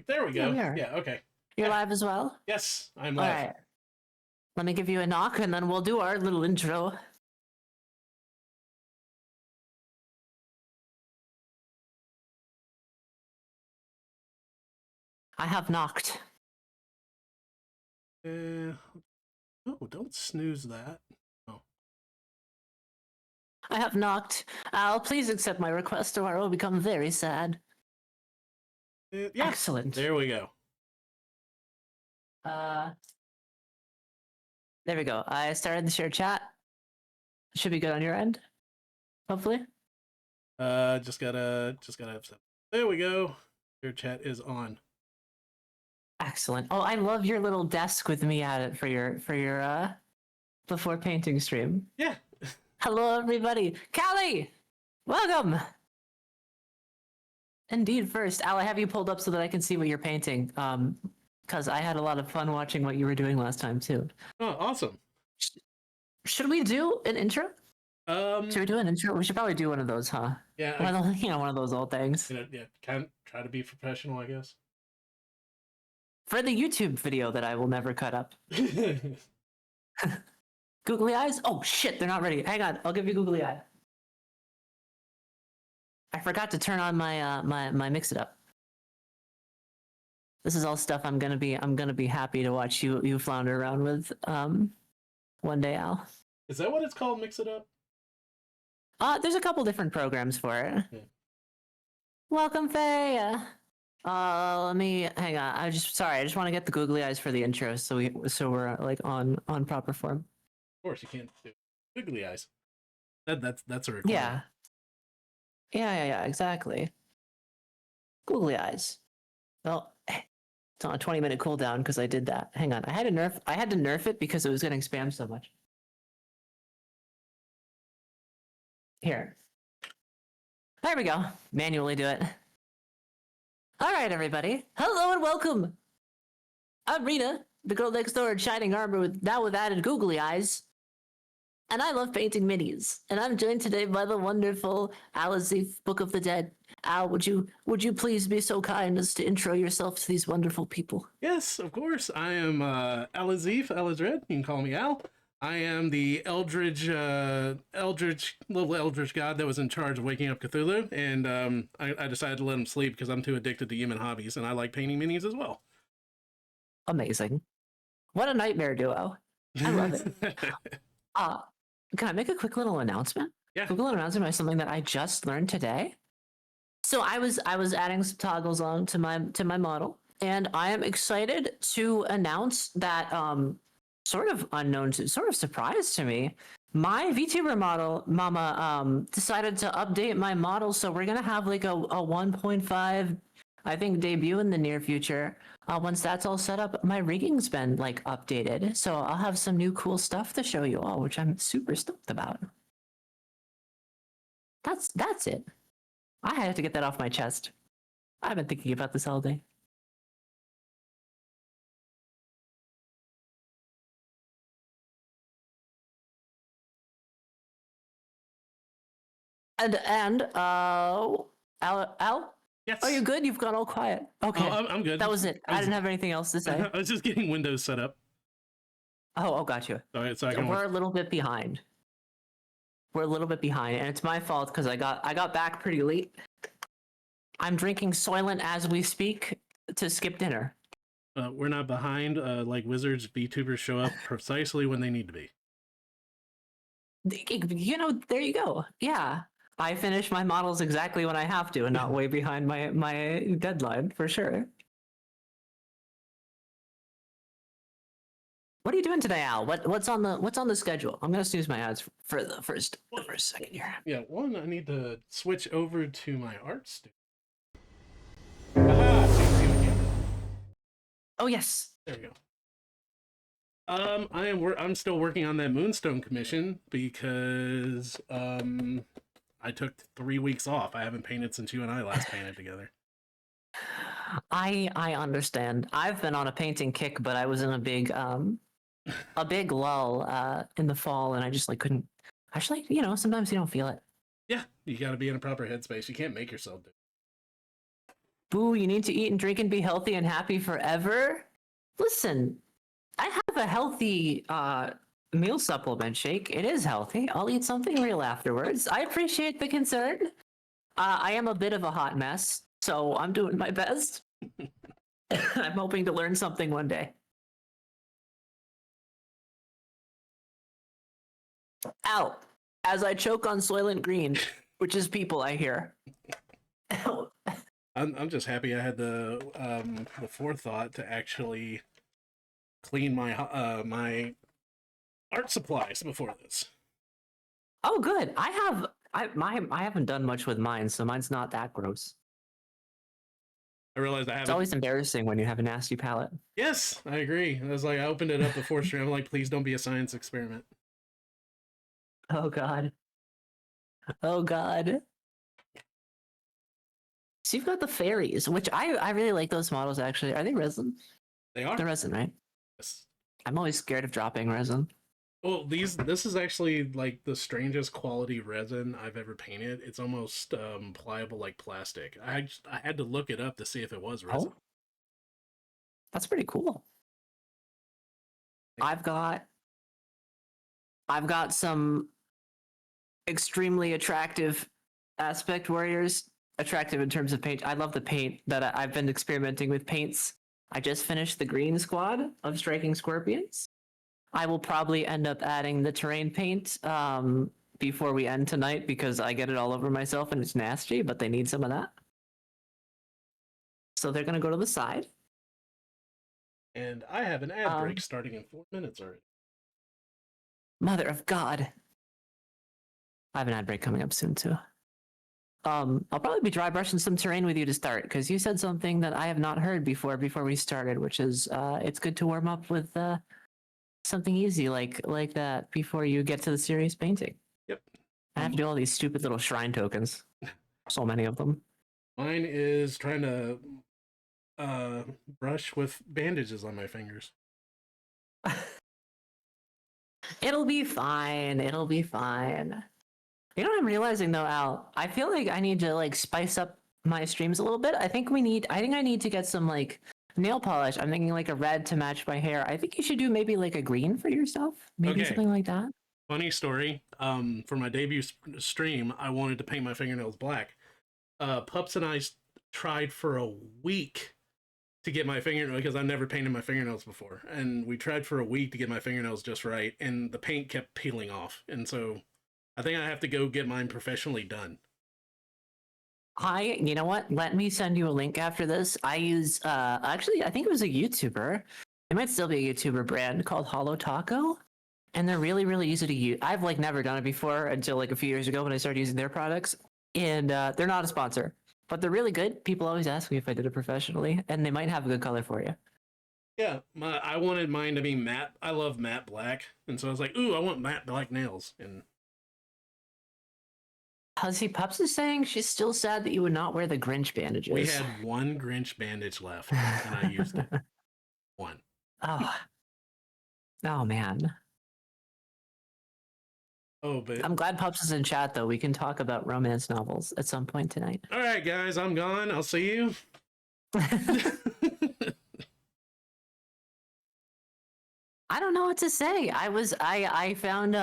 There we Yeah, go. we are. Yeah, okay. You're live as well? Yes, I'm All live. right. Let me give you a knock and then we'll do our little intro. I have knocked. Oh, don't snooze that. Oh. I have knocked. Al, please accept my request or I will become very sad. Yeah, Excellent. there we go. There we go. I started the share chat. Should be good on your end, hopefully. Just gotta have some. There we go. Your chat is on. Excellent. Oh, I love your little desk with me at it for your before painting stream. Yeah. Hello, everybody. Callie, welcome. Indeed, first, Al, I have you pulled up so that I can see what you're painting. Because I had a lot of fun watching what you were doing last time too. Oh, awesome. Should we do an intro? Should we do an intro? We should probably do one of those, huh? Yeah. One of those old things. Yeah, kind of try to be professional, I guess. For the YouTube video that I will never cut up. Googly eyes? Oh shit, they're not ready. Hang on, I'll give you googly eye. I forgot to turn on my my mix it up. This is all stuff I'm gonna be happy to watch you flounder around with one day, Al. Is that what it's called? Mix it up? There's a couple different programs for it. Yeah. Welcome, Faye. Let me hang on. I just want to get the googly eyes for the intro, so we're like on proper form. Of course, you can't do googly eyes. That's a requirement. Yeah. Yeah, exactly. Googly eyes. Well, it's on a 20-minute cooldown because I did that. Hang on, I had to nerf it because it was getting spammed so much. Here. There we go. Manually do it. All right, everybody. Hello and welcome. I'm Rita, the girl next door in shining armor with added googly eyes. And I love painting minis. And I'm joined today by the wonderful Al-azif, Book of the Dead. Al, would you please be so kind as to intro yourself to these wonderful people? Yes, of course. I am Al-azif, Al-azred. You can call me Al. I am the little eldritch god that was in charge of waking up Cthulhu, and I decided to let him sleep because I'm too addicted to human hobbies, and I like painting minis as well. Amazing. What a nightmare duo. I love it. Can I make a quick little announcement? Yeah. Quick little announcement about something that I just learned today. So I was adding some toggles on to my model, and I am excited to announce that sort of surprise to me, my VTuber model, Mama, decided to update my model, so we're gonna have like a 1.5, I think, debut in the near future. Once that's all set up, my rigging's been like updated, so I'll have some new cool stuff to show you all, which I'm super stoked about. That's it. I had to get that off my chest. I've been thinking about this all day. And Al? Yes. Are you good? You've gone all quiet. Okay. Oh, I'm good. That was it. I didn't have anything else to say. I was just getting Windows set up. Oh, gotcha. All right, so we're a little bit behind. We're a little bit behind, and it's my fault because I got back pretty late. I'm drinking Soylent as we speak to skip dinner. We're not behind. Like wizards, VTubers show up precisely when they need to be. You know, there you go. Yeah. I finish my models exactly when I have to and not way behind my deadline, for sure. What are you doing today, Al? What's on the schedule? I'm gonna snooze my ads for the first second here. Yeah, one, I need to switch over to my art studio. Oh yes. There we go. I'm still working on that Moonstone commission because I took 3 weeks off. I haven't painted since you and I last painted together. I understand. I've been on a painting kick, but I was in a big lull in the fall, and I just couldn't. Actually, sometimes you don't feel it. Yeah, you got to be in a proper headspace. You can't make yourself do it. Boo, you need to eat and drink and be healthy and happy forever. Listen, I have a healthy meal supplement shake. It is healthy. I'll eat something real afterwards. I appreciate the concern. I am a bit of a hot mess, so I'm doing my best. I'm hoping to learn something one day. Ow! As I choke on Soylent Green, which is people, I hear. I'm just happy I had the forethought to actually clean my my art supplies before this. Oh, good. I haven't done much with mine, so mine's not that gross. I realized I It's haven't. always embarrassing when you have a nasty palate. Yes, I agree. I was like, I opened it up before stream. I'm like, please don't be a science experiment. Oh god. Oh god. So you've got the fairies, which I really like those models actually. Are they resin? They are. They're resin, right? Yes. I'm always scared of dropping resin. Well, this is actually like the strangest quality resin I've ever painted. It's almost pliable like plastic. I had to look it up to see if it was resin. Oh, that's pretty cool. I've got some extremely attractive aspect warriors. Attractive in terms of paint. I love the paint that I've been experimenting with paints. I just finished the green squad of striking scorpions. I will probably end up adding the terrain paint before we end tonight because I get it all over myself and it's nasty, but they need some of that. So they're going to go to the side. And I have an ad break starting in 4 minutes already. Mother of God. I have an ad break coming up soon too. I'll probably be dry brushing some terrain with you to start because you said something that I have not heard before we started, which is it's good to warm up with something easy like that before you get to the serious painting. Yep. I have to do all these stupid little shrine tokens. So many of them. Mine is trying to brush with bandages on my fingers. It'll be fine. It'll be fine. You know what I'm realizing though, Al? I feel like I need to like spice up my streams a little bit. I think I need to get some like nail polish. I'm thinking like a red to match my hair. I think you should do maybe like a green for yourself. Maybe something like that. Funny story. For my debut stream, I wanted to paint my fingernails black. Pups and I tried for a week to get my fingernails because I've never painted my fingernails before, and we tried for a week to get my fingernails just right, and the paint kept peeling off, and so I think I have to go get mine professionally done. You know what? Let me send you a link after this. I use actually I think it was a YouTuber. It might still be a YouTuber brand called Hollow Taco. And they're really, really easy to use. I've like never done it before until like a few years ago when I started using their products. And they're not a sponsor, but they're really good. People always ask me if I did it professionally, and they might have a good color for you. Yeah, I wanted mine to be matte. I love matte black, and so I was like, "Ooh, I want matte black nails." And Hussy Pups is saying she's still sad that you would not wear the Grinch bandages. We had one Grinch bandage left, and I used it. One. Oh man. Oh, but I'm glad Pups is in chat though. We can talk about romance novels at some point tonight. All right, guys, I'm gone. I'll see you. I don't know what to say. I found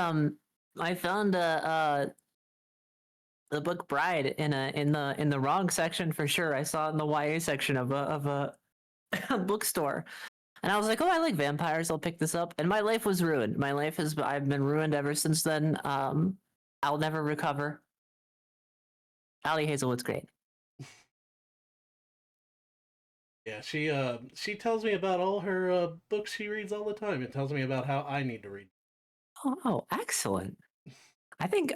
the book Bride in the wrong section for sure. I saw it in the YA section of a bookstore. And I was like, oh, I like vampires. I'll pick this up. And my life was ruined. I've been ruined ever since then. I'll never recover. Allie Hazelwood's great. Yeah, she tells me about all her books she reads all the time. It tells me about how I need to read. Oh, excellent. I think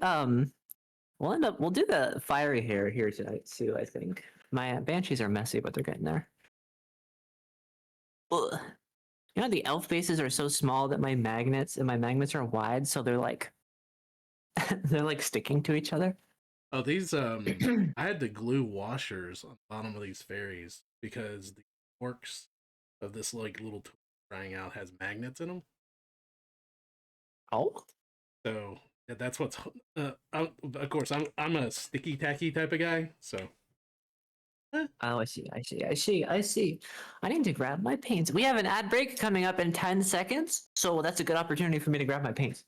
we'll do the fiery hair here tonight too, I think. My banshees are messy, but they're getting there. Ugh. You know, the elf bases are so small that my magnets are wide, so they're like they're like sticking to each other. Oh, these I had to glue washers on the bottom of these fairies because the forks of this like little tool trying out has magnets in them. Oh, so yeah, that's what's. Of course, I'm a sticky tacky type of guy, so Eh, Oh, I see. I need to grab my paints. We have an ad break coming up in 10 seconds, so that's a good opportunity for me to grab my paints.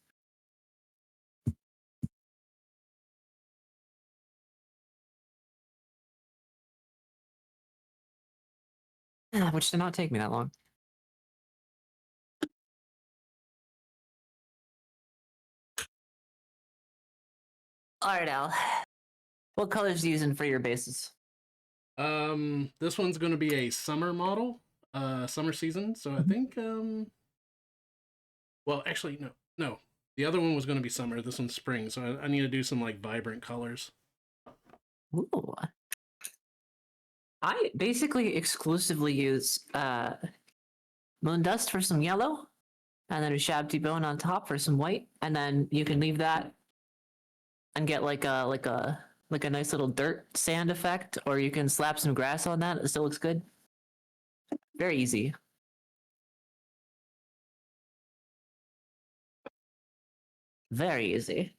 Which did not take me that long. All right, Al. What colors are you using for your bases? This one's going to be a summer model, summer season. So I think, well, actually, no. The other one was going to be summer. This one's spring. So I need to do some like vibrant colors. Ooh. I basically exclusively use moon dust for some yellow, and then a shabty bone on top for some white, and then you can leave that and get like a nice little dirt sand effect, or you can slap some grass on that. It still looks good. Very easy. Very easy.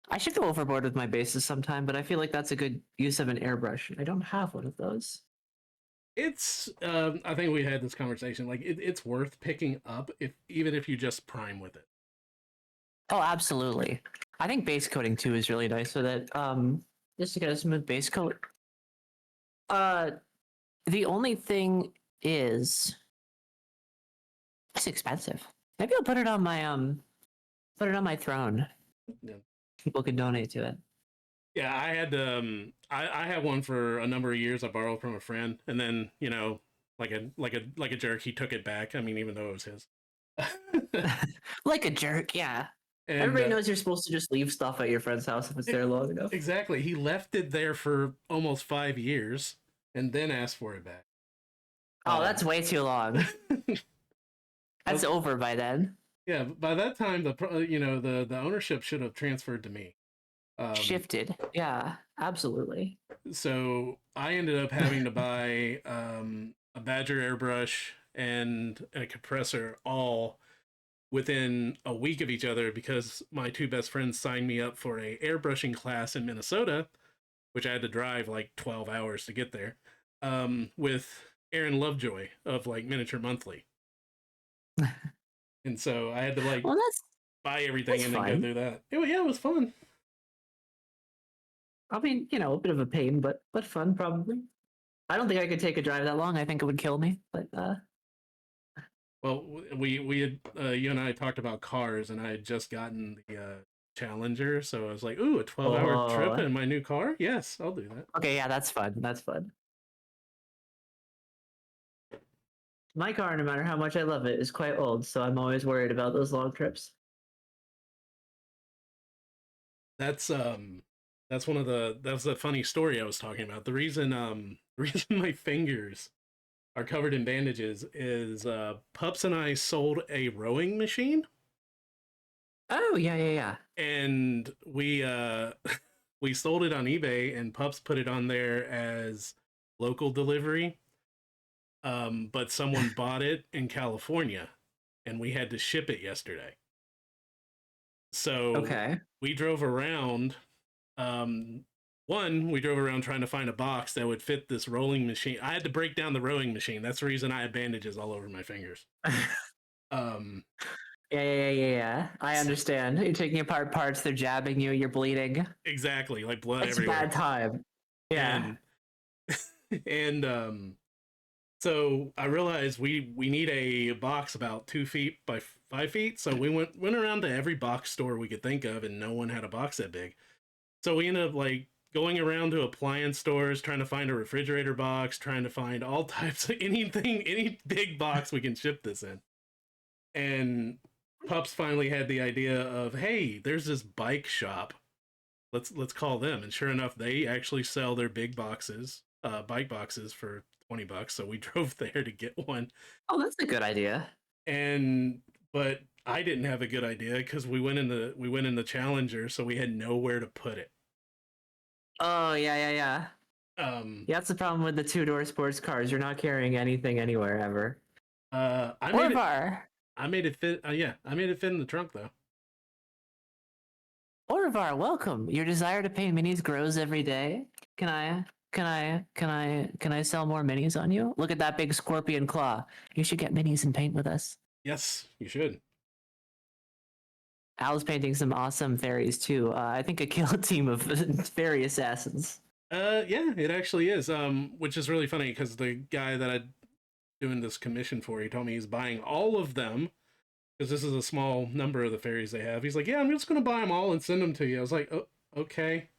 I should go overboard with my bases sometime, but I feel like that's a good use of an airbrush. I don't have one of those. It's, I think we had this conversation. Like, it's worth picking up even if you just prime with it. Oh, absolutely. I think base coating too is really nice with it. Just to get a smooth base coat. The only thing is it's expensive. Maybe I'll put it on my throne. Yeah. People can donate to it. Yeah, I had I had one for a number of years. I borrowed from a friend, and then like a jerk, he took it back. I mean, even though it was his. Like a jerk, yeah. And Everybody knows you're supposed to just leave stuff at your friend's house if it's there long enough. exactly, he left it there for almost 5 years, and then asked for it back. Oh, that's way too long. That's over by then. Yeah, by that time, the ownership should have transferred to me. Shifted. Yeah, absolutely. So I ended up having to buy a Badger airbrush and a compressor all within a week of each other because my two best friends signed me up for a airbrushing class in Minnesota, which I had to drive like 12 hours to get there, with Aaron Lovejoy of like Miniature Monthly. And so I had to like Well, buy everything that's and then go fun. through that. Yeah, it was fun. I mean, a bit of a pain, but fun probably. I don't think I could take a drive that long. I think it would kill me. But Well, we had you and I talked about cars, and I had just gotten the Challenger, so I was like, "Ooh, a 12-hour trip oh, in my new car? Yes, I'll do that." okay, yeah, that's fun. That's fun. My car, no matter how much I love it, is quite old, so I'm always worried about those long trips. That's that's a funny story I was talking about. The reason the reason my fingers are covered in bandages is Pups and I sold a rowing machine, Oh, yeah. and we we sold it on eBay, and Pups put it on there as local delivery. But someone bought it in California, and we had to ship it yesterday. So Okay. we drove around. We drove around trying to find a box that would fit this rolling machine. I had to break down the rowing machine. That's the reason I have bandages all over my fingers. Um, Yeah. I understand. You're taking apart parts, they're jabbing you, you're bleeding. exactly, like blood It's a everywhere. bad time. Yeah. And and so I realized we need a box about 2 feet by 5 feet. So we went around to every box store we could think of, and no one had a box that big. So we ended up like going around to appliance stores, trying to find a refrigerator box, trying to find all types of anything, any big box we can ship this in. And Pups finally had the idea of, hey, there's this bike shop. Let's call them. And sure enough, they actually sell their big boxes, bike boxes for $20. So we drove there to get one. Oh, that's a good idea. And but I didn't have a good idea because we went in the Challenger, so we had nowhere to put it. Oh, yeah. Yeah, that's the problem with the two-door sports cars. You're not carrying anything anywhere ever. I Or made it. bar. I made it fit. Yeah, I made it fit in the trunk though. Orvar, welcome. Your desire to paint minis grows every day. Can I can I sell more minis on you? Look at that big scorpion claw. You should get minis and paint with us. Yes, you should. Al's painting some awesome fairies too. I think a kill team of fairy assassins. Yeah, it actually is. Which is really funny because the guy that I'm doing this commission for, he told me he's buying all of them because this is a small number of the fairies they have. He's like, yeah, I'm just gonna buy them all and send them to you. I was like, oh, okay.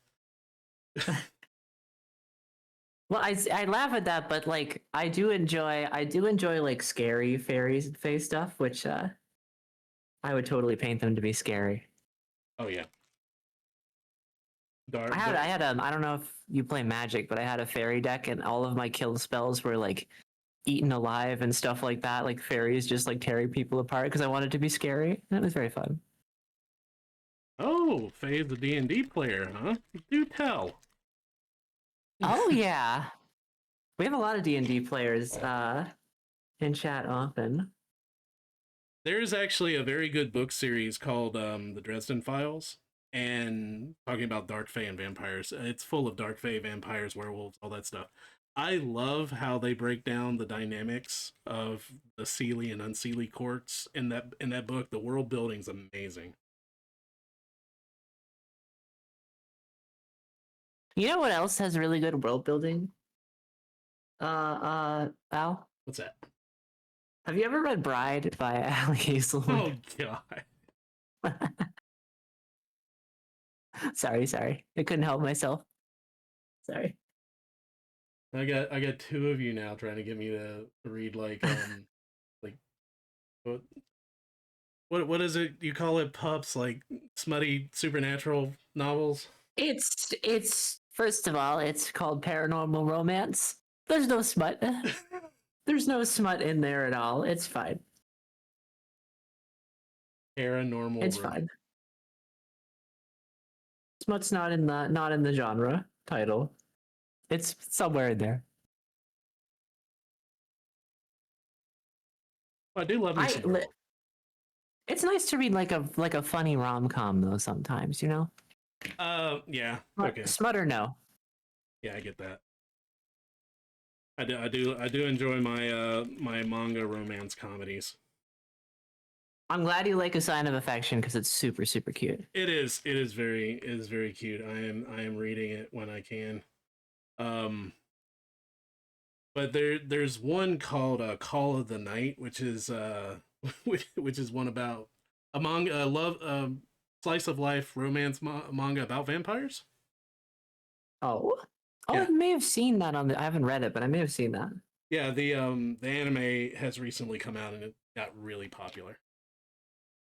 Well, I laugh at that, but like I do enjoy like scary fairies and fae stuff, which I would totally paint them to be scary. Oh yeah. Dark. I had I don't know if you play Magic, but I had a fairy deck, and all of my kill spells were like eaten alive and stuff like that, like fairies just like tearing people apart because I wanted to be scary, and it was very fun. Oh, Faye's the D&D player, huh? Do tell. Oh yeah, we have a lot of D&D players in chat often. There's actually a very good book series called The Dresden Files, and talking about dark fae and vampires. It's full of dark fae, vampires, werewolves, all that stuff. I love how they break down the dynamics of the Seelie and Unseelie courts in that book. The world building's amazing. You know what else has really good world building? Al, What's that? have you ever read Bride by Ali Hazelwood? Oh god. Sorry, I couldn't help myself. Sorry. I got two of you now trying to get me to read like like what is it you call it, pups, like smutty supernatural novels? It's first of all, it's called paranormal romance. There's no smut. There's no smut in there at all. It's fine. Paranormal It's fine. Smut's not in the genre title. It's somewhere in there. I do love me some werewolf. It's nice to read like a funny rom-com though sometimes, you know? Yeah. Smut, Okay. smut or no? Yeah, I get that. I do enjoy my my manga romance comedies. I'm glad you like A Sign of Affection because it's super, super cute. It is very cute. I am reading it when I can. But there's one called Call of the Night, which is which is one about a manga love slice of life romance manga about vampires. Oh. Oh, Yeah. I may have seen that I haven't read it, but I may have seen that. Yeah, the anime has recently come out and it got really popular.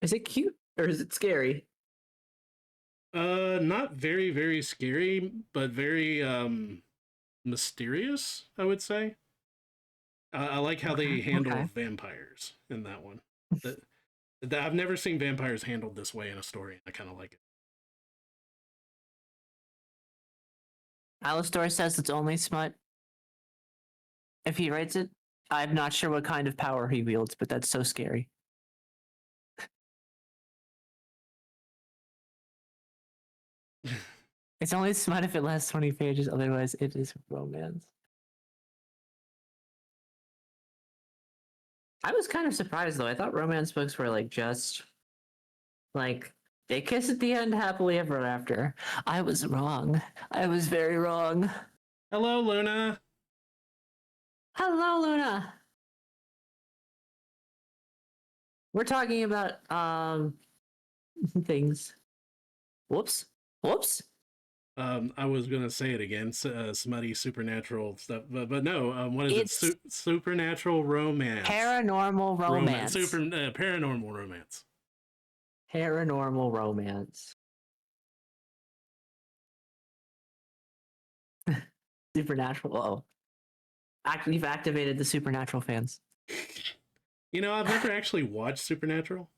Is it cute or is it scary? Not very scary, but very mysterious, I would say. I like how they handle vampires in that one. I've never seen vampires handled this way in a story. I kind of like it. Alistor says it's only smut. If he writes it, I'm not sure what kind of power he wields, but that's so scary. It's only smut if it lasts 20 pages, otherwise it is romance. I was kind of surprised though. I thought romance books were like just like they kiss at the end happily ever after. I was wrong. I was very wrong. Hello, Luna. Hello, Luna. We're talking about things. Whoops. I was gonna say it again, smutty supernatural stuff, but no. What is it? Supernatural romance. Paranormal romance. Paranormal romance. Paranormal romance. Supernatural. Oh, you've activated the supernatural fans. You know, I've never actually watched Supernatural.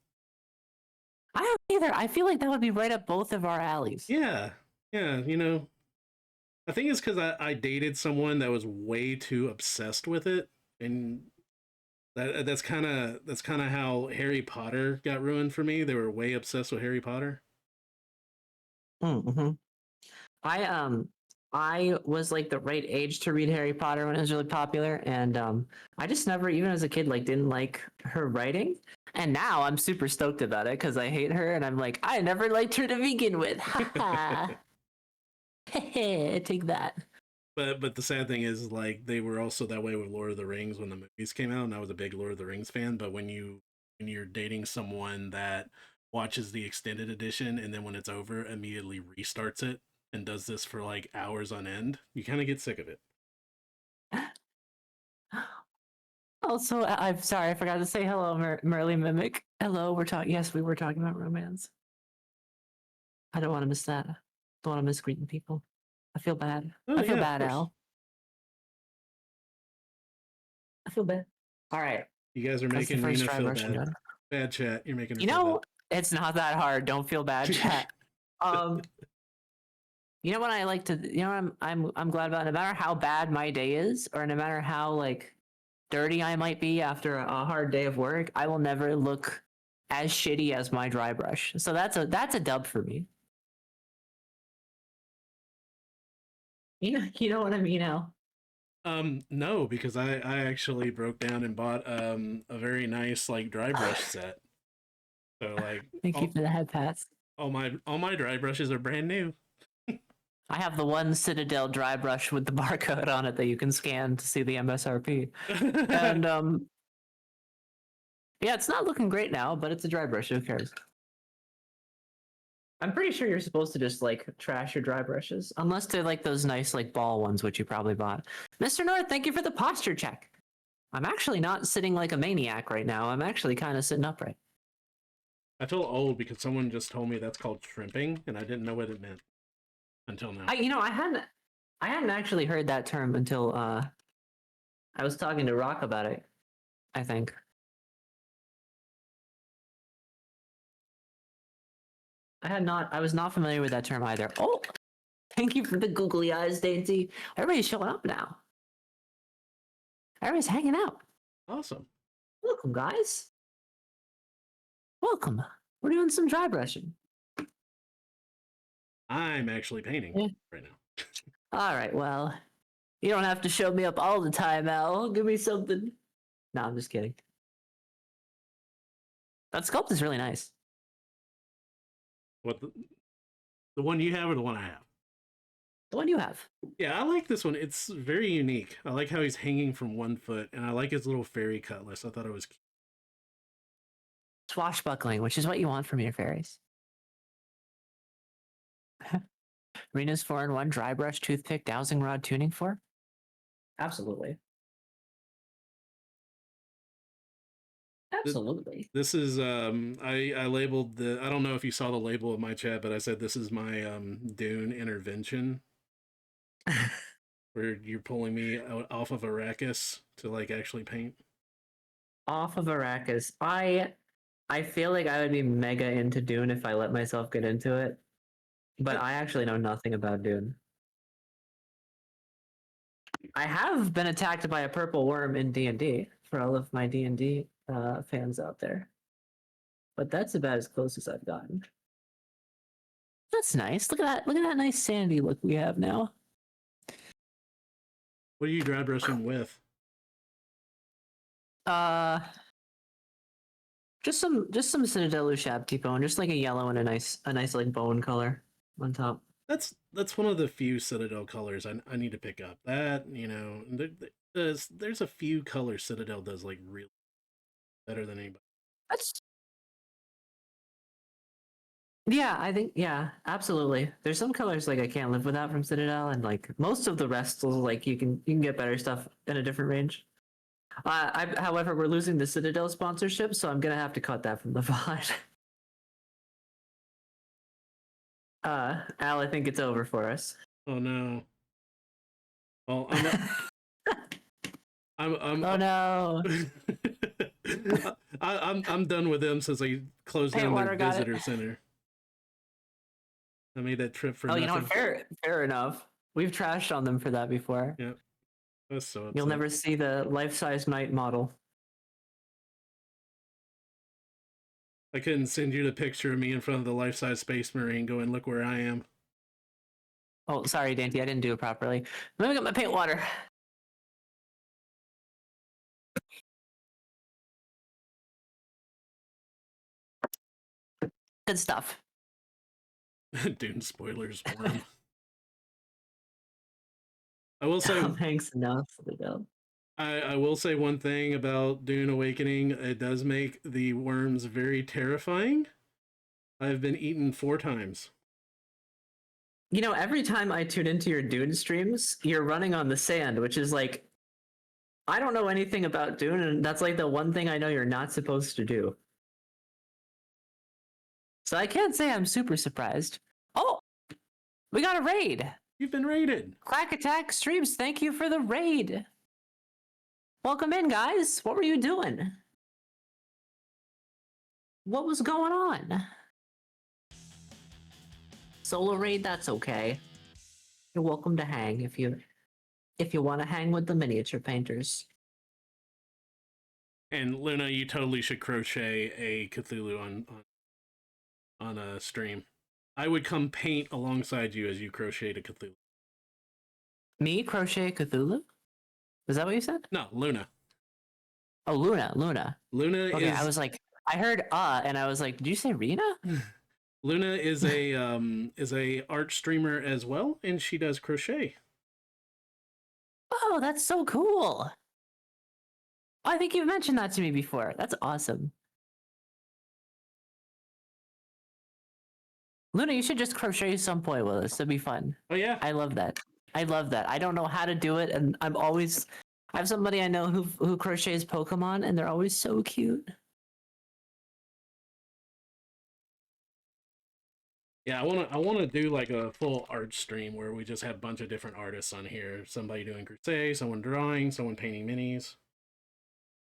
I don't either. I feel like that would be right up both of our alleys. Yeah. You know, I think it's because I dated someone that was way too obsessed with it, and that's kind of how Harry Potter got ruined for me. They were way obsessed with Harry Potter. Mm-hmm. I was like the right age to read Harry Potter when it was really popular, and I just never, even as a kid, like didn't like her writing. And now I'm super stoked about it because I hate her, and I'm like, I never liked her to begin with. Ha ha. Take that. But the sad thing is, like, they were also that way with Lord of the Rings when the movies came out, and I was a big Lord of the Rings fan. But when you're dating someone that watches the extended edition and then when it's over immediately restarts it and does this for like hours on end, you kind of get sick of it. Also, I'm sorry, I forgot to say hello, Merly Mimic. Hello, we're talking. Yes, we were talking about romance. I don't want to miss that. Don't want to miss greeting people. I feel bad. Oh I feel yeah, of bad, course. Al. I feel bad. All right, You guys are that's the making first Mina dry feel version bad. done. Bad chat. You're making her You feel bad. know, it's not that hard. Don't feel bad, chat. Um, you know what I like to. You know what I'm glad about. No matter how bad my day is, or no matter how like dirty I might be after a hard day of work, I will never look as shitty as my dry brush. So that's a dub for me. You know what I mean, Al? No, because I actually broke down and bought a very nice like dry brush set. So like Thank you for the head pats. all my dry brushes are brand new. I have the one Citadel dry brush with the barcode on it that you can scan to see the MSRP. And yeah, it's not looking great now, but it's a dry brush. Who cares? I'm pretty sure you're supposed to just like trash your dry brushes, unless they're like those nice like ball ones, which you probably bought. Mr. North, thank you for the posture check. I'm actually not sitting like a maniac right now. I'm actually kind of sitting upright. I feel old because someone just told me that's called shrimping, and I didn't know what it meant until now. I hadn't actually heard that term until I was talking to Rock about it, I think. I was not familiar with that term either. Oh, thank you for the googly eyes, Dainty. Everybody's showing up now. Everybody's hanging out. Awesome. Welcome, guys. Welcome. We're doing some dry brushing. I'm actually painting Yeah. right now. All right, well, you don't have to show me up all the time, Al. Give me something. No, I'm just kidding. That sculpt is really nice. What the one you have or the one I have? The one you have. Yeah, I like this one. It's very unique. I like how he's hanging from one foot, and I like his little fairy cutlass. I thought it was cute. Swashbuckling, which is what you want from your fairies. Rena's 4-in-1 dry brush, toothpick, dowsing rod, tuning fork? Absolutely. Absolutely. This is I labeled the I don't know if you saw the label of my chat, but I said this is my Dune intervention where you're pulling me off of Arrakis to like actually paint. Off of Arrakis. I feel like I would be mega into Dune if I let myself get into it. But I actually know nothing about Dune. I have been attacked by a purple worm in D&D for all of my D&D fans out there. But that's about as close as I've gotten. That's nice. Look at that. Look at that nice sandy look we have now. What are you dry brushing with? Uh just some Citadel Ushab T-bone, just like a yellow and a nice like bone color on top. That's one of the few Citadel colors I need to pick up. That there's a few colors Citadel does like really better than anybody. That's Yeah, I think absolutely. There's some colors like I can't live without from Citadel, and like most of the rest, like you can get better stuff in a different range. However, we're losing the Citadel sponsorship, so I'm gonna have to cut that from the VOD. Al, I think it's over for us. Oh no. Well, I'm Oh no! I'm done with them since they closed down their Paintwater got it. visitor center. I made that trip for Oh, nothing. you know what? Fair enough. We've trashed on them for that before. Yep. I was so upset. You'll never see the life-size knight model. I couldn't send you the picture of me in front of the life-size Space Marine going, "Look where I am." Oh, sorry, Dainty, I didn't do it properly. Let me get my paint water. Good stuff. Dune spoilers worm. I will say Tom Hanks enough. I will say one thing about Dune Awakening. It does make the worms very terrifying. I've been eaten 4 times. You know, every time I tune into your Dune streams, you're running on the sand, which is like, I don't know anything about Dune, and that's like the one thing I know you're not supposed to do. So I can't say I'm super surprised. Oh, we got a raid. You've been raided. Quack Attack Streams, thank you for the raid. Welcome in, guys. What were you doing? What was going on? Solo raid, that's okay. You're welcome to hang if you want to hang with the miniature painters. And Luna, you totally should crochet a Cthulhu on a stream. I would come paint alongside you as you crochet a Cthulhu. Me crochet Cthulhu? Is that what you said? No, Luna. Oh, Luna. Luna Okay, I was like, I heard and I was like, did you say Rena? Luna is a art streamer as well, and she does crochet. Oh, that's so cool. I think you've mentioned that to me before. That's awesome. Luna, you should just crochet some point with us. That'd be fun. Oh yeah, I love that. I love that. I don't know how to do it, and I have somebody I know who crochets Pokemon, and they're always so cute. yeah. I want to do like a full art stream where we just have a bunch of different artists on here. Somebody doing crochet, someone drawing, someone painting minis.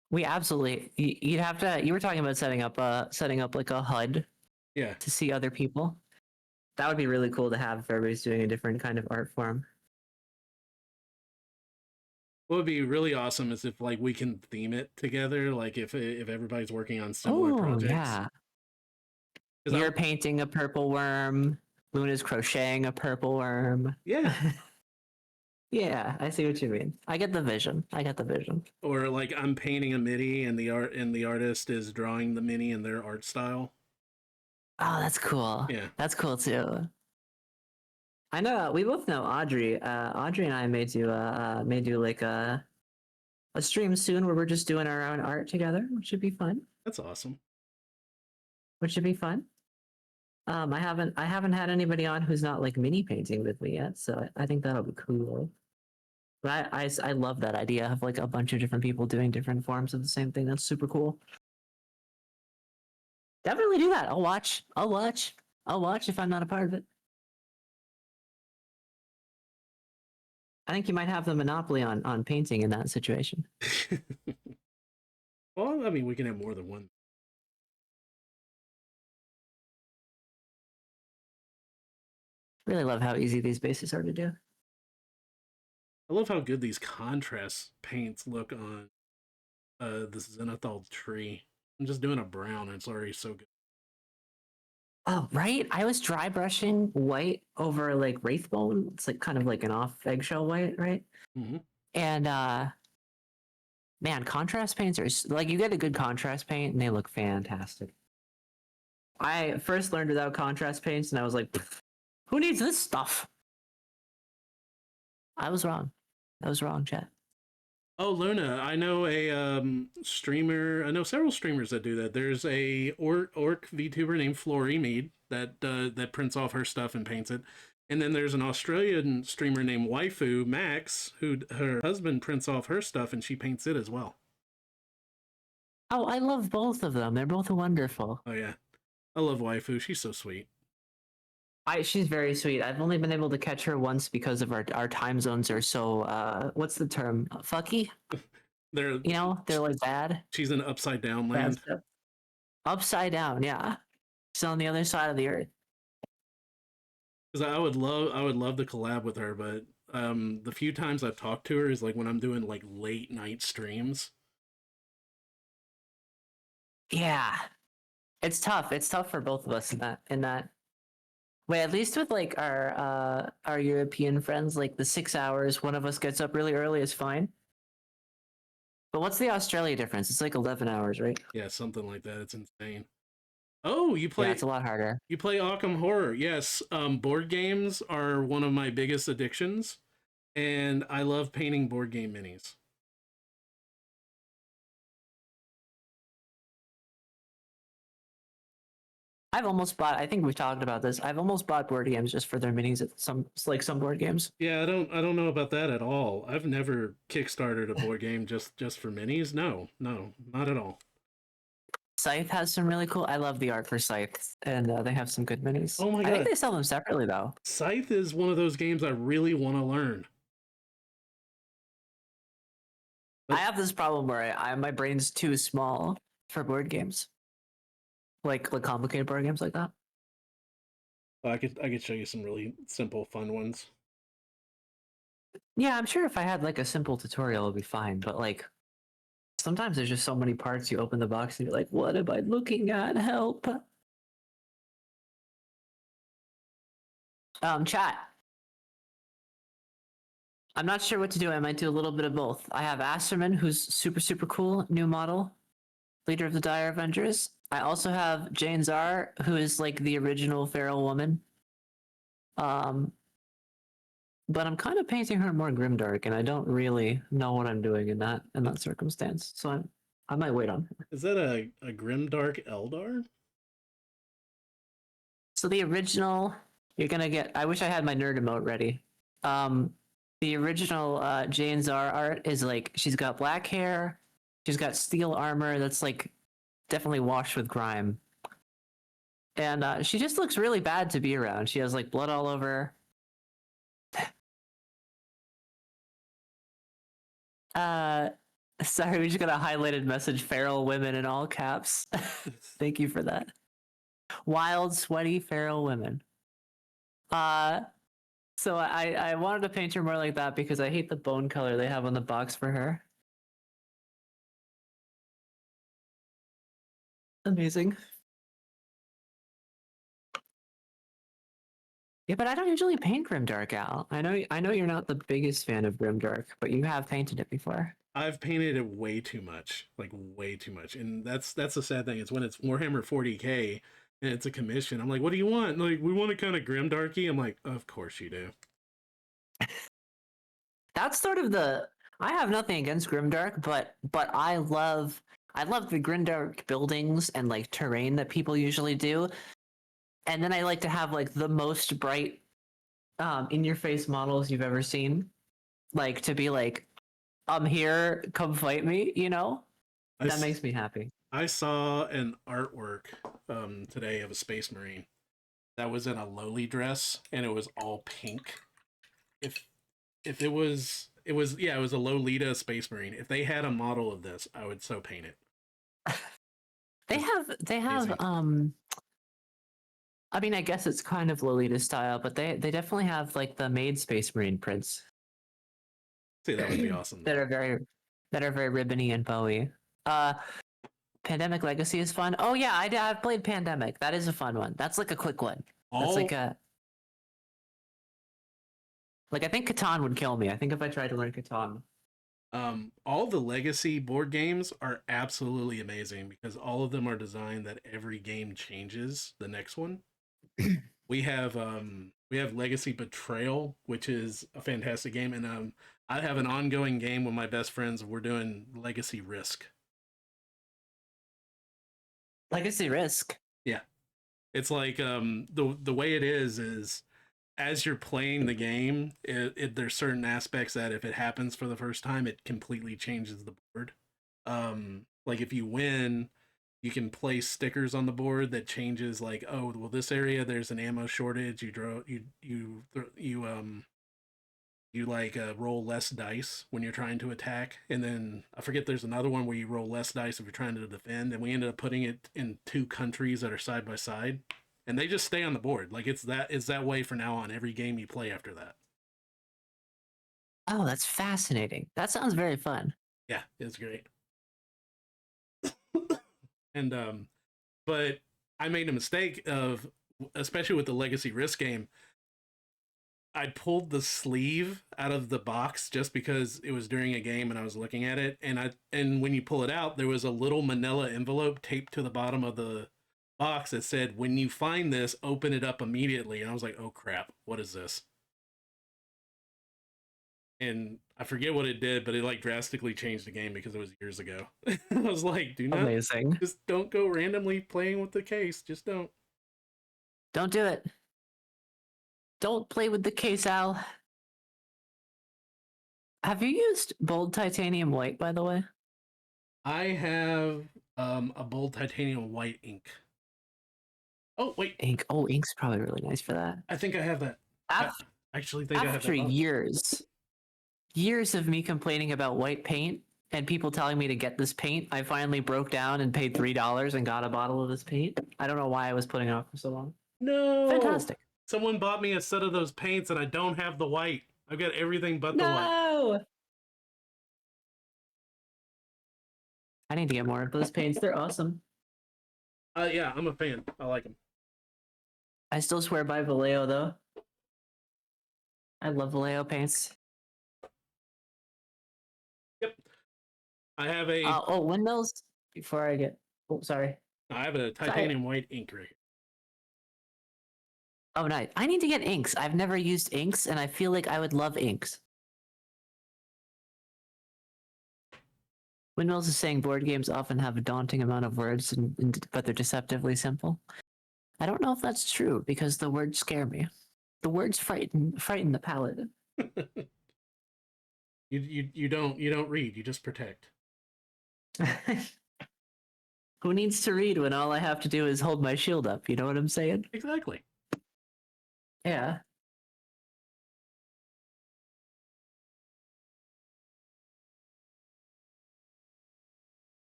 We absolutely. You'd have to. You were talking about setting up like a HUD. Yeah. To see other people. That would be really cool to have if everybody's doing a different kind of art form. What would be really awesome is if like we can theme it together, like if everybody's working on similar projects. Yeah. You're painting a purple worm. Luna's crocheting a purple worm. Yeah. Yeah, I see what you mean. I get the vision. Or like I'm painting a mini and the artist is drawing the mini in their art style. Oh, that's cool. Yeah. That's cool too. I know we both know Audrey. Audrey and I may do like a stream soon where we're just doing our own art together, which should be fun. That's awesome. Which should be fun. I haven't had anybody on who's not like mini painting with me yet, so I think that'll be cool. But I love that idea of like a bunch of different people doing different forms of the same thing. That's super cool. Definitely do that. I'll watch if I'm not a part of it. I think you might have the monopoly on painting in that situation. Well, I mean, we can have more than one. Really love how easy these bases are to do. I love how good these contrast paints look on this Zenithal tree. I'm just doing a brown and it's already so good. Oh, right. I was dry brushing white over like Wraithbone. It's like kind of like an off eggshell white, right? Mm-hmm. And man, contrast paints are like, you get a good contrast paint and they look fantastic. I first learned without contrast paints and I was like, who needs this stuff? I was wrong, chat. Oh, Luna, I know a streamer. I know several streamers that do that. There's a orc VTuber named Flory Mead that prints off her stuff and paints it. And then there's an Australian streamer named Waifu Max, who her husband prints off her stuff and she paints it as well. Oh, I love both of them. They're both wonderful. Oh yeah, I love Waifu. She's so sweet. She's very sweet. I've only been able to catch her once because of our time zones are so what's the term? Fucky? They're like bad. She's in upside down land. Upside down, yeah. She's on the other side of the earth. Because I would love to collab with her, but the few times I've talked to her is like when I'm doing like late night streams. Yeah. It's tough. It's tough for both of us in that. Wait, at least with like our European friends, like the 6 hours, one of us gets up really early is fine. But what's the Australia difference? It's like 11 hours, right? Yeah, something like that. It's insane. Oh, Yeah, it's a lot harder. you play Occam Horror. Yes, board games are one of my biggest addictions, and I love painting board game minis. I've almost bought. I think we've talked about this. I've almost bought board games just for their minis at some board games. Yeah, I don't know about that at all. I've never kickstarted a board game just for minis. No, no, not at all. Scythe has some really cool. I love the art for Scythe, and they have some good minis. Oh my I think god, they sell them separately though. Scythe is one of those games I really want to learn. I But have this problem where my brain's too small for board games, like complicated board games like that. I could show you some really simple, fun ones. Yeah, I'm sure if I had like a simple tutorial, it'd be fine. But like sometimes there's just so many parts. You open the box and you're like, "What am I looking at? Help!" Chat. I'm not sure what to do. I might do a little bit of both. I have Asterman, who's super cool, new model, leader of the Dire Avengers. I also have Jane Zar, who is like the original feral woman. Um, but I'm kind of painting her more grimdark, and I don't really know what I'm doing in that circumstance. So I might wait on her. Is that a grimdark Eldar? So the original, you're gonna get. I wish I had my nerd emote ready. The original Jane Zar art is like she's got black hair, she's got steel armor that's like definitely washed with grime, and she just looks really bad to be around. She has like blood all over her. Sorry, we just got a highlighted message: "Feral women" in all caps. Thank you for that. Wild, sweaty, feral women. Uh, so I wanted to paint her more like that because I hate the bone color they have on the box for her. Amazing. Yeah, but I don't usually paint Grimdark, Al. I know you're not the biggest fan of Grimdark, but you have painted it before. I've painted it way too much, like way too much, and that's the sad thing. It's when it's Warhammer 40K and it's a commission. I'm like, what do you want? Like, we want it kind of grimdarky. I'm like, of course you do. That's sort of the. I have nothing against Grimdark, but I love the Grimdark buildings and like terrain that people usually do, and then I like to have like the most bright, in your face models you've ever seen, like to be like, I'm here, come fight me, you know? That makes me happy. I saw an artwork today of a space marine that was in a lowly dress and it was all pink. If it was yeah, it was a Lolita space marine. If they had a model of this, I would so paint it. They have Amazing. I mean I guess it's kind of Lolita style, but they definitely have like the made Space Marine prints See, that would be awesome. that are very ribbony and bowy. Uh Pandemic Legacy is fun. Oh yeah, I've played Pandemic. That is a fun one. That's like a quick one. That's All like I think Catan would kill me. I think if I tried to learn Catan. all the legacy board games are absolutely amazing because all of them are designed that every game changes the next one. We have Legacy Betrayal, which is a fantastic game, and I have an ongoing game with my best friends. We're doing Legacy Risk. Legacy Risk. Yeah, it's like the way it is as you're playing the game, there's certain aspects that if it happens for the first time, it completely changes the board. Like if you win, you can place stickers on the board that changes like, oh well, this area there's an ammo shortage. You draw you like roll less dice when you're trying to attack, and then I forget there's another one where you roll less dice if you're trying to defend. And we ended up putting it in two countries that are side by side, and they just stay on the board. Like it's that way for now on every game you play after that. Oh, that's fascinating. That sounds very fun. Yeah, it's great. And but I made a mistake of especially with the Legacy Risk game, I pulled the sleeve out of the box just because it was during a game and I was looking at it, and when you pull it out, there was a little manila envelope taped to the bottom of the box that said, "When you find this, open it up immediately." And I was like, "Oh crap, what is this?" And I forget what it did, but it like drastically changed the game because it was years ago. I was like, "Do not, Amazing. just don't go randomly playing with the case. Just don't." Don't do it. Don't play with the case, Al. Have you used bold titanium white, by the way? I have a bold titanium white ink. Oh wait, Ink. Oh, ink's probably really nice for that. I think I have that. I Af- actually think I have After that box. years of me complaining about white paint and people telling me to get this paint, I finally broke down and paid $3 and got a bottle of this paint. I don't know why I was putting it off for so long. No, Fantastic. someone bought me a set of those paints, and I don't have the white. I've got everything but the white. No. I need to get more of those paints. They're awesome. Yeah, I'm a fan. I like them. I still swear by Vallejo though. I love Vallejo paints. Yep, I have a Oh, windmills. Before I get, oh, sorry. I have a titanium white ink right here. Oh, nice. I need to get inks. I've never used inks, and I feel like I would love inks. Windmills is saying board games often have a daunting amount of words, but they're deceptively simple. I don't know if that's true because the words scare me. The words frighten the palate. You don't read. You just protect. Who needs to read when all I have to do is hold my shield up? You know what I'm saying? Exactly. Yeah.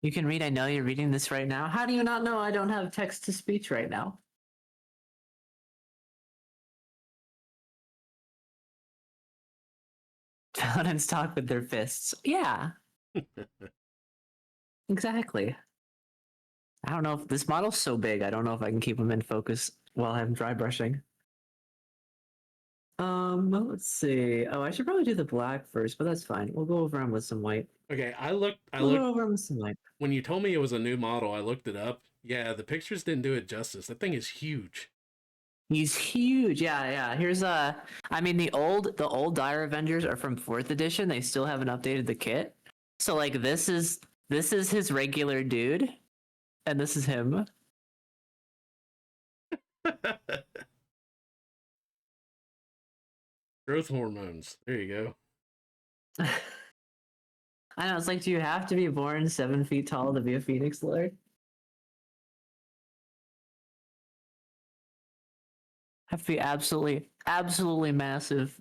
You can read. I know you're reading this right now. How do you not know I don't have text to speech right now? Paladins talk with their fists. Yeah, exactly. I don't know if this model's so big. I don't know if I can keep them in focus while I'm dry brushing. Let's see. Oh, I should probably do the black first, but that's fine. We'll go over them with some white. Okay, I looked. We'll go over them with some white. When you told me it was a new model. I looked it up. Yeah, the pictures didn't do it justice. That thing is huge. He's huge. Yeah, yeah. Here's I mean the old Dire Avengers are from 4th edition. They still haven't updated the kit. So like this is his regular dude, and this is him. Growth hormones. There you go. I know, it's like, do you have to be born 7 feet tall to be a Phoenix Lord? Have to be absolutely massive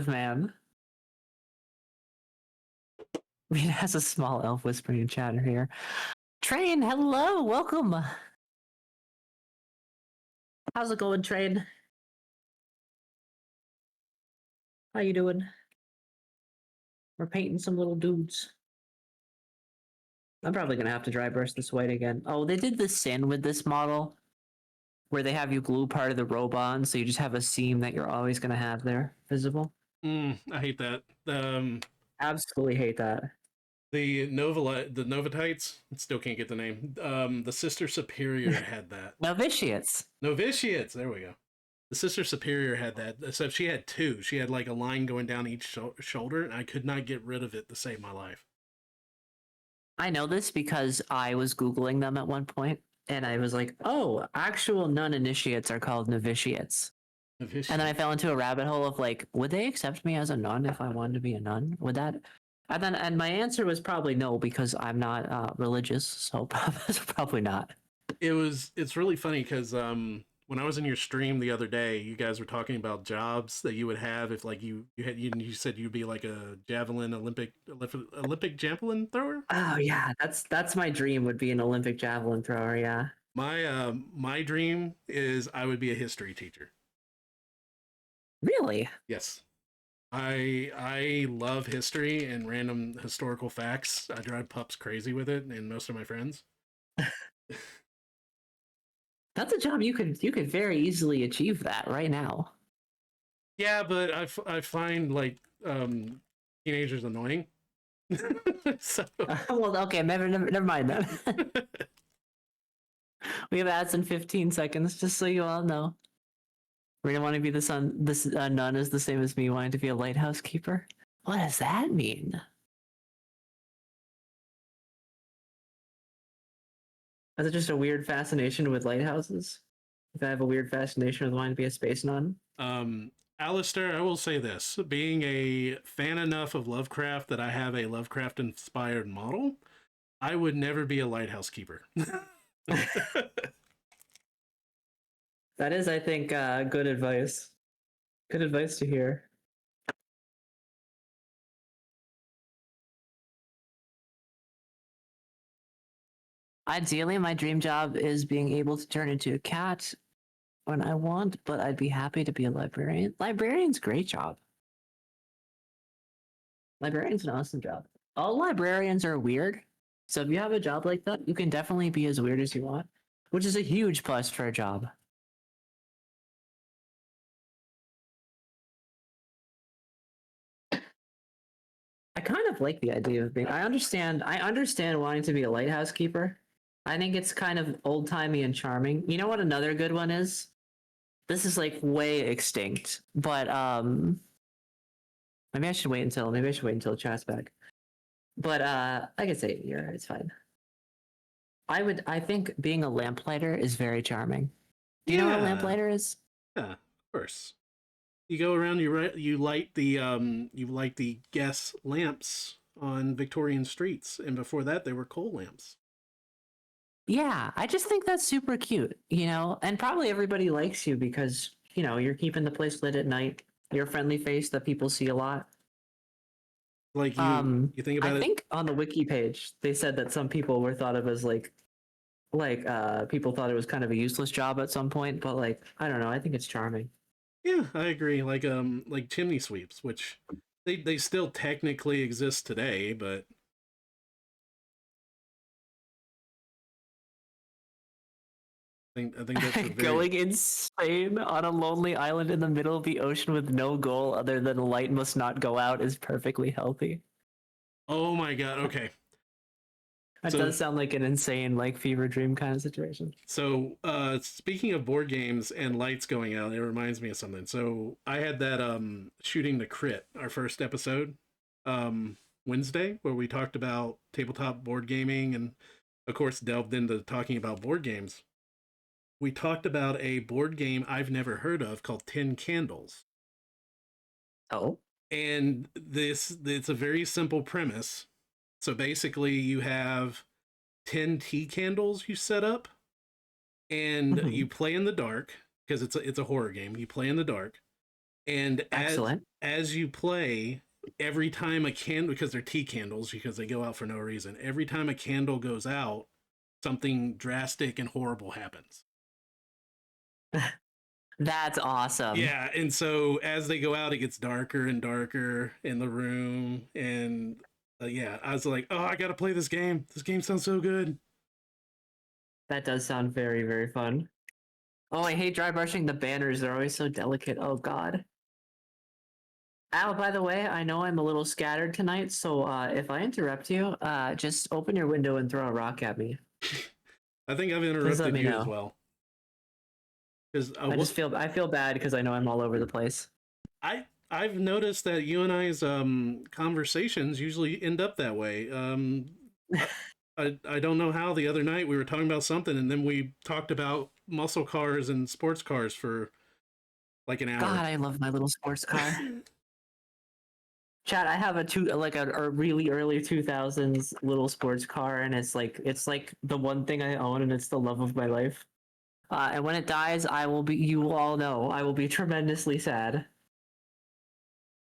man. I mean, it has a small elf whispering in chatter here. Train, hello, welcome. How's it going, Train? How you doing? We're painting some little dudes. I'm probably gonna have to dry brush this white again. Oh, they did the sin with this model, where they have you glue part of the robe on, so you just have a seam that you're always gonna have there visible. I hate that. Absolutely hate that. The Novatites. Still can't get the name. The Sister Superior had that. Novitiates. Novitiates. There we go. The Sister Superior had that. Except she had two. She had like a line going down each shoulder, and I could not get rid of it to save my life. I know this because I was Googling them at one point, and I was like, oh, actual nun initiates are called novitiates. Novitiates. And then I fell into a rabbit hole of like, would they accept me as a nun if I wanted to be a nun? Would that? And my answer was probably no because I'm not religious, so probably not. It's really funny because when I was in your stream the other day, you guys were talking about jobs that you would have if like you said you'd be like a javelin Olympic javelin thrower. Oh yeah, that's my dream would be an Olympic javelin thrower. Yeah. My dream is I would be a history teacher. Really? Yes. I love history and random historical facts. I drive pups crazy with it, and most of my friends. That's a job you could very easily achieve that right now. Yeah, but I find like teenagers annoying. So Well, okay, never mind that. We have ads in 15 seconds, just so you all know. We're gonna want to be the son. This nun is the same as me wanting to be a lighthouse keeper. What does that mean? Is it just a weird fascination with lighthouses? If I have a weird fascination with wanting to be a space nun? Alistair, I will say this: being a fan enough of Lovecraft that I have a Lovecraft inspired model, I would never be a lighthouse keeper. That is, I think, good advice. Good advice to hear. Ideally, my dream job is being able to turn into a cat when I want, but I'd be happy to be a librarian. Librarian's a great job. Librarian's an awesome job. All librarians are weird. So if you have a job like that, you can definitely be as weird as you want, which is a huge plus for a job. I kind of like the idea of being. I understand wanting to be a lighthouse keeper. I think it's kind of old timey and charming. You know what another good one is? This is like way extinct, but maybe I should wait until chat's back. But I could say it here. It's fine. I think being a lamplighter is very charming. Do you know what a lamplighter is? Yeah, of course. You go around, you light the gas lamps on Victorian streets, and before that they were coal lamps. Yeah, I just think that's super cute, and probably everybody likes you because, you're keeping the place lit at night. You're a friendly face that people see a lot. Like you think about I it. think on the wiki page they said that some people were thought of as like people thought it was kind of a useless job at some point, but like I don't know, I think it's charming. Yeah, I agree. Like chimney sweeps, which they still technically exist today, but I think that's a very Going insane on a lonely island in the middle of the ocean with no goal other than light must not go out is perfectly healthy. Oh my god. Okay. That So does sound like an insane, like fever dream kind of situation. so speaking of board games and lights going out, it reminds me of something. So I had that shooting the crit, our first episode, Wednesday, where we talked about tabletop board gaming and of course delved into talking about board games. We talked about a board game I've never heard of called 10 Candles. Oh. And it's a very simple premise. So basically you have 10 tea candles you set up and you play in the dark because it's a horror game. You play in the dark and Excellent. as you play, every time a candle, because they're tea candles because they go out for no reason, every time a candle goes out, something drastic and horrible happens. That's awesome. Yeah, and so as they go out, it gets darker and darker in the room, and yeah, I was like, oh, I gotta play this game. This game sounds so good. That does sound very, very fun. Oh, I hate dry brushing the banners. They're always so delicate. Oh, God. Al, by the way, I know I'm a little scattered tonight, so if I interrupt you, just open your window and throw a rock at me. I think I've Please let interrupted me you know. as well. Because I feel bad because I know I'm all over the place. I've noticed that you and I's conversations usually end up that way. I don't know how. The other night we were talking about something, and then we talked about muscle cars and sports cars for like an hour. God, I love my little sports car. Chad, I have a really early 2000s little sports car, and it's like the one thing I own, and it's the love of my life. And when it dies, you will all know, I will be tremendously sad.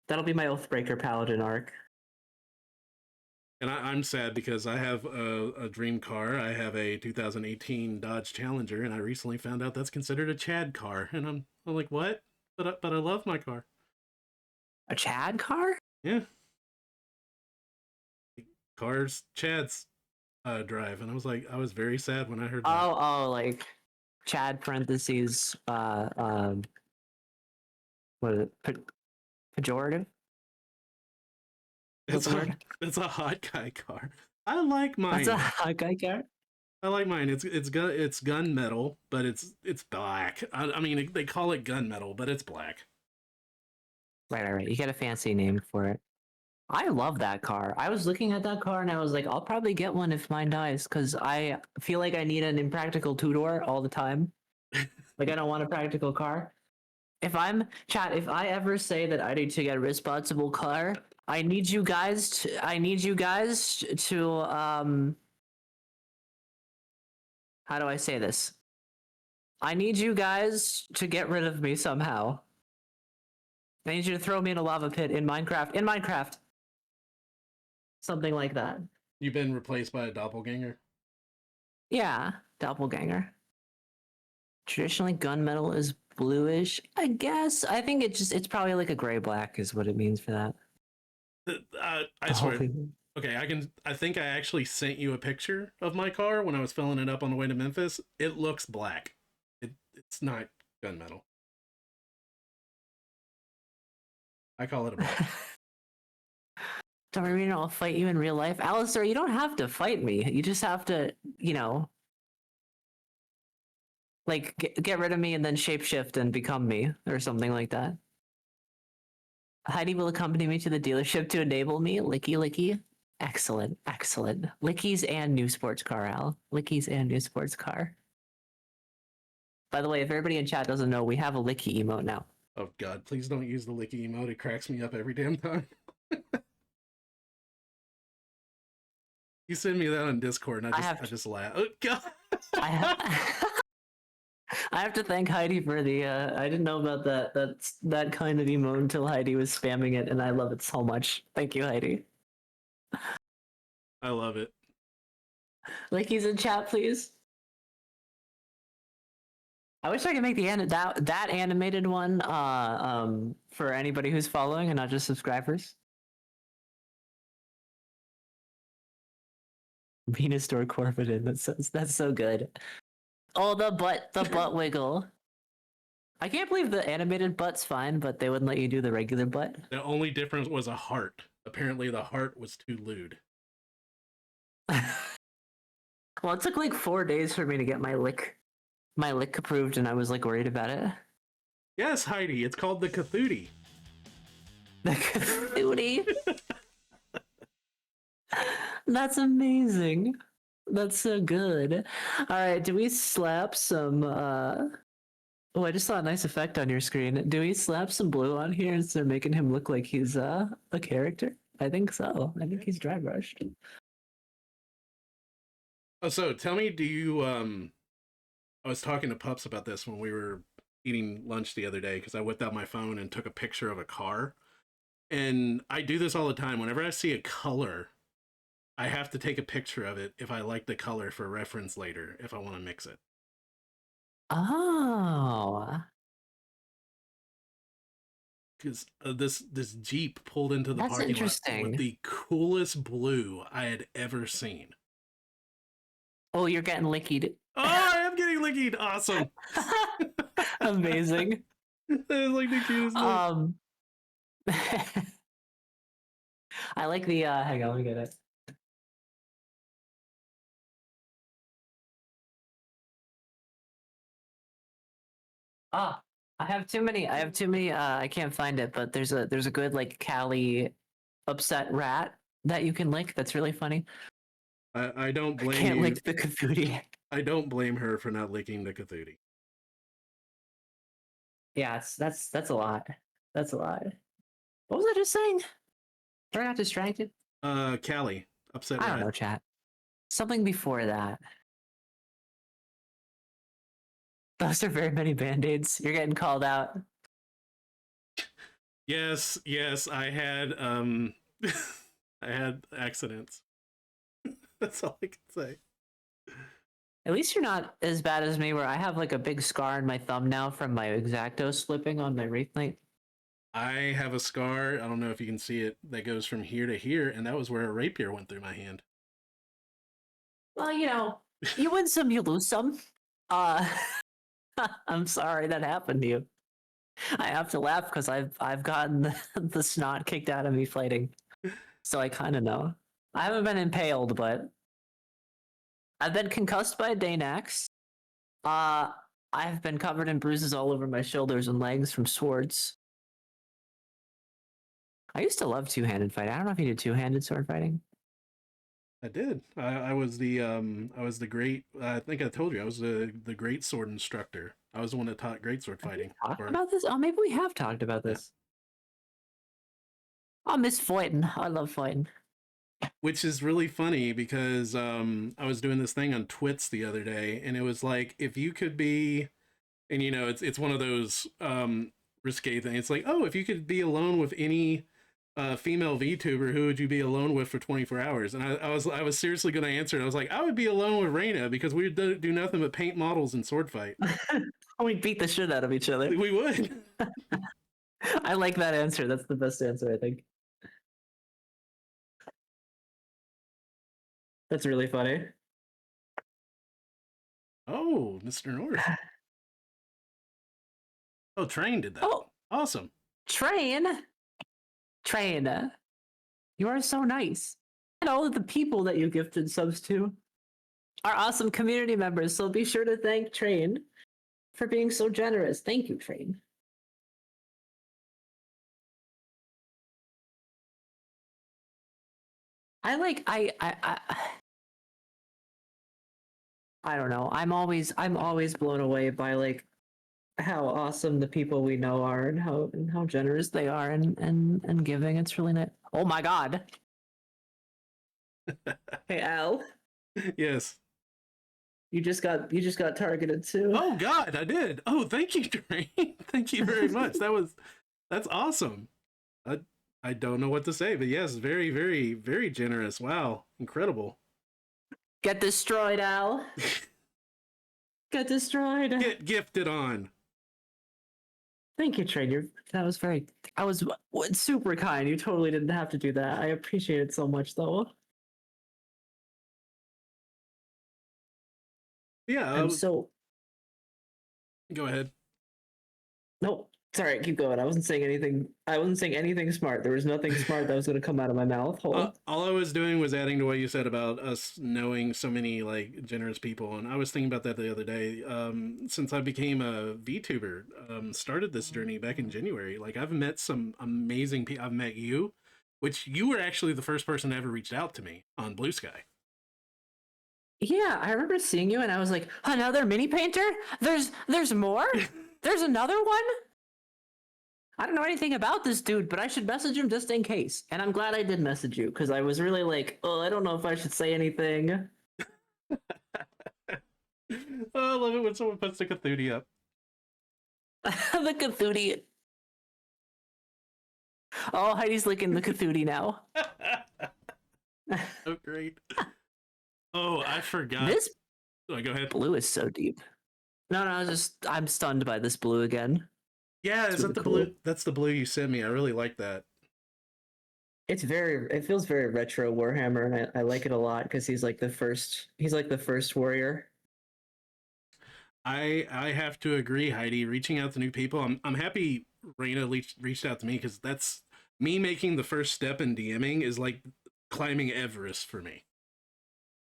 That'll be my Oathbreaker Paladin arc. And I'm sad because I have a dream car. I have a 2018 Dodge Challenger, and I recently found out that's considered a Chad car. And I'm like, what? But I love my car. A Chad car? Yeah. Cars Chad's drive, and I was very sad when I heard that. Oh, like Chad parentheses what is it? Pejorative? Is that the word? It's a hot guy car. I like That's a mine. hot guy car. I like mine. It's gunmetal, but it's black. I mean, they call it gunmetal, but it's black. Right. You get a fancy name for it. I love that car. I was looking at that car and I was like, I'll probably get one if mine dies because I feel like I need an impractical two-door all the time. Like I don't want a practical car. If I ever say that I need to get a responsible car, I need you guys to how do I say this? I need you guys to get rid of me somehow. I need you to throw me in a lava pit in Minecraft. In Minecraft. Something like that. You've been replaced by a doppelganger? Yeah, doppelganger. Traditionally, gunmetal is bluish. I guess. I think it's probably like a gray black is what it means for that. I swear. Okay, I think I actually sent you a picture of my car when I was filling it up on the way to Memphis. It looks black. It's not gunmetal. I call it a black. Don't worry, I'll fight you in real life. Alistair, you don't have to fight me. You just have to, like get rid of me and then shapeshift and become me or something like that. Heidi will accompany me to the dealership to enable me. Licky. Excellent. Lickies and new sports car, Al. Lickies and new sports car. By the way, if everybody in chat doesn't know, we have a Licky emote now. Oh God, please don't use the Licky emote. It cracks me up every damn time. You send me that on Discord and I just laugh. Oh God. I have to thank Heidi for the I didn't know about that kind of emote until Heidi was spamming it and I love it so much. Thank you, Heidi. I love it. Lickies in chat, please. I wish I could make that animated one for anybody who's following and not just subscribers. Venusaur Corvidin, that's so good. Oh, the butt wiggle. I can't believe the animated butt's fine, but they wouldn't let you do the regular butt. The only difference was a heart. Apparently the heart was too lewd. Well, it took like 4 days for me to get my lick approved, and I was like worried about it. Yes, Heidi, it's called the Cthulhu. The Cthulhu. That's amazing. That's so good. All right, do we slap some Oh, I just saw a nice effect on your screen. Do we slap some blue on here instead of making him look like he's a character? I think so. I think he's dry brushed. Oh, so tell me, do you I was talking to Pups about this when we were eating lunch the other day because I whipped out my phone and took a picture of a car. And I do this all the time. Whenever I see a color, I have to take a picture of it if I like the color for reference later, if I want to mix it. Oh. Because this Jeep pulled into the That's parking lot interesting. with the coolest blue I had ever seen. Oh, you're getting lickied. Oh, I am getting lickied. Awesome. Amazing. That is like the cutest thing. I like the hang on, let me get it. Ah, I have too many. I can't find it, but there's a good like Callie upset rat that you can lick. That's really funny. I don't blame Can't you. lick the Cthulhu. I don't blame her for not licking the Cthulhu. Yeah, that's a lot. That's a lot. What was I just saying? I got distracted. Callie, upset I rat. don't know, chat. Something before that. Those are very many band-aids. You're getting called out. Yes, I had I had accidents. That's all I can say. At least you're not as bad as me, where I have like a big scar in my thumb now from my X-Acto slipping on my Wraith Knight. I have a scar, I don't know if you can see it, that goes from here to here, and that was where a rapier went through my hand. Well, you win some, you lose some. I'm sorry that happened to you. I have to laugh because I've gotten the snot kicked out of me fighting, so I kind of know. I haven't been impaled, but I've been concussed by a Danax. Uh, I've been covered in bruises all over my shoulders and legs from swords. I used to love two-handed fighting. I don't know if you did two-handed sword fighting. I did. I was the great. I think I told you I was the great sword instructor. I was the one that taught great sword Have we fighting. talked about this? Oh, maybe we have talked about Yeah. this. I miss fighting. I love fighting. Which is really funny because I was doing this thing on Twits the other day, and it was like if you could be, and it's one of those risque things. It's like, oh, if you could be alone with any female VTuber, who would you be alone with for 24 hours? And I was seriously going to answer it. I was like, I would be alone with Reina because we do nothing but paint models and sword fight. We beat the shit out of each other. We would. I like that answer. That's the best answer, I think. That's really funny. Oh, Mr. North. Oh, Train did that. Oh, Awesome. Train. Train. You are so nice. And all of the people that you gifted subs to are awesome community members. So be sure to thank Train for being so generous. Thank you, Train. I don't know. I'm always blown away by like how awesome the people we know are and how generous they are and giving. It's really nice. Oh my god. Hey Al, Yes. you just got targeted too. Oh God, I did. Oh, thank you, Train. Thank you very much. That's awesome. I don't know what to say, but yes, very, very, very generous. Wow, incredible. Get destroyed, Al. Get destroyed. Get gifted on. Thank you, Train. That was very. I was super kind. You totally didn't have to do that. I appreciate it so much, though. Yeah. I'm so. Go ahead. Nope. Sorry, keep going. I wasn't saying anything. I wasn't saying anything smart. There was nothing smart that was going to come out of my mouth. All I was doing was adding to what you said about us knowing so many like generous people, and I was thinking about that the other day. Since I became a VTuber, started this journey back in January. Like I've met some amazing people. I've met you, which you were actually the first person that ever reached out to me on Blue Sky. Yeah, I remember seeing you, and I was like, "Another mini painter? There's more? There's another one? I don't know anything about this dude, but I should message him just in case." And I'm glad I did message you because I was really like, "Oh, I don't know if I should say anything." Oh, I love it when someone puts the Cthulhu up. The Cthulhu. Oh, Heidi's licking the Cthulhu now. Oh, great. Oh, I forgot. This Oh, go ahead. blue is so deep. No, I'm stunned by this blue again. Yeah, It's is that really the cool. blue? That's the blue you sent me. I really like that. It feels very retro Warhammer, and I like it a lot because he's like the first warrior. I have to agree, Heidi. Reaching out to new people. I'm happy Raina reached out to me because that's me making the first step in DMing is like climbing Everest for me.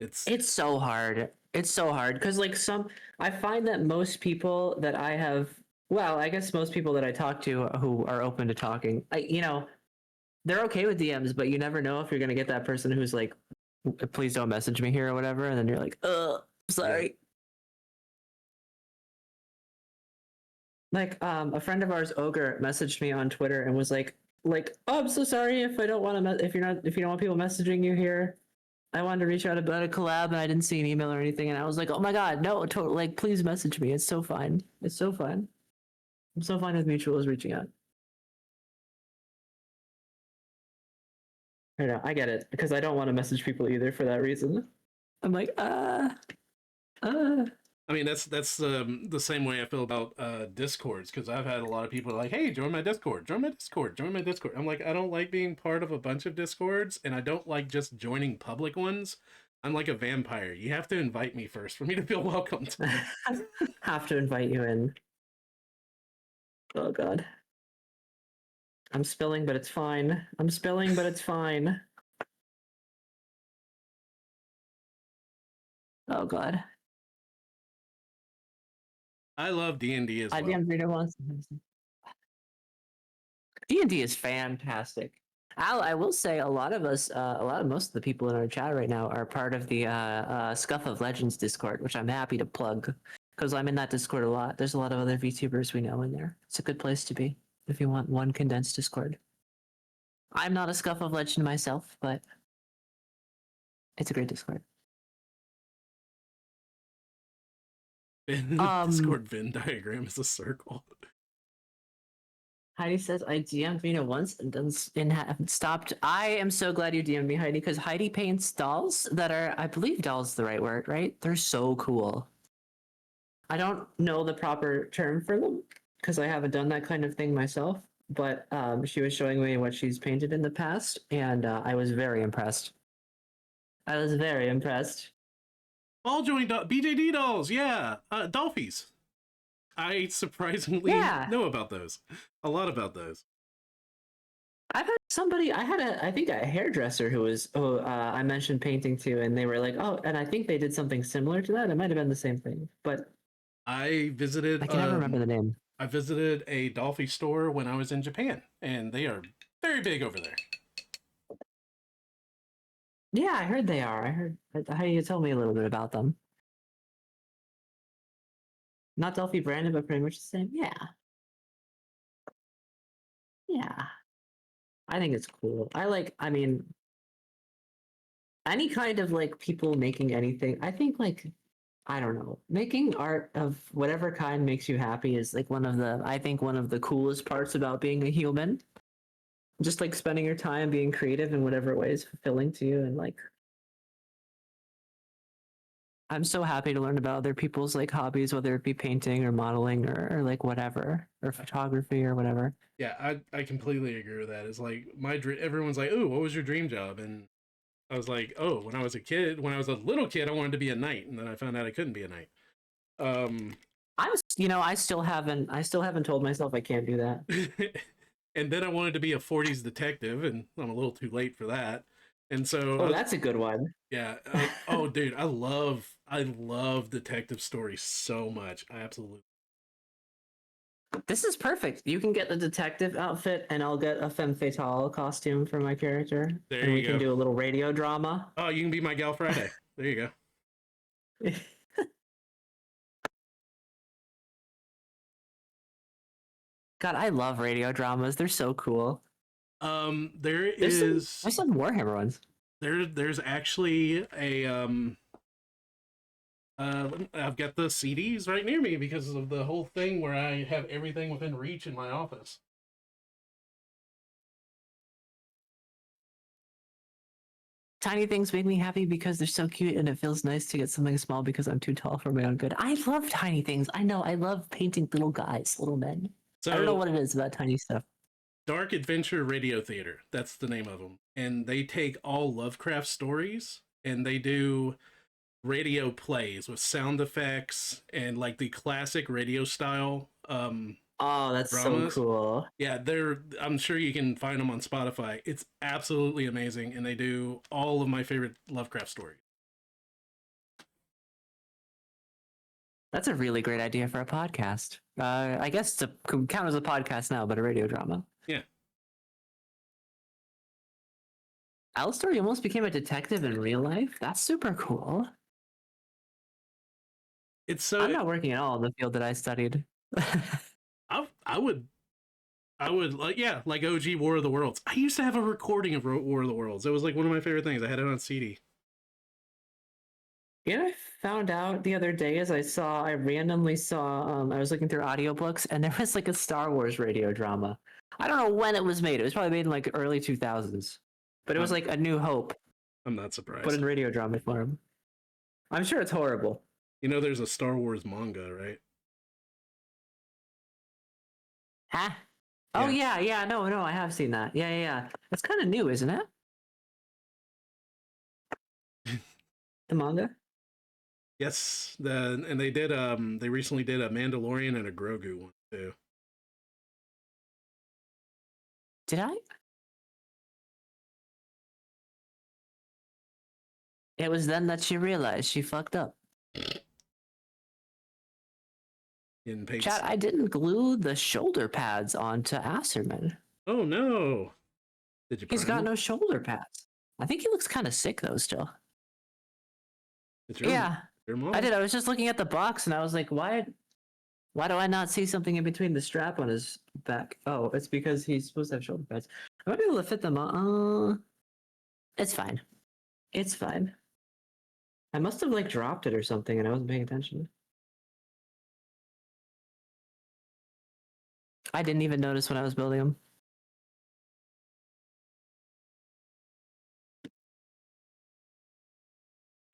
It's so hard. It's so hard because I find that most people that I have, well, I guess most people that I talk to who are open to talking, they're okay with DMs, but you never know if you're gonna get that person who's like, please don't message me here or whatever, and then you're like, sorry. Like a friend of ours, Ogre, messaged me on Twitter and was like, oh, I'm so sorry if I don't want to if you don't want people messaging you here. I wanted to reach out about a collab and I didn't see an email or anything, and I was like, oh my god, no, totally, like, please message me. It's so fine. It's so fine. I'm so fine with mutuals reaching out. I know, I get it because I don't want to message people either for that reason. I'm like, I mean, that's the same way I feel about Discords because I've had a lot of people like, "Hey, join my Discord, join my Discord, join my Discord." I'm like, I don't like being part of a bunch of Discords, and I don't like just joining public ones I'm like a vampire. You have to invite me first for me to feel welcomed. Have to invite you in. Oh god. I'm spilling, but it's fine. I'm spilling, but it's fine. Oh god. I love D&D as I well. damn reader wants D&D is fantastic. Al, I will say a lot of us, most of the people in our chat right now are part of the Scuff of Legends Discord, which I'm happy to plug because I'm in that Discord a lot. There's a lot of other VTubers we know in there. It's a good place to be if you want one condensed Discord. I'm not a Scuff of Legend myself, but it's a great Discord. The Discord Venn diagram is a circle. Heidi says, I DM'd Vina once and haven't stopped. I am so glad you DM'd me, Heidi, because Heidi paints dolls that are, I believe dolls is the right word, right? They're so cool. I don't know the proper term for them because I haven't done that kind of thing myself, but she was showing me what she's painted in the past, and I was very impressed. I was very impressed. Ball joint BJD dolls, yeah. Dolphies. I surprisingly know about those. A lot about those. I've had somebody, I think a hairdresser who was, I mentioned painting to, and they were like, oh, and I think they did something similar to that. It might have been the same thing, but I visited. I can never remember the name. I visited a Dolphy store when I was in Japan, and they are very big over there. Yeah, I heard they are. I heard how you told me a little bit about them. Not Delphi branded, but pretty much the same. Yeah. Yeah. I think it's cool. I mean, any kind of like people making anything. I think like, I don't know, making art of whatever kind makes you happy is like one of the coolest parts about being a human. Just like spending your time being creative in whatever way is fulfilling to you, and like I'm so happy to learn about other people's like hobbies, whether it be painting or modeling or like whatever, or photography or whatever. Yeah, I completely agree with that. It's like everyone's like, "Oh, what was your dream job?" And I was like, "Oh, when I was a little kid, I wanted to be a knight, and then I found out I couldn't be a knight." I still haven't told myself I can't do that. And then I wanted to be a 40s detective, and I'm a little too late for that. And so, That's a good one. Yeah. Oh, dude, I love detective stories so much. I absolutely. This is perfect. You can get the detective outfit, and I'll get a femme fatale costume for my character. There and you we go. can do a little radio drama. Oh, you can be my gal Friday. There you go. God, I love radio dramas. They're so cool. There's some Warhammer ones. There's actually a I've got the CDs right near me because of the whole thing where I have everything within reach in my office. Tiny things make me happy because they're so cute, and it feels nice to get something small because I'm too tall for my own good. I love tiny things. I know. I love painting little guys, little men. So, I don't know what it is about tiny stuff. Dark Adventure Radio Theater, that's the name of them. And they take all Lovecraft stories and they do radio plays with sound effects and like the classic radio style Oh, that's dramas. so cool. Yeah, I'm sure you can find them on Spotify. It's absolutely amazing, and they do all of my favorite Lovecraft stories. That's a really great idea for a podcast. I guess to count as a podcast now, but a radio drama. Yeah. Alistair, you almost became a detective in real life? That's super cool. I'm not working at all in the field that I studied. I would like OG War of the Worlds. I used to have a recording of War of the Worlds. It was like one of my favorite things. I had it on CD. You know, I found out the other day as I randomly saw, I was looking through audiobooks and there was like a Star Wars radio drama. I don't know when it was made. It was probably made in like early 2000s, but it was like A New Hope. I'm not surprised. But in radio drama form. I'm sure it's horrible. You know, there's a Star Wars manga, right? Huh? Oh, yeah. No, I have seen that. Yeah. That's kind of new, isn't it? The manga? Yes, and they recently did a Mandalorian and a Grogu one too. Did I? It was then that she realized she fucked up. In paid. Chat, I didn't glue the shoulder pads onto Asserman. Oh no! Did you? He's Prime got him? no shoulder pads. I think he looks kind of sick though. Still. It's Yeah, your I model. did. I was just looking at the box and I was like, why? Why do I not see something in between the strap on his back? Oh, it's because he's supposed to have shoulder pads. I might be able to fit them on. It's fine. It's fine. I must have like dropped it or something and I wasn't paying attention. I didn't even notice when I was building them.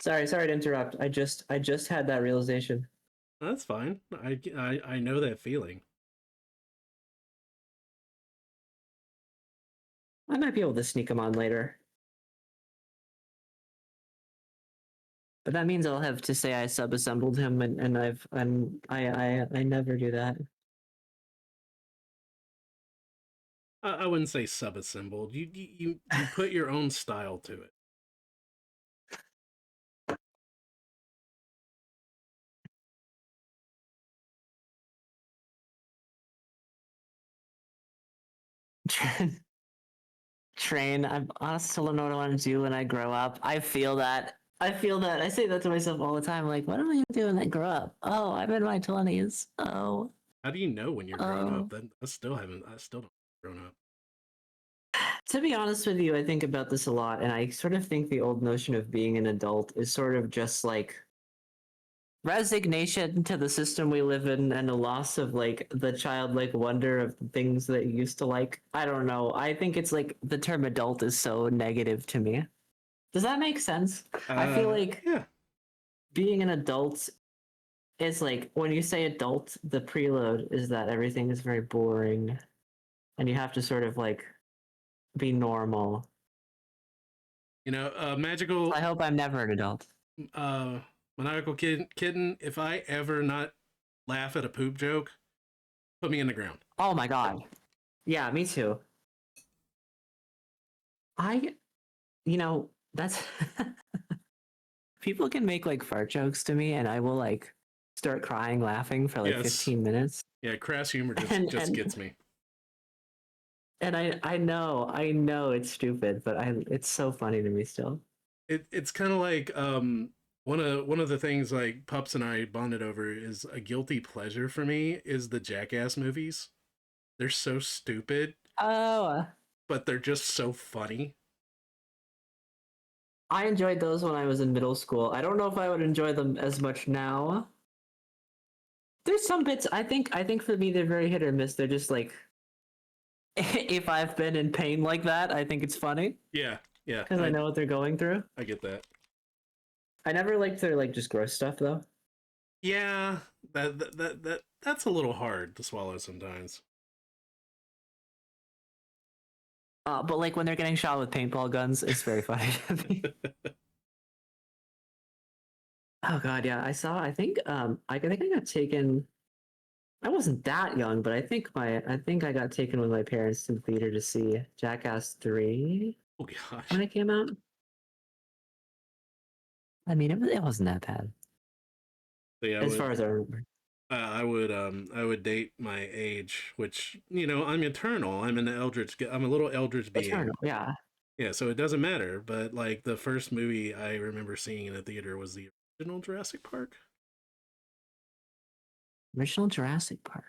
Sorry to interrupt. I just had that realization. That's fine. I know that feeling. I might be able to sneak them on later. But that means I'll have to say I sub-assembled him and I never do that. I wouldn't say sub-assembled. You put your own style to it. Train. I still don't know what I want to do when I grow up. I feel that. I feel that. I say that to myself all the time. Like, what am I gonna do when I grow up? Oh, I'm in my 20s. Oh. How do you know when you're grown Oh. up? Then I still don't grown up. To be honest with you, I think about this a lot, and I sort of think the old notion of being an adult is sort of just like resignation to the system we live in and a loss of like the childlike wonder of the things that you used to like. I don't know. I think it's like the term adult is so negative to me. Does that make sense? I feel like Yeah. being an adult is like when you say adult, the preload is that everything is very boring and you have to sort of like be normal. You know, magical I hope I'm never an adult. uh maniacal kitten. If I ever not laugh at a poop joke, put me in the ground. Oh my god. Yeah, me too. You know, that's people can make like fart jokes to me and I will like start crying laughing for like Yes. 15 minutes. Yeah, crass humor just And gets me. and I know it's stupid, but it's so funny to me still. It's kind of like one of the things like Pups and I bonded over is a guilty pleasure for me is the Jackass movies. They're so stupid, Oh, but they're just so funny. I enjoyed those when I was in middle school. I don't know if I would enjoy them as much now. There's some bits I think for me they're very hit or miss. They're just like if I've been in pain like that, I think it's funny Yeah, yeah, because I know what they're going through. I get that. I never liked their like just gross stuff though. Yeah, that's a little hard to swallow sometimes. But like when they're getting shot with paintball guns, it's very funny to me. Oh god, yeah. I think I think I got taken. I wasn't that young, but I think I got taken with my parents to the theater to see Jackass 3 Oh gosh. when it came out. I mean, it wasn't that bad So yeah, as far as I remember. I would date my age, which you know I'm eternal. I'm a little eldritch being. Eternal, yeah. Yeah, so it doesn't matter. But like the first movie I remember seeing in a theater was the original Jurassic Park. Original Jurassic Park.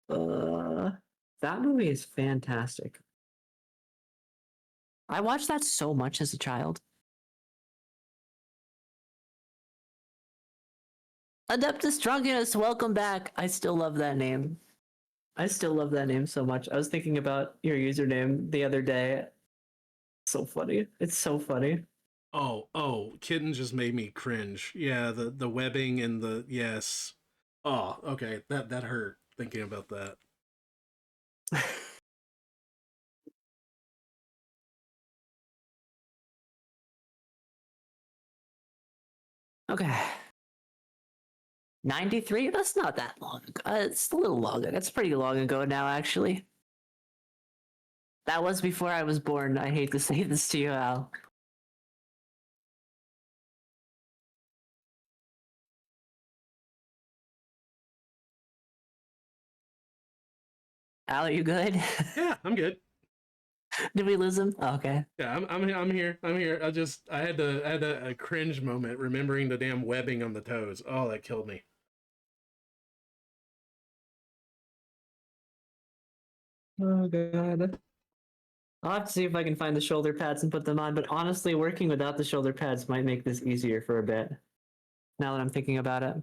Uh, that movie is fantastic. I watched that so much as a child. Adeptus Drunkenness, welcome back. I still love that name. I still love that name so much. I was thinking about your username the other day. So funny. It's so funny. Oh, Kitten just made me cringe. Yeah, the webbing and the yes. Oh, okay, that hurt thinking about that. Okay. 93? That's not that long ago. It's a little long ago. It's pretty long ago now, actually. That was before I was born. I hate to say this to you, Al. Al, are you good? Yeah, I'm good. Did we lose him? Oh, okay. Yeah, I'm here. I'm here. I had a cringe moment remembering the damn webbing on the toes. Oh, that killed me. Oh god. I'll have to see if I can find the shoulder pads and put them on, but honestly, working without the shoulder pads might make this easier for a bit. Now that I'm thinking about it.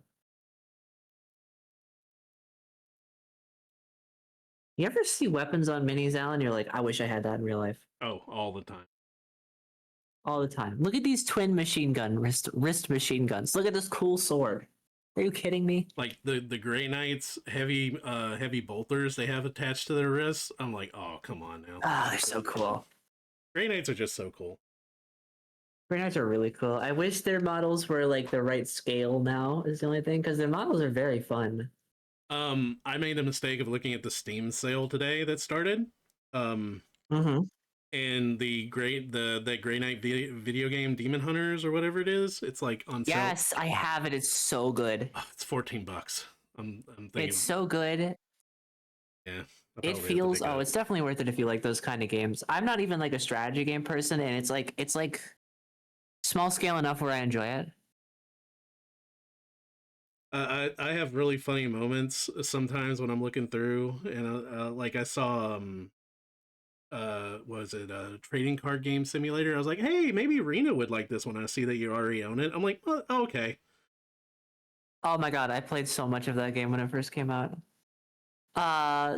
You ever see weapons on minis, Alan? You're like, I wish I had that in real life. Oh, all the time. All the time. Look at these twin machine gun wrist machine guns. Look at this cool sword. Are you kidding me? Like the Grey Knights heavy bolters they have attached to their wrists. I'm like, oh, come on now. Ah, they're so cool. Grey Knights are just so cool. Grey Knights are really cool. I wish their models were like the right scale now, is the only thing, because their models are very fun. I made the mistake of looking at the Steam sale today that started. Mm-hmm. And the Grey Knight video game Demon Hunters or whatever it is, it's like on sale. Yes, I have it. It's so good. Oh, it's $14. I'm thinking It's so good. yeah. It feels it's definitely worth it if you like those kind of games. I'm not even like a strategy game person, and it's like small scale enough where I enjoy it. I have really funny moments sometimes when I'm looking through, and like I saw was it a trading card game simulator? I was like, hey, maybe Rena would like this one. I see that you already own it. I'm like, oh, okay. Oh my god, I played so much of that game when it first came out.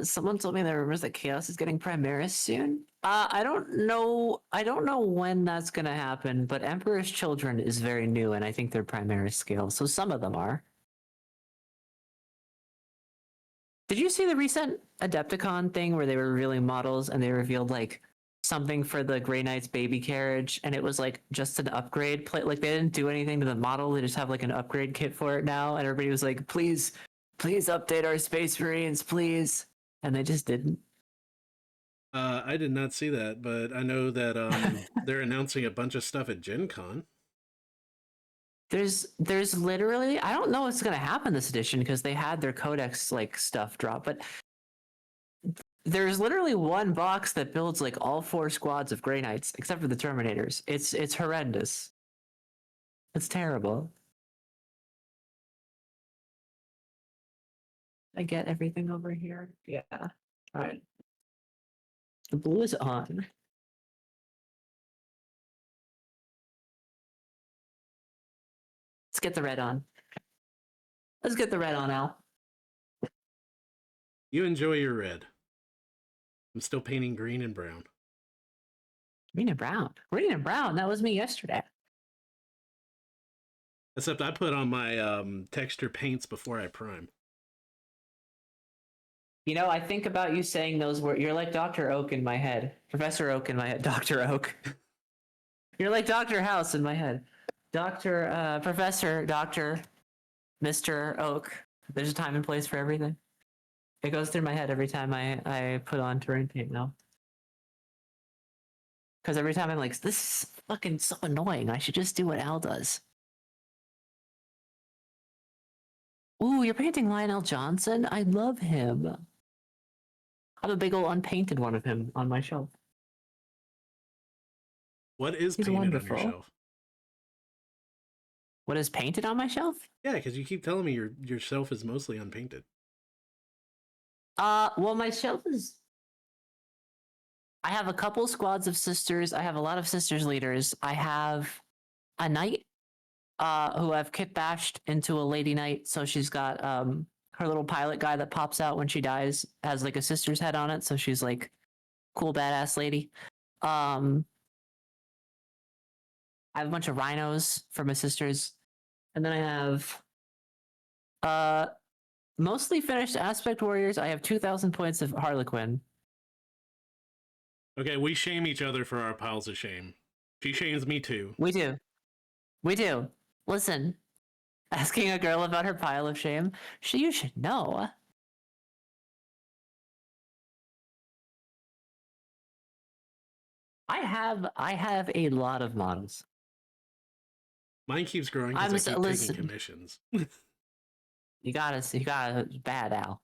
Someone told me there are rumors that Chaos is getting Primaris soon. I don't know. I don't know when that's gonna happen, but Emperor's Children is very new, and I think they're Primaris scale, so some of them are. Did you see the recent Adepticon thing where they were revealing models and they revealed like something for the Grey Knight's baby carriage, and it was like just an upgrade plate? Like they didn't do anything to the model; they just have like an upgrade kit for it now, and everybody was like, "Please, please update our Space Marines, please," and they just didn't. I did not see that, but I know that they're announcing a bunch of stuff at Gen Con. There's literally, I don't know what's gonna happen this edition because they had their codex like stuff drop, but there's literally one box that builds like all 4 squads of Grey Knights except for the Terminators. It's horrendous. It's terrible. I get everything over here. Yeah. All right. The blue is on. Let's get the red on. Let's get the red on, Al. You enjoy your red. I'm still painting green and brown. Green and brown. Green and brown. That was me yesterday. Except I put on my texture paints before I prime. You know, I think about you saying those words. You're like Dr. Oak in my head. Professor Oak in my head. Dr. Oak. You're like Dr. House in my head. Professor, Dr. Mr. Oak. There's a time and place for everything. It goes through my head every time I put on terrain paint now. Because every time I'm like, this is fucking so annoying. I should just do what Al does. Ooh, you're painting Lionel Johnson? I love him. I have a big old unpainted one of him on my shelf. What is He's painted wonderful. on your shelf? What is painted on my shelf? Yeah, because you keep telling me your shelf is mostly unpainted. Well, my shelf is. I have a couple squads of sisters. I have a lot of sisters leaders. I have a knight, who I've kit bashed into a lady knight. So she's got her little pilot guy that pops out when she dies has like a sister's head on it. So she's like cool badass lady. I have a bunch of rhinos for my sisters, and then I have mostly finished aspect warriors. I have 2,000 points of Harlequin. Okay, we shame each other for our piles of shame. She shames me too. We do. We do. Listen, Asking a girl about her pile of shame. You should know. I have a lot of models. Mine keeps growing because I keep taking commissions. You gotta bad Al.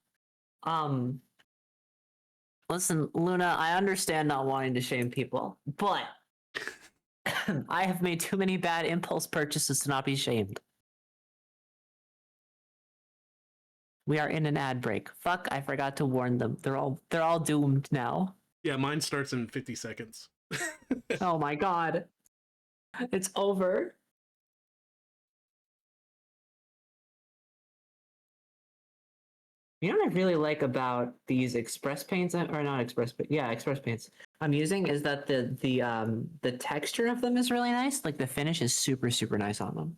Listen, Luna, I understand not wanting to shame people, but I have made too many bad impulse purchases to not be shamed. We are in an ad break. Fuck, I forgot to warn them. They're all doomed now. Yeah, mine starts in 50 seconds. Oh my god. It's over. You know what I really like about these express paints, or not express, but yeah, express paints I'm using, is that the texture of them is really nice. Like the finish is super super nice on them.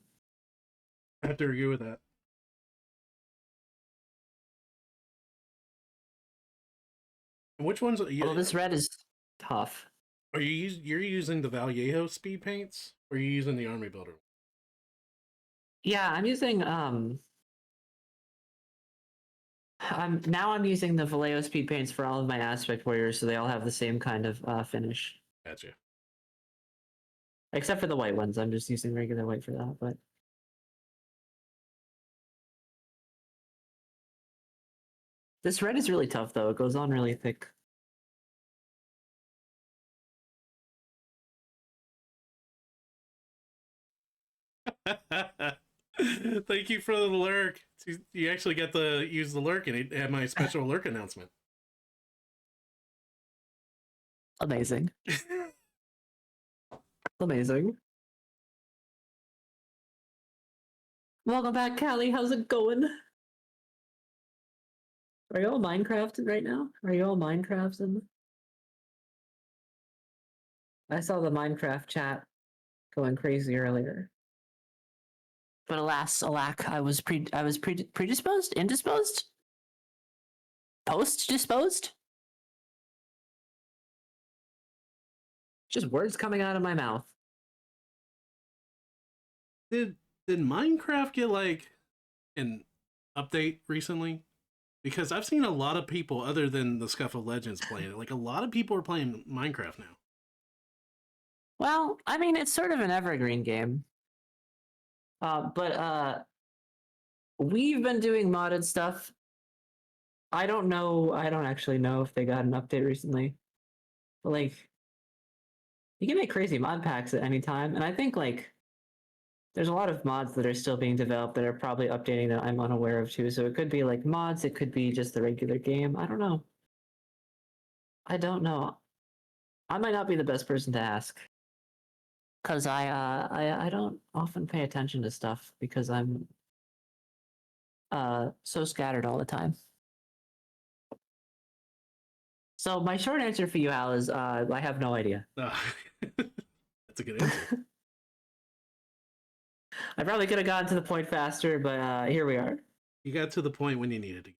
I have to agree with that. Which ones? Well, this red is tough. Are you're using the Vallejo speed paints, or are you using the Army Builder? Yeah, I'm using I'm using the Vallejo speed paints for all of my aspect warriors, so they all have the same kind of finish. Gotcha. Except for the white ones, I'm just using regular white for that. But this red is really tough, though. It goes on really thick. Thank you for the lurk. You actually got to use the lurk, and it had my special lurk announcement. Amazing. Amazing. Welcome back, Callie. How's it going? Are you all Minecraft right now? Are you all Minecrafting? I saw the Minecraft chat going crazy earlier. But alas, alack, I was predisposed, indisposed, post disposed. Just words coming out of my mouth. Did Minecraft get like an update recently? Because I've seen a lot of people other than the Scuff of Legends playing it. Like a lot of people are playing Minecraft now. Well, I mean, it's sort of an evergreen game. But we've been doing modded stuff. I don't actually know if they got an update recently. But like, you can make crazy mod packs at any time, and I think like there's a lot of mods that are still being developed that are probably updating that I'm unaware of too. So it could be like mods, it could be just the regular game. I don't know. I don't know. I might not be the best person to ask. Cause I don't often pay attention to stuff because I'm so scattered all the time. So my short answer for you, Al, is I have no idea. That's a good answer. I probably could have gotten to the point faster, but here we are. You got to the point when you needed to.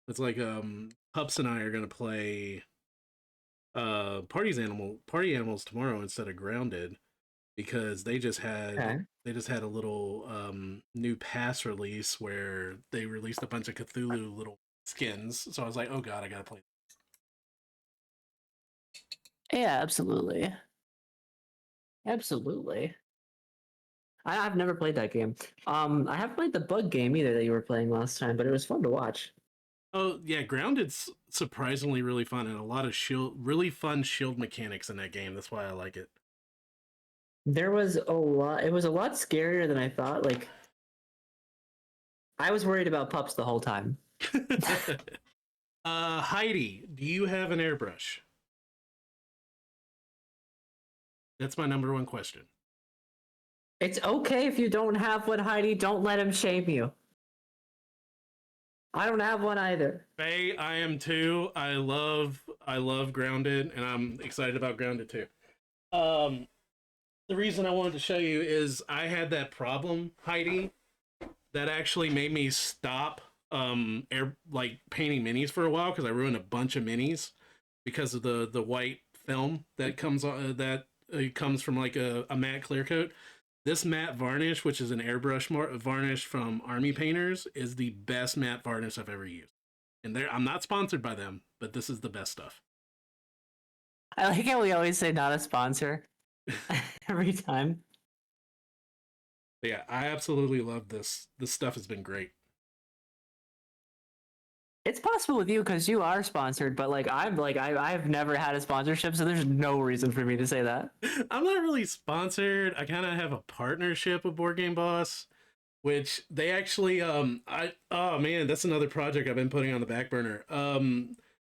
It's like Pups and I are gonna play party animals tomorrow instead of Grounded, because they just had a little new pass release where they released a bunch of Cthulhu little skins. So I was like, oh god, I gotta play. Yeah, absolutely. Absolutely. I've never played that game. I haven't played the bug game either that you were playing last time, but it was fun to watch. Oh yeah, Grounded's surprisingly really fun, and a lot of really fun shield mechanics in that game. That's why I like it. There was a lot. It was a lot scarier than I thought. Like, I was worried about pups the whole time. Heidi, do you have an airbrush? That's my number one question. It's okay if you don't have one, Heidi. Don't let him shame you. I don't have one either. Faye, I am too. I love Grounded, and I'm excited about Grounded too. The reason I wanted to show you is I had that problem, Heidi, that actually made me stop painting minis for a while because I ruined a bunch of minis. because of the white film that comes on that comes from like a matte clear coat. This matte varnish, which is an airbrush varnish from Army Painters, is the best matte varnish I've ever used. And I'm not sponsored by them, but this is the best stuff. I like how we always say not a sponsor every time. But yeah, I absolutely love this. This stuff has been great. It's possible with you because you are sponsored, but I've never had a sponsorship, so there's no reason for me to say that. I'm not really sponsored. I kind of have a partnership with Board Game Boss, which they actually I oh man, that's another project I've been putting on the back burner.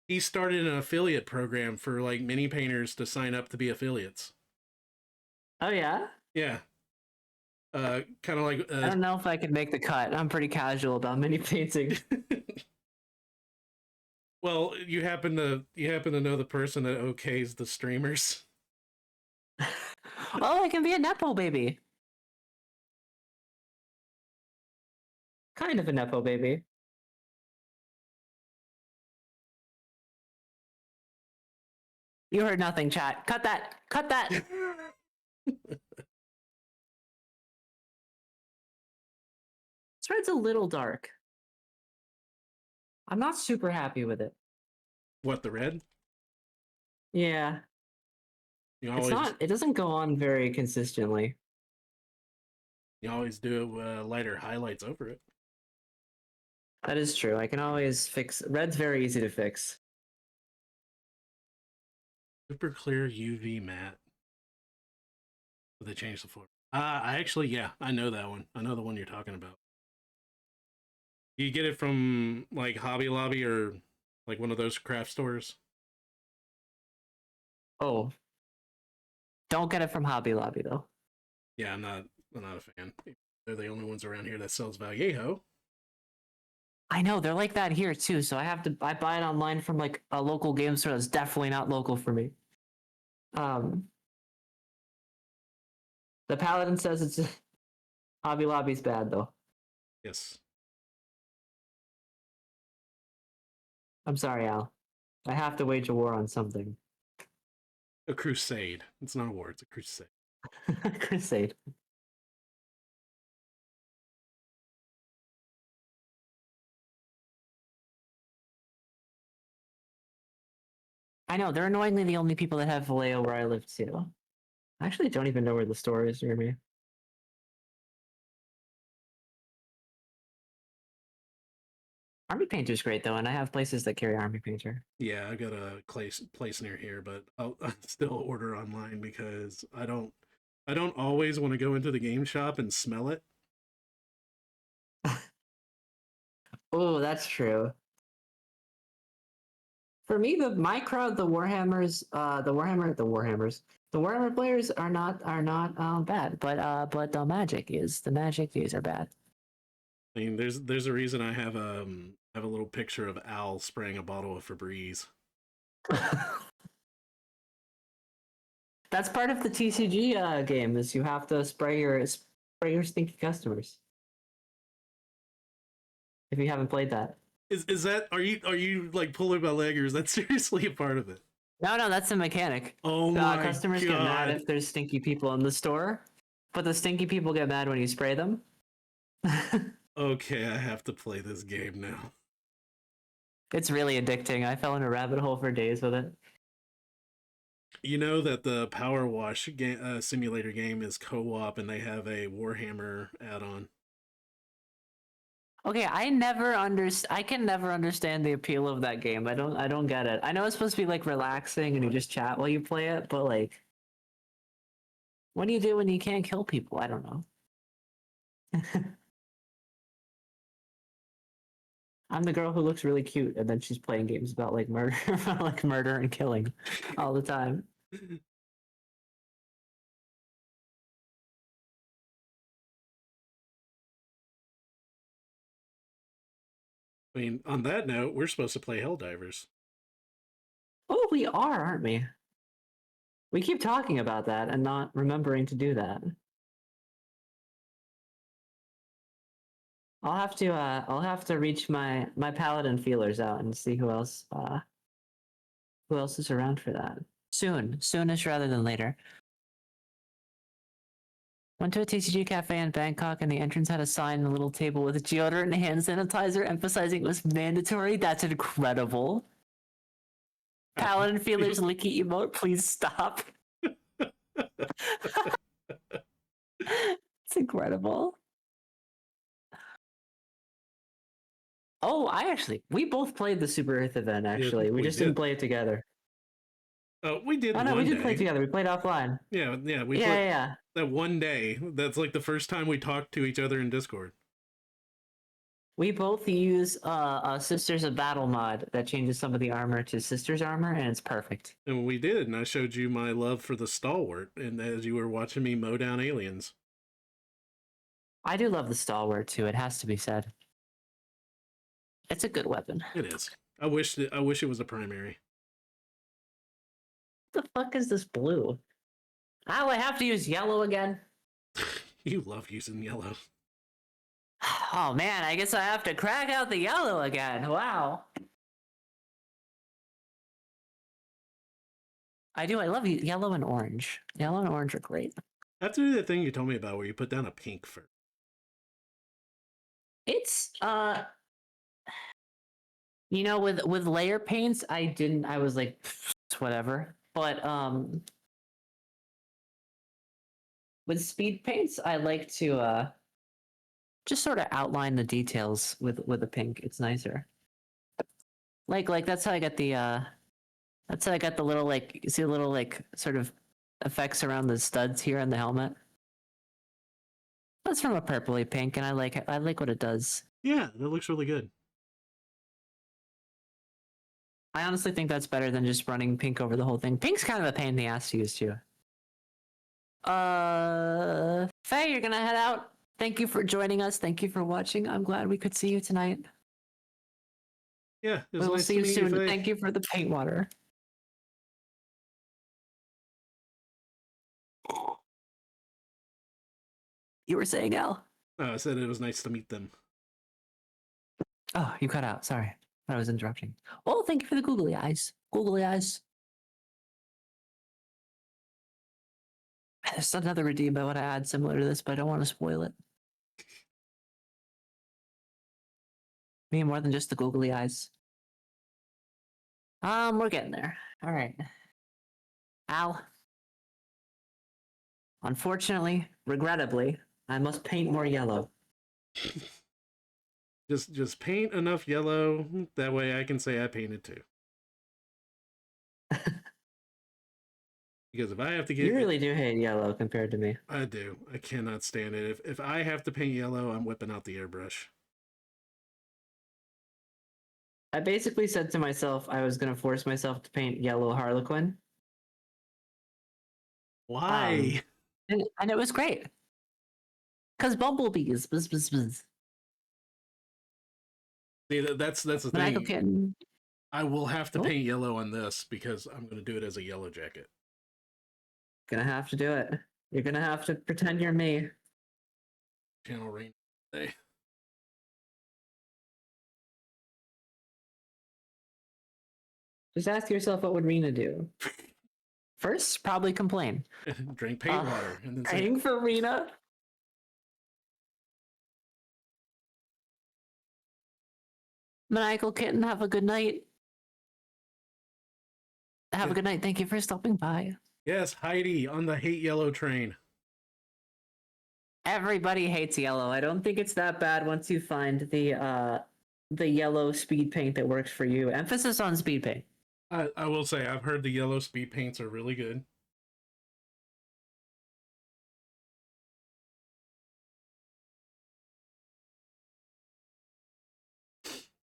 He started an affiliate program for like mini painters to sign up to be affiliates. Oh yeah? Yeah. Kind of like I don't know if I could make the cut. I'm pretty casual about mini painting. well, you happen to know the person that okays the streamers. Oh, I can be a Nepo baby. Kind of a Nepo baby. You heard nothing, chat. Cut that. Cut that. This red's a little dark. I'm not super happy with it. What, the red? Yeah. You It's always not, it doesn't go on very consistently. you always do lighter highlights over it. That is true. I can always fix, red's very easy to fix. Super clear UV matte. They changed the floor. I actually, yeah, I know that one. I know the one you're talking about. You get it from like Hobby Lobby or like one of those craft stores? Oh. Don't get it from Hobby Lobby though. Yeah, I'm not a fan. They're the only ones around here that sells Vallejo. I know, they're like that here too, so I buy it online from like a local game store that's definitely not local for me. The Paladin says it's Hobby Lobby's bad though. Yes. I'm sorry, Al. I have to wage a war on something. A crusade. It's not a war, it's a crusade. Crusade. I know, they're annoyingly the only people that have Vallejo where I live too. I actually don't even know where the store is near me. Army Painter's great though, and I have places that carry Army Painter. Yeah, I got a place near here, but I'll still order online because I don't always want to go into the game shop and smell it. Oh, that's true. For me, my crowd, the Warhammers, the Warhammer players are not bad, but the magic is are bad. I mean, there's a reason I have a little picture of Al spraying a bottle of Febreze. That's part of the TCG game. Is you have to spray your stinky customers. If you haven't played that. Is that are you like pulling my leg, or is that seriously a part of it? No, that's a mechanic. Oh my Customers get mad if there's stinky people in the store, but the stinky people get mad when you spray them. Okay, I have to play this game now. It's really addicting. I fell in a rabbit hole for days with it. You know that the Power Wash simulator game is co-op, and they have a Warhammer add-on. Okay, I can never understand the appeal of that game. I don't get it. I know it's supposed to be like relaxing and you just chat while you play it, but like what do you do when you can't kill people? I don't know. I'm the girl who looks really cute and then she's playing games about like murder like murder and killing all the time. I mean, on that note, we're supposed to play Helldivers. Oh, we are, aren't we? We keep talking about that and not remembering to do that. I'll have to reach my paladin feelers out and see who else Who else is around for that? Soon. Soonish rather than later. Went to a TCG cafe in Bangkok and the entrance had a sign on a little table with deodorant and hand sanitizer emphasizing it was mandatory. That's incredible. Paladin Feeler's licky emote, please stop. It's incredible. Oh, we both played the Super Earth event, actually. Yeah, we just didn't play it together. We did. Oh, no, we did play together. We played offline. Yeah. We played Yeah. that one day. That's like the first time we talked to each other in Discord. We both use Sisters of Battle mod that changes some of the armor to Sisters armor, and it's perfect. And we did, and I showed you my love for the Stalwart, and as you were watching me mow down aliens. I do love the Stalwart, too. It has to be said. It's a good weapon. It is. I wish it was a primary. What the fuck is this blue? Oh, I have to use yellow again? You love using yellow. Oh man, I guess I have to crack out the yellow again. Wow. I do. I love yellow and orange. Yellow and orange are great. That's the thing you told me about where you put down a pink first. It's you know, with layer paints, I was like whatever. But with speed paints, I like to just sort of outline the details with a pink. It's nicer. Like that's how I got the little, like, you see the little, like, sort of effects around the studs here on the helmet. That's from a purpley pink, and I like what it does. Yeah, that looks really good. I honestly think that's better than just running pink over the whole thing. Pink's kind of a pain in the ass to use too. Faye, you're gonna head out. Thank you for joining us. Thank you for watching. I'm glad we could see you tonight. Yeah, we will see you soon. Thank you for the paint water. You were saying, Al? I said it was nice to meet them. Oh, you cut out. Sorry. I was interrupting. Oh, thank you for the googly eyes. Googly eyes. There's another redeem I want to add similar to this, but I don't want to spoil it. Me more than just the googly eyes. We're getting there. All right. Al. Unfortunately, regrettably, I must paint more yellow. Just paint enough yellow, that way I can say I painted too. Because if I have to get... You really do hate yellow compared to me. I do. I cannot stand it. If I have to paint yellow, I'm whipping out the airbrush. I basically said to myself I was going to force myself to paint yellow Harlequin. Why? And it was great. Because bumblebees. Bzz, bzz, bzz. See, that's the thing. I will have to paint yellow on this because I'm going to do it as a yellow jacket. Gonna have to do it. You're gonna have to pretend you're me. Channel rain today. Just ask yourself, what would Rena do? First, probably complain. Drink paint water. And then praying for Rena. Maniacal Kitten, have a good night. Have a good night. Thank you for stopping by. Yes, Heidi on the hate yellow train. Everybody hates yellow. I don't think it's that bad once you find the yellow speed paint that works for you. Emphasis on speed paint. I will say, I've heard the yellow speed paints are really good.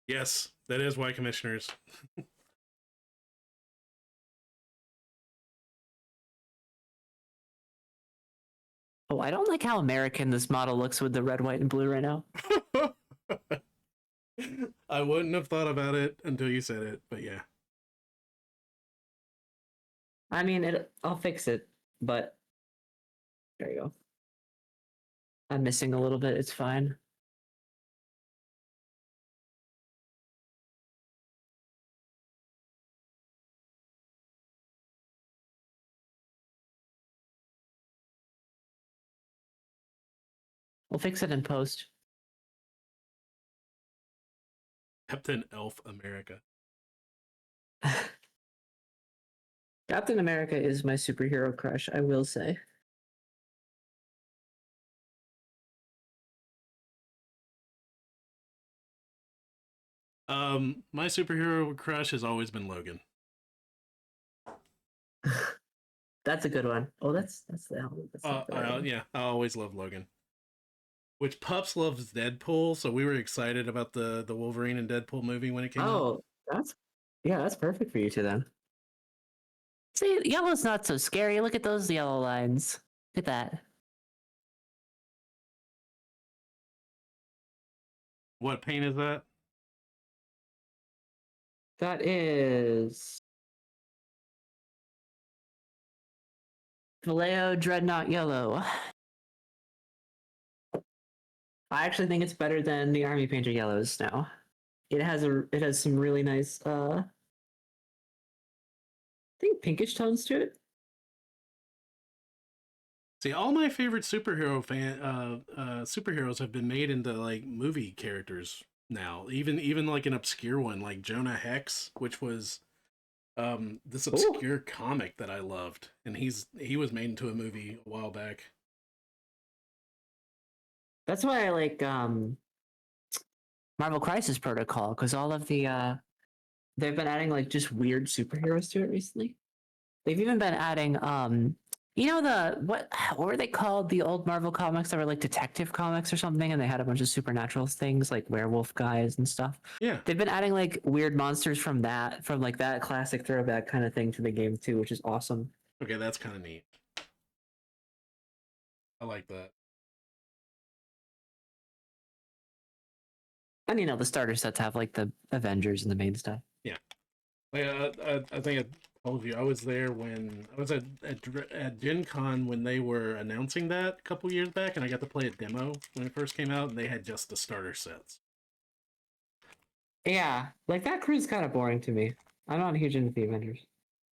Yes, that is why commissioners. Oh, I don't like how American this model looks with the red, white, and blue right now. I wouldn't have thought about it until you said it, but yeah. I mean, I'll fix it, but there you go. I'm missing a little bit. It's fine. We'll fix it in post. Captain Elf America. Captain America is my superhero crush, I will say. My superhero crush has always been Logan. That's a good one. Oh, that's the Yeah, I always love Logan. Which Pups loves Deadpool, so we were excited about the Wolverine and Deadpool movie when it came out. Oh, that's perfect for you two then. See, yellow's not so scary. Look at those yellow lines. Look at that. What paint is that? That is Vallejo Dreadnought Yellow. I actually think it's better than the Army Painter Yellows now. It has some really nice I think pinkish tones to it. See, all my favorite superheroes have been made into like movie characters now. Even like an obscure one like Jonah Hex, which was this obscure comic that I loved, and he was made into a movie a while back. That's why I like Marvel Crisis Protocol, because all of the they've been adding like just weird superheroes to it recently. They've even been adding you know what were they called, the old Marvel comics that were like detective comics or something, and they had a bunch of supernatural things like werewolf guys and stuff. Yeah, they've been adding like weird monsters from like that classic throwback kind of thing to the game too, which is awesome. Okay, that's kind of neat. I like that. And you know, the starter sets have like the Avengers and the main stuff. Yeah, like, I think I told you I was there when I was at Gen Con when they were announcing that a couple years back, and I got to play a demo when it first came out, and they had just the starter sets. Yeah, like that crew's kind of boring to me. I'm not huge into the Avengers.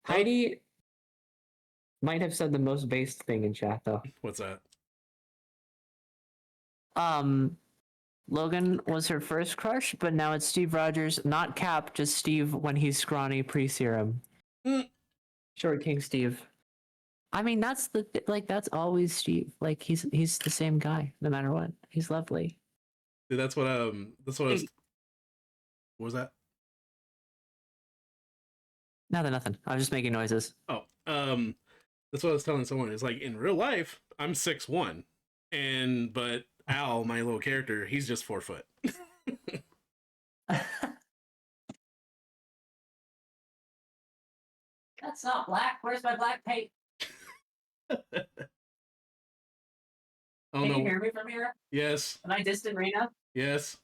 Heidi might have said the most based thing in chat though. What's that? Logan was her first crush, but now it's Steve Rogers, not Cap, just Steve when he's scrawny pre-serum. Short King Steve. I mean, that's that's always Steve. Like he's the same guy no matter what. He's lovely. Dude, that's what I was. What was that? Nothing. I was just making noises. Oh, that's what I was telling someone. It's like in real life, I'm 6'1", but Al, my little character, he's just 4 foot. That's not black. Where's my black paint? Can you hear me from here? Yes. Am I distant Rena? Yes.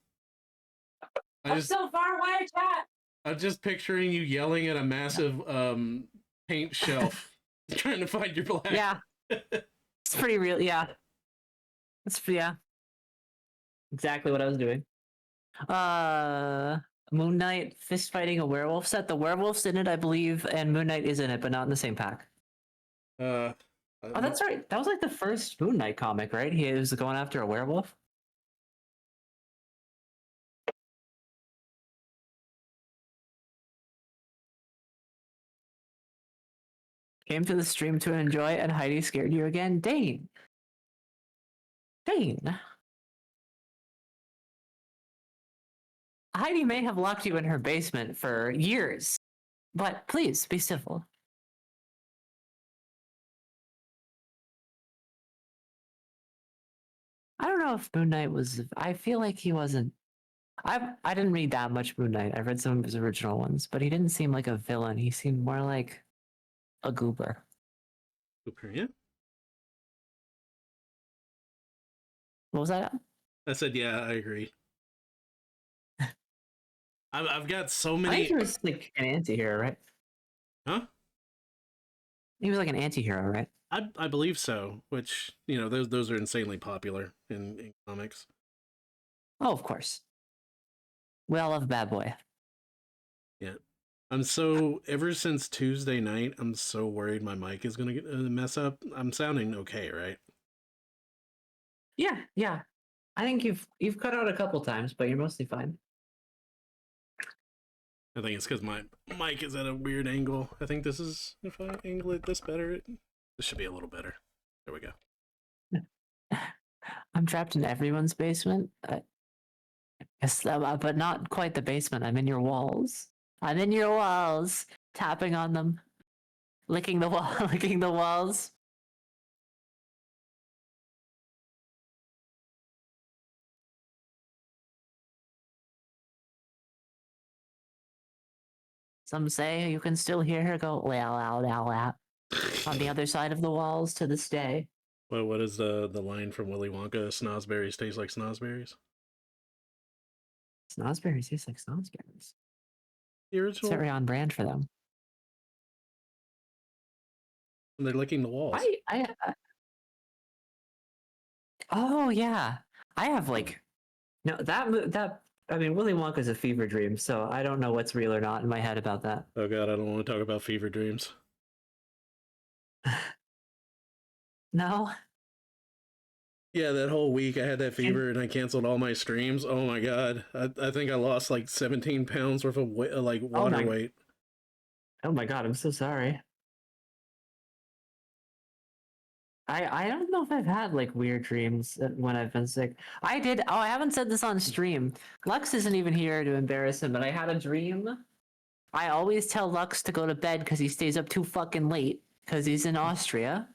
I'm so far away, chat. I'm just picturing you yelling at a massive paint shelf, trying to find your black. Yeah. It's pretty real. Yeah. Yeah. Exactly what I was doing. Moon Knight fist fighting a werewolf set. The werewolf's in it, I believe, and Moon Knight is in it, but not in the same pack. Oh, that's right. That was like the first Moon Knight comic, right? He was going after a werewolf. Came to the stream to enjoy, and Heidi scared you again. Dane. Heidi may have locked you in her basement for years, but please be civil. I don't know if Moon Knight was. I feel like he wasn't. I didn't read that much Moon Knight. I read some of his original ones, but he didn't seem like a villain. He seemed more like a goober. Goober, yeah. What was that? I said, yeah, I agree. I've got so many. I think he was like an anti-hero, right? Huh? He was like an anti-hero, right? I believe so. Which, you know, those are insanely popular in comics. Oh, of course. We all love Bad Boy. Yeah. Ever since Tuesday night, I'm so worried my mic is going to mess up. I'm sounding okay, right? Yeah. I think you've cut out a couple times, but you're mostly fine. I think it's because my mic is at a weird angle. I think this is, if I angle it this better, this should be a little better. There we go. I'm trapped in everyone's basement. Yes, but not quite the basement. I'm in your walls. I'm in your walls, tapping on them, licking the wall, licking the walls. Some say you can still hear her go "wow, wow, wow, wow" on the other side of the walls to this day. Well, what is the line from Willy Wonka? Snozzberries taste like snozzberries. Snozzberries taste like snozzberries. The It's original. very on brand for them. And they're licking the walls. Oh yeah, I have like, no, that I mean, Willy Wonka's a fever dream, so I don't know what's real or not in my head about that. Oh god, I don't want to talk about fever dreams. No. Yeah, that whole week I had that fever and I canceled all my streams. Oh my god, I think I lost like 17 pounds worth of like water weight. Oh my god, I'm so sorry. I don't know if I've had like weird dreams when I've been sick. I did. Oh, I haven't said this on stream. Lux isn't even here to embarrass him, but I had a dream. I always tell Lux to go to bed because he stays up too fucking late because he's in Austria.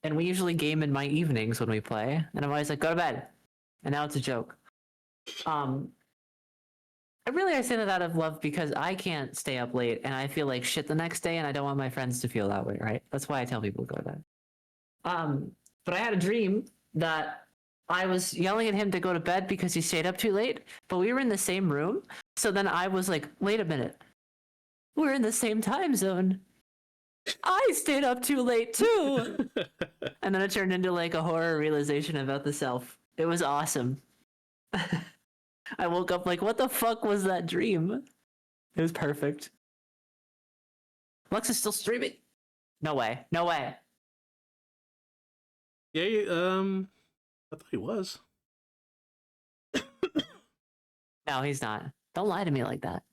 And we usually game in my evenings when we play. And I'm always like, go to bed. And now it's a joke. I say that out of love because I can't stay up late and I feel like shit the next day and I don't want my friends to feel that way, right? That's why I tell people to go to bed. But I had a dream that I was yelling at him to go to bed because he stayed up too late, but we were in the same room. So then I was like, wait a minute. We're in the same time zone. I stayed up too late too. And then it turned into like a horror realization about the self. It was awesome. I woke up like, what the fuck was that dream? It was perfect. Lux is still streaming. No way. No way. Yeah, I thought he was. No, he's not. Don't lie to me like that.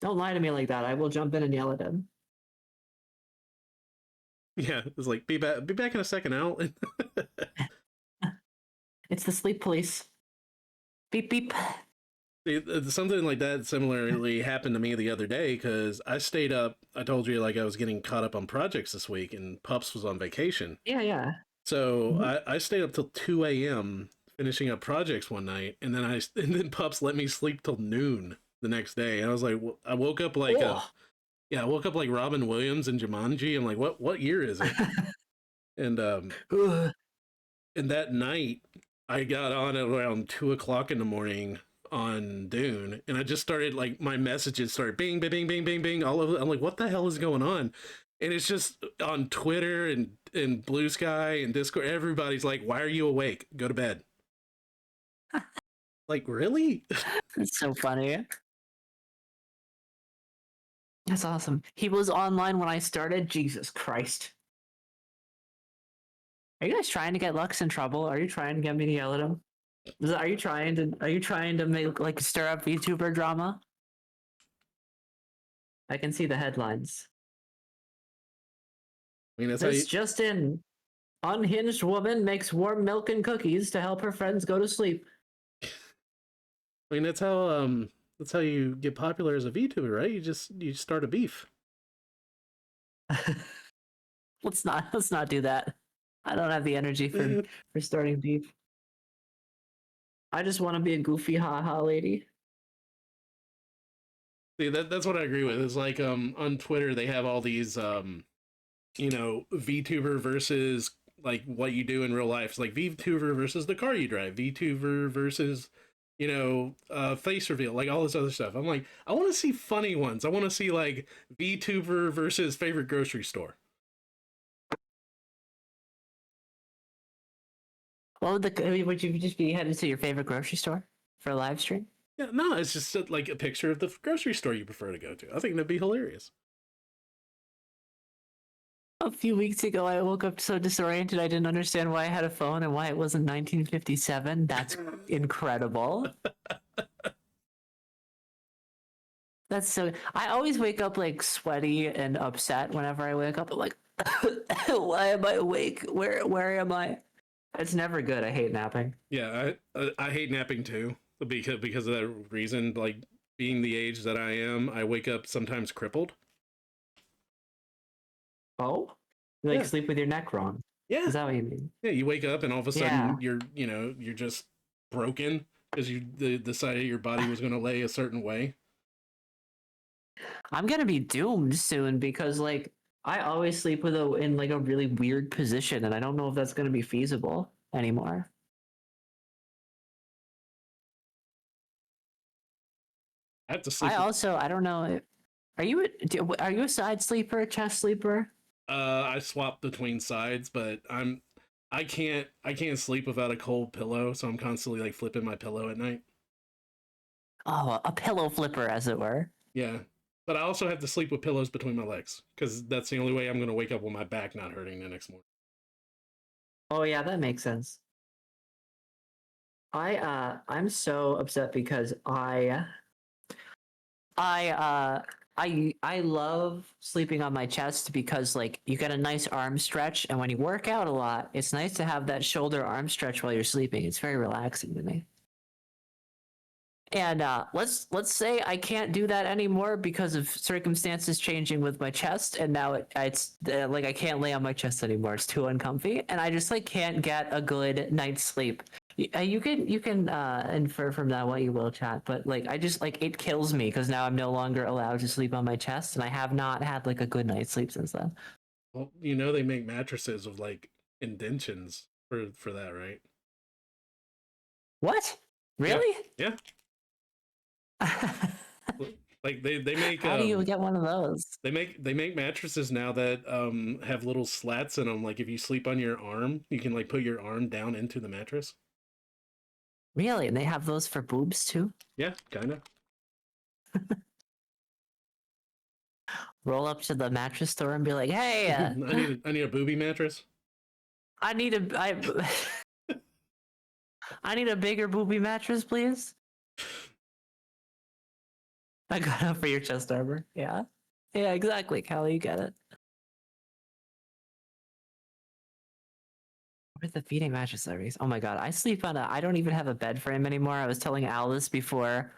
Don't lie to me like that. I will jump in and yell at him. Yeah, it's like be back in a second, Al. It's the sleep police. Beep beep. Something like that similarly happened to me the other day because I stayed up. I told you like I was getting caught up on projects this week, and Pups was on vacation. Yeah. So I stayed up till 2 a.m. finishing up projects one night, and then Pups let me sleep till noon the next day. And I was like, I woke up like I woke up like Robin Williams in Jumanji. I'm like, what year is it? and and that night I got on at around 2 o'clock in the morning on Dune, and I just started like my messages started bing bing bing bing bing bing all over. I'm like, what the hell is going on? And it's just on Twitter and Blue Sky and Discord. Everybody's like, why are you awake? Go to bed. Like, really? That's so funny. That's awesome. He was online when I started. Jesus Christ. Are you guys trying to get Lux in trouble? Are you trying to get me to yell at him? Are you trying to make like stir up VTuber drama? I can see the headlines. I mean, that's This just in. Unhinged woman makes warm milk and cookies to help her friends go to sleep. I mean, that's how you get popular as a VTuber, right? You start a beef. Let's not do that. I don't have the energy for starting beef. I just want to be a goofy haha lady. See, that's what I agree with. It's like on Twitter they have all these VTuber versus like what you do in real life. It's like VTuber versus the car you drive, VTuber versus face reveal, like all this other stuff. I'm like, I want to see funny ones. I want to see like VTuber versus favorite grocery store. Would you just be headed to your favorite grocery store for a live stream? Yeah, no, it's just like a picture of the grocery store you prefer to go to. I think that'd be hilarious. A few weeks ago, I woke up so disoriented I didn't understand why I had a phone and why it wasn't 1957. That's incredible. That's so. I always wake up like sweaty and upset whenever I wake up. I'm like, why am I awake? Where am I? It's never good. I hate napping. Yeah, I hate napping too because of that reason. Like being the age that I am, I wake up sometimes crippled. Oh, you like Yeah, sleep with your neck wrong? yeah, Is that what you mean? yeah. You wake up and all of a Yeah. sudden you're just broken because you decided your body was going to lay a certain way. I'm gonna be doomed soon because like I always sleep with in like a really weird position, and I don't know if that's gonna be feasible anymore. I have to sleep. I don't know. Are you a side sleeper, chest sleeper? I swap between sides, but I can't sleep without a cold pillow, so I'm constantly like flipping my pillow at night. Oh, a pillow flipper, as it were. Yeah. But I also have to sleep with pillows between my legs because that's the only way I'm going to wake up with my back not hurting the next morning. Oh yeah, that makes sense. I'm so upset because I love sleeping on my chest because like you get a nice arm stretch, and when you work out a lot, it's nice to have that shoulder arm stretch while you're sleeping. It's very relaxing to me. And let's say I can't do that anymore because of circumstances changing with my chest, and now it's like I can't lay on my chest anymore. It's too uncomfy, and I just like can't get a good night's sleep. You can infer from that what you will, chat, but like I just like it kills me because now I'm no longer allowed to sleep on my chest, and I have not had like a good night's sleep since then. Well, they make mattresses with like indentions for that, right? What? Yeah. Really? Yeah. Like they make How do you get one of those? they make mattresses now that have little slats in them. Like if you sleep on your arm, you can like put your arm down into the mattress. Really? And they have those for boobs too? Yeah, kind of. Roll up to the mattress store and be like, "Hey, I need a booby mattress. I need a I need a bigger booby mattress, please." I got it for your chest armor. Yeah. Yeah, exactly, Callie, you get it. Where's the feeding mattress series? Oh my god, I don't even have a bed frame anymore. I was telling Al this before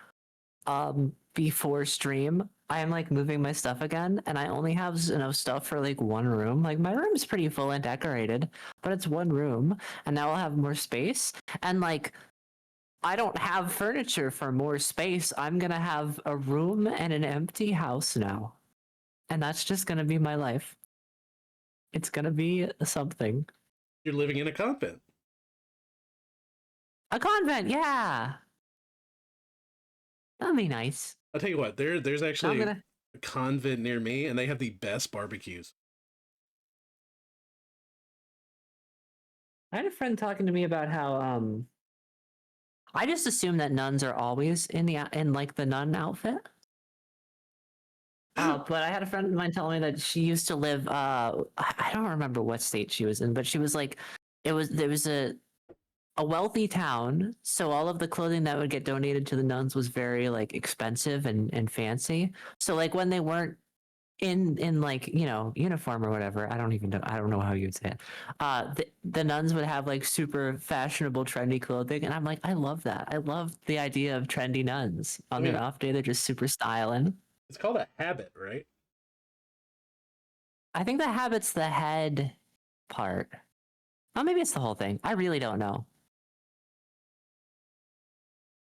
stream. I am like moving my stuff again, and I only have enough stuff for like one room. Like my room's pretty full and decorated, but it's one room, and now I'll have more space. And like I don't have furniture for more space. I'm gonna have a room and an empty house now. And that's just gonna be my life. It's gonna be something. You're living in a convent. A convent, yeah. That'd be nice. I'll tell you what, there's I'm actually gonna a convent near me, and they have the best barbecues. I had a friend talking to me about how I just assume that nuns are always in like the nun outfit. But I had a friend of mine telling me that she used to live. I don't remember what state she was in, but she was like, there was a wealthy town, so all of the clothing that would get donated to the nuns was very like expensive and fancy. So like when they weren't in like uniform or whatever, I don't know how you would say it. The nuns would have like super fashionable trendy clothing, and I'm like, I love that. I love the idea of trendy nuns I on mean, their off day. They're just super styling. it's called a habit, right? I think the habit's the head part. Oh, maybe it's the whole thing. I really don't know.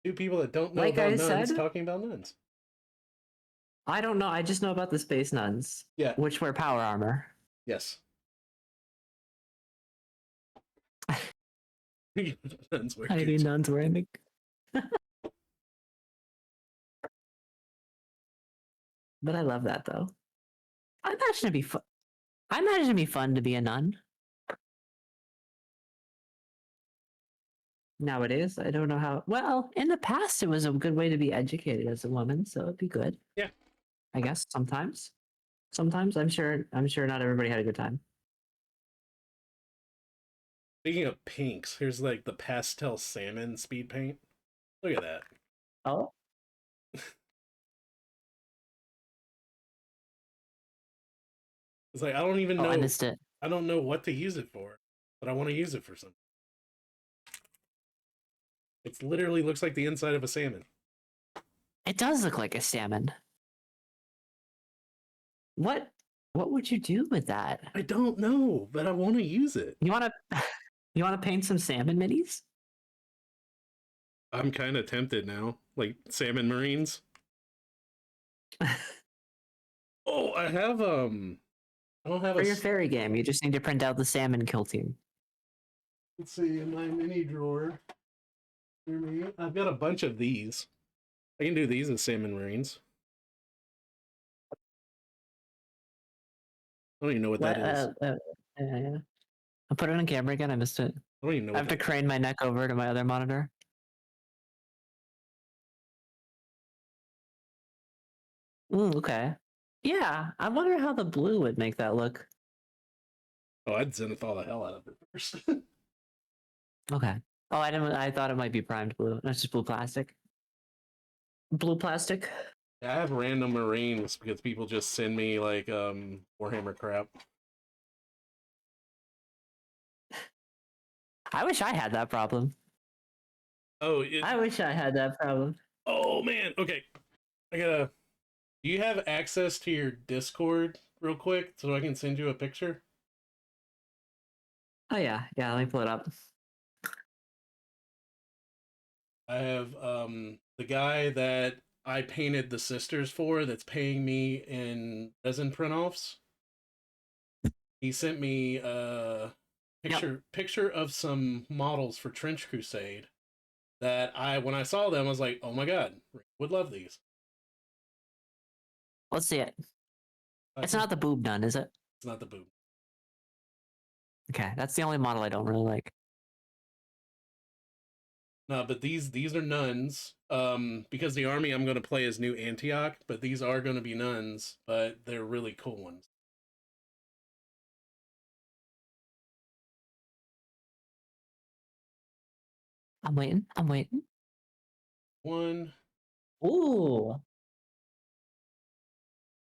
Two people that don't know Like about I nuns said, talking about nuns. I don't know. I just know about the space nuns, Yeah. which wear power armor. Yes. Nuns wear Tiny Gucci. nuns wearing the. But I love that though. I imagine it'd be fun. I imagine it'd be fun to be a nun. Nowadays, I don't know how. Well, in the past, it was a good way to be educated as a woman, so it'd be good. Yeah. I guess sometimes. Sometimes I'm sure not everybody had a good time. Speaking of pinks, here's like the pastel salmon speed paint. Look at that. Oh, It's like I don't even oh, I know. missed it. I don't know what to use it for, but I want to use it for something. It literally looks like the inside of a salmon. It does look like a salmon. What? What would you do with that? I don't know, but I want to use it. You want to? You want to paint some salmon minis? I'm kind of tempted now, like salmon marines. Oh, I don't have For a. your fairy game, you just need to print out the salmon kill team. Let's see in my mini drawer. Near me, I've got a bunch of these. I can do these as salmon marines. I don't even know what What? that is. I'll put it on camera again. I missed it. I don't even know I what have to that is. crane my neck over to my other monitor. Okay. Yeah, I wonder how the blue would make that look. Oh, I'd zenithal the hell out of it first. Okay. Oh, I didn't. I thought it might be primed blue. That's just blue plastic. Blue plastic. I have random marines because people just send me like Warhammer crap. I wish I had that problem. Oh, I wish I had that problem. oh man. Okay, I gotta. Do you have access to your Discord real quick so I can send you a picture? Oh yeah, yeah. Let me pull it up. I have the guy that I painted the sisters for that's paying me in resin print offs. He sent me a picture of some models for Trench Crusade that when I saw them I was like, oh my god, would love these. Let's see it. It's It's not the boob nun, is it? not the boob. Okay, that's the only model I don't really like. No, but these are nuns. Because the army I'm going to play is New Antioch, but these are going to be nuns, but they're really cool ones. I'm waiting. I'm waiting. One, Ooh.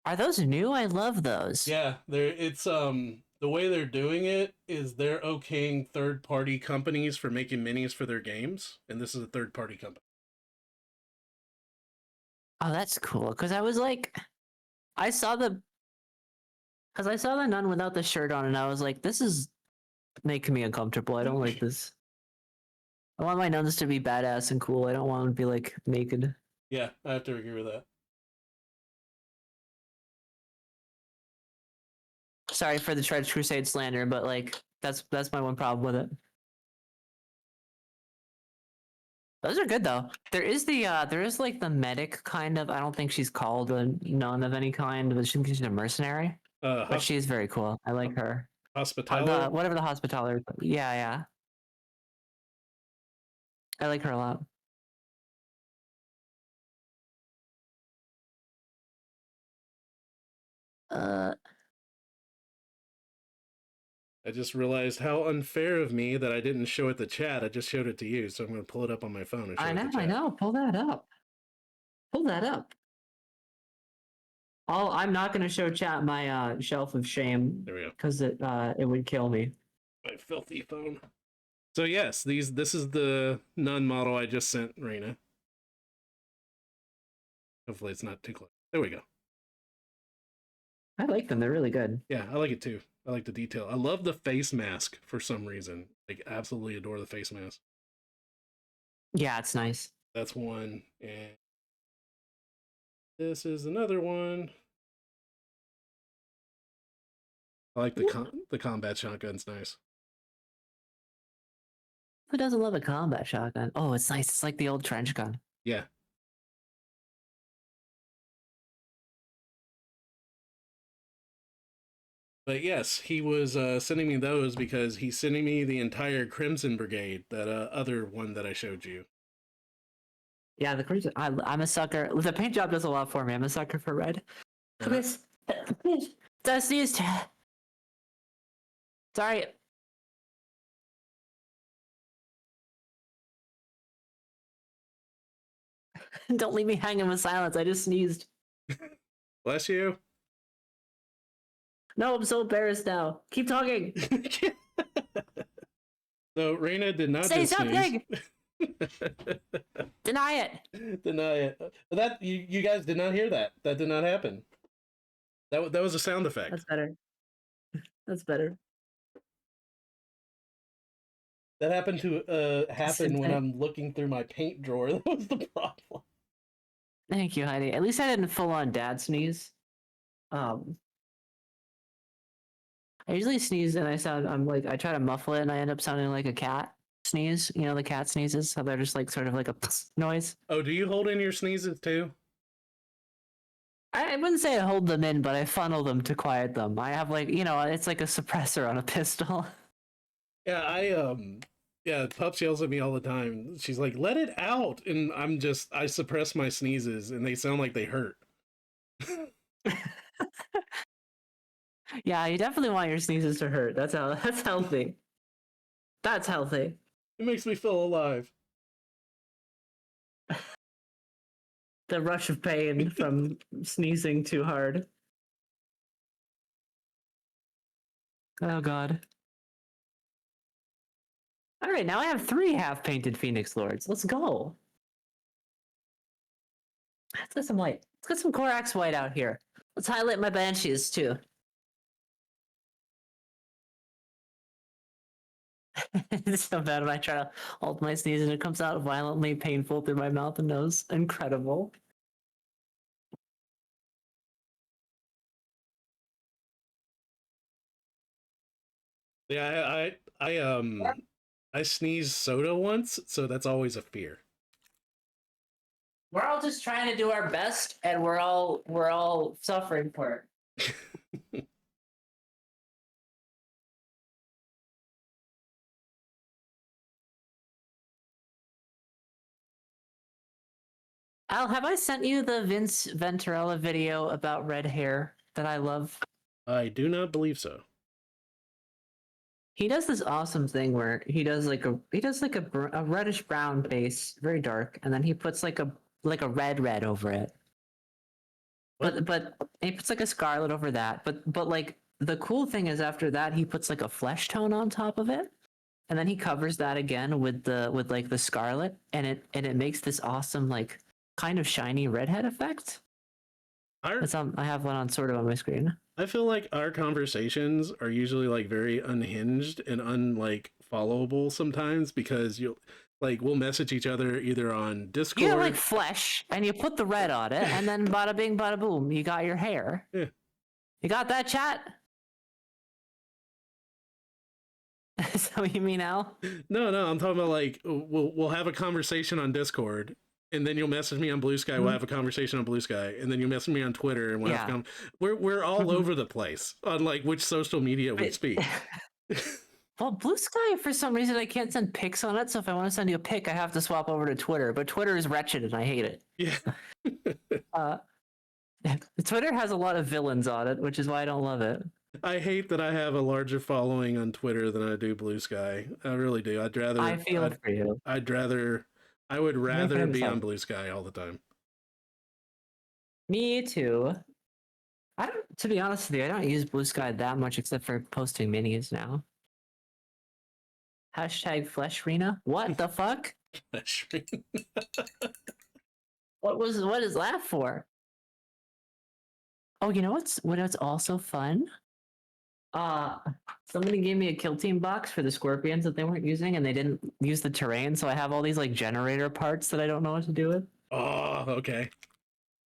Are those new? I love those. yeah, it's the way they're doing it is they're okaying third party companies for making minis for their games, and this is a third party company. Oh, that's cool. Because I was like, I saw the, because I saw the nun without the shirt on, and I was like, this is making me uncomfortable. I don't like this. I want my nuns to be badass and cool. I don't want them to be like naked. Yeah, I have to agree with that. Sorry for the Trench Crusade slander, but like that's my one problem with it. Those are good though. There is like the medic kind of. I don't think she's called a nun of any kind, but she's a mercenary. But she's very cool. I like her. Hospitaller. Whatever the hospitaller. Yeah, yeah. I like her a lot. Uh, I just realized how unfair of me that I didn't show it the chat. I just showed it to you, so I'm going to pull it up on my phone and show it the chat. I know. Pull that up. Pull that up. I'm not going to show chat my shelf of shame. There we go. Because it would kill me. My filthy phone. So yes, this is the nun model I just sent Raina. Hopefully it's not too close. There we go. I like them. They're really good. Yeah, I like it too. I like the detail. I love the face mask for some reason. Like, absolutely adore the face mask. Yeah, it's nice. That's one. And this is another one. I like the combat shotgun's nice. Who doesn't love a combat shotgun? Oh, it's nice. It's like the old trench gun. Yeah. But yes, he was sending me those because he's sending me the entire Crimson Brigade, that other one that I showed you. Yeah, the crimson. I'm a sucker. The paint job does a lot for me. I'm a sucker for red. That's used. Sorry. Don't leave me hanging with silence. I just sneezed. Bless you. No, I'm so embarrassed now. Keep talking. So Raina did not Say just sneeze. something. Deny it. Deny it. That you guys did not hear that. That did not happen. That was a sound effect. That's better. That's better. That happened to happen when I'm looking through my paint drawer. That was the problem. Thank you, Heidi. At least I didn't full on dad sneeze. I usually sneeze and I try to muffle it and I end up sounding like a cat sneeze. You know, the cat sneezes, so they're just like sort of like a noise. Oh, do you hold in your sneezes too? I wouldn't say I hold them in, but I funnel them to quiet them. I have it's like a suppressor on a pistol. Yeah, yeah, Pups yells at me all the time. She's like, "Let it out," and I suppress my sneezes, and they sound like they hurt. Yeah, you definitely want your sneezes to hurt. That's healthy. That's healthy. It makes me feel alive. The rush of pain from sneezing too hard. Oh god. All right, now I have 3 half-painted Phoenix Lords. Let's go. Let's get some white. Let's get some Korax white out here. Let's highlight my Banshees too. It's so bad when I try to hold my sneeze and it comes out violently painful through my mouth and nose. Incredible. Yeah, I sneezed soda once, so that's always a fear. We're all just trying to do our best, and we're all suffering for it. Al, have I sent you the Vince Venturella video about red hair that I love? I do not believe so. He does this awesome thing where he does like a reddish brown base, very dark, and then he puts like a red over it. What? But he puts like a scarlet over that. But like the cool thing is after that he puts like a flesh tone on top of it, and then he covers that again with like the scarlet, and it makes this awesome like kind of shiny redhead effect. I have one on sort of on my screen. I feel like our conversations are usually like very unhinged and followable sometimes because we'll message each other either on Discord. You like flesh, and you put the red on it, and then bada bing, bada boom, you got your hair. Yeah. You got that, chat? Is that what you mean, Al? No, I'm talking about like we'll have a conversation on Discord, and then you'll message me on Blue Sky. We'll have a conversation on Blue Sky, and then you'll message me on Twitter, and we'll have we're all over the place on like which social media we speak. Well, Blue Sky, for some reason, I can't send pics on it. So if I want to send you a pic, I have to swap over to Twitter. But Twitter is wretched, and I hate it. Yeah. Twitter has a lot of villains on it, which is why I don't love it. I hate that I have a larger following on Twitter than I do Blue Sky. I really do. I feel for you. I would rather be on Blue Sky all the time. Me too. To be honest with you, I don't use Blue Sky that much except for posting minis now. Hashtag Fleshrina? What the fuck? What is that for? Oh, you know what's also fun? Somebody gave me a kill team box for the scorpions that they weren't using, and they didn't use the terrain, so I have all these like generator parts that I don't know what to do with. Oh, okay.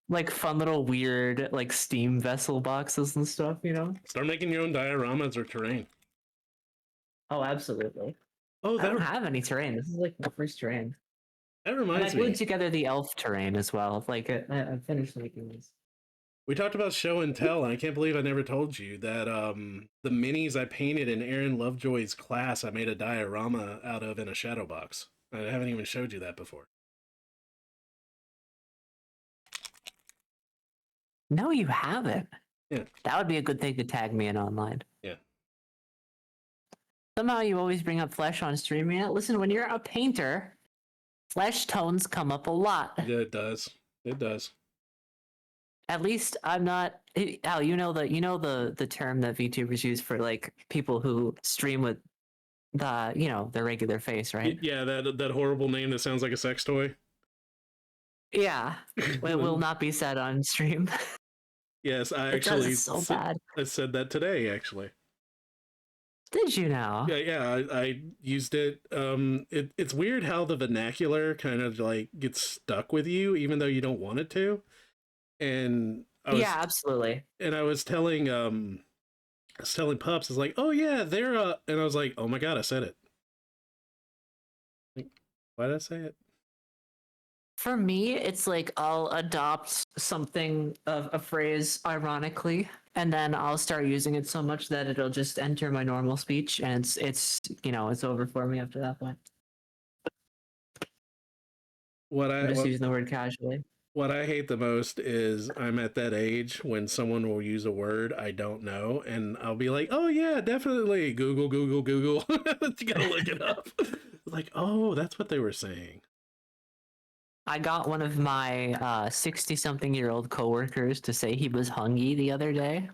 Like fun little weird like steam vessel boxes and stuff, you know? Start making your own dioramas or terrain. Oh, absolutely. Oh, I don't have any terrain. This is like my first terrain. That reminds me. I glued together the elf terrain as well. Like I finished making this. We talked about show and tell, and I can't believe I never told you that the minis I painted in Aaron Lovejoy's class, I made a diorama out of in a shadow box. I haven't even showed you that before. No, you haven't. Yeah. That would be a good thing to tag me in online. Yeah. Somehow you always bring up flesh on stream. Yeah, listen, when you're a painter, flesh tones come up a lot. Yeah, it does. It does. At least I'm not. Al, you know the term that VTubers use for like people who stream with their regular face, right? Yeah, that horrible name that sounds like a sex toy. Yeah, it will not be said on stream. Yes, I It does. actually It's so bad. I said that today. Actually, Did you know? yeah. I used it. It's weird how the vernacular kind of like gets stuck with you, even though you don't want it to. And Yeah, absolutely. I was telling Pups, it's like, oh yeah, they're and I was like, oh my god, I said it. Like, why did I say it? For me, it's like I'll adopt something of a phrase ironically, and then I'll start using it so much that it'll just enter my normal speech, and it's over for me after that point. I'm just using the word casually. What I hate the most is I'm at that age when someone will use a word I don't know, and I'll be like, "Oh yeah, definitely." Google, Google, Google. You gotta look it up. Like, oh, that's what they were saying. I got one of my 60-something-year-old coworkers to say he was hungry the other day.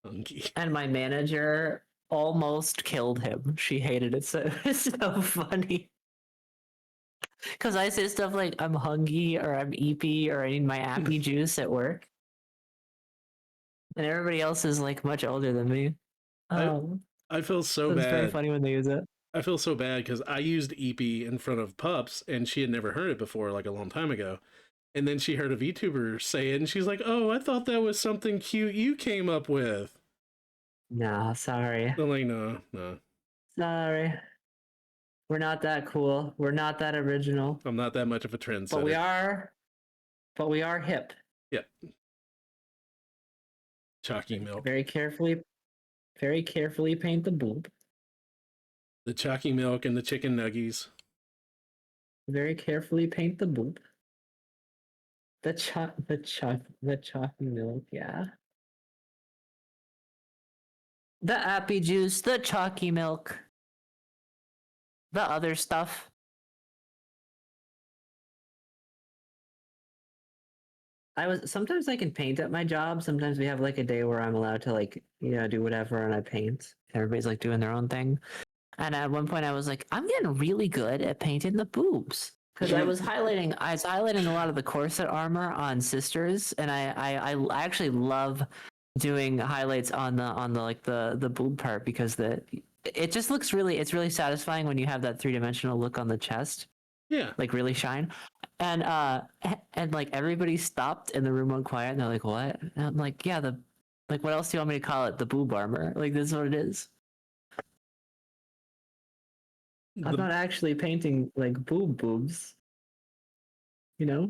Hungry. And my manager almost killed him. She hated it so it's so funny. Because I say stuff like I'm hungry or I'm eepy or I need my appy juice at work. And everybody else is like much older than me. I feel so it's bad. very funny when they use it. I feel so bad because I used EP in front of Pups and she had never heard it before, like a long time ago. And then she heard a VTuber say it and she's like, oh, I thought that was something cute you came up with. No, sorry. I'm like, no. Sorry. We're not that cool. We're not that original. I'm not that much of a trendsetter. But we are hip. Yep. Chalky milk. Very carefully paint the boob. The chalky milk and the chicken nuggies. Very carefully paint the boob. The chalky milk, yeah. The appy juice, the chalky milk, the other stuff. Sometimes I can paint at my job. Sometimes we have like a day where I'm allowed to like, do whatever and I paint. Everybody's like doing their own thing. And at one point I was like, I'm getting really good at painting the boobs. Because I was highlighting a lot of the corset armor on sisters, and I actually love doing highlights on the boob part because it just looks it's really satisfying when you have that 3-dimensional look on the chest. Yeah. Like really shine. And like everybody stopped and the room went quiet and they're like, what? And I'm like, yeah, what else do you want me to call it? The boob armor. Like this is what it is. I'm not actually painting like boobs. You're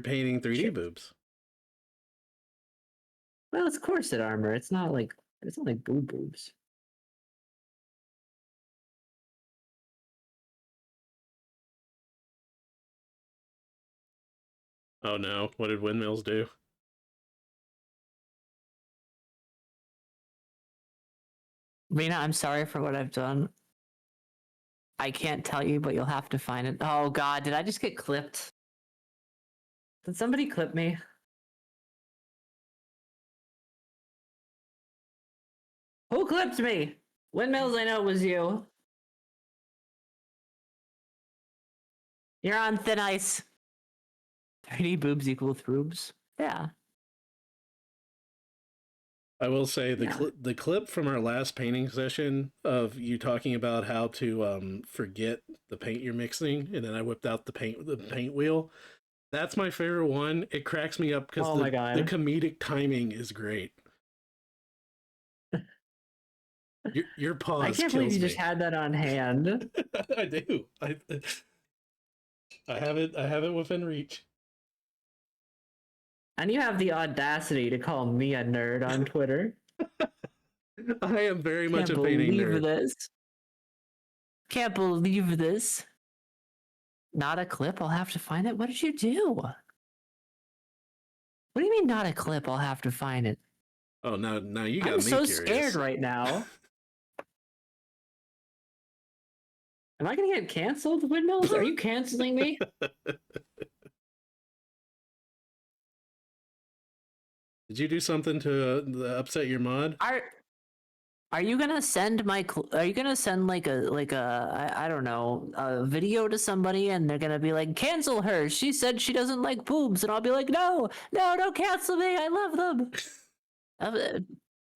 painting 3D boobs. Well, it's corset armor. It's not like boobs. Oh no, what did windmills do? Rena, I'm sorry for what I've done. I can't tell you, but you'll have to find it. Oh god, did I just get clipped? Did somebody clip me? Who clipped me? Windmills, I know it was you. You're on thin ice. 3D boobs equal throobs. Yeah. I will say the clip from our last painting session of you talking about how to forget the paint you're mixing, and then I whipped out the paint wheel. That's my favorite one. It cracks me up because the comedic timing is great. Your pause. I can't believe you just had that on hand. I do. I have it within reach. And you have the audacity to call me a nerd on Twitter. I am very much a painting nerd. Can't believe this. Not a clip? I'll have to find it. What did you do? What do you mean not a clip? I'll have to find it. Oh, now you got me so curious. Scared right now. Am I gonna get canceled, Windmills? Are you canceling me? Did you do something to upset your mod? Are you gonna send are you gonna send like I don't know, a video to somebody and they're gonna be like, cancel her, she said she doesn't like boobs, and I'll be like, no, don't cancel me, I love them. Uh,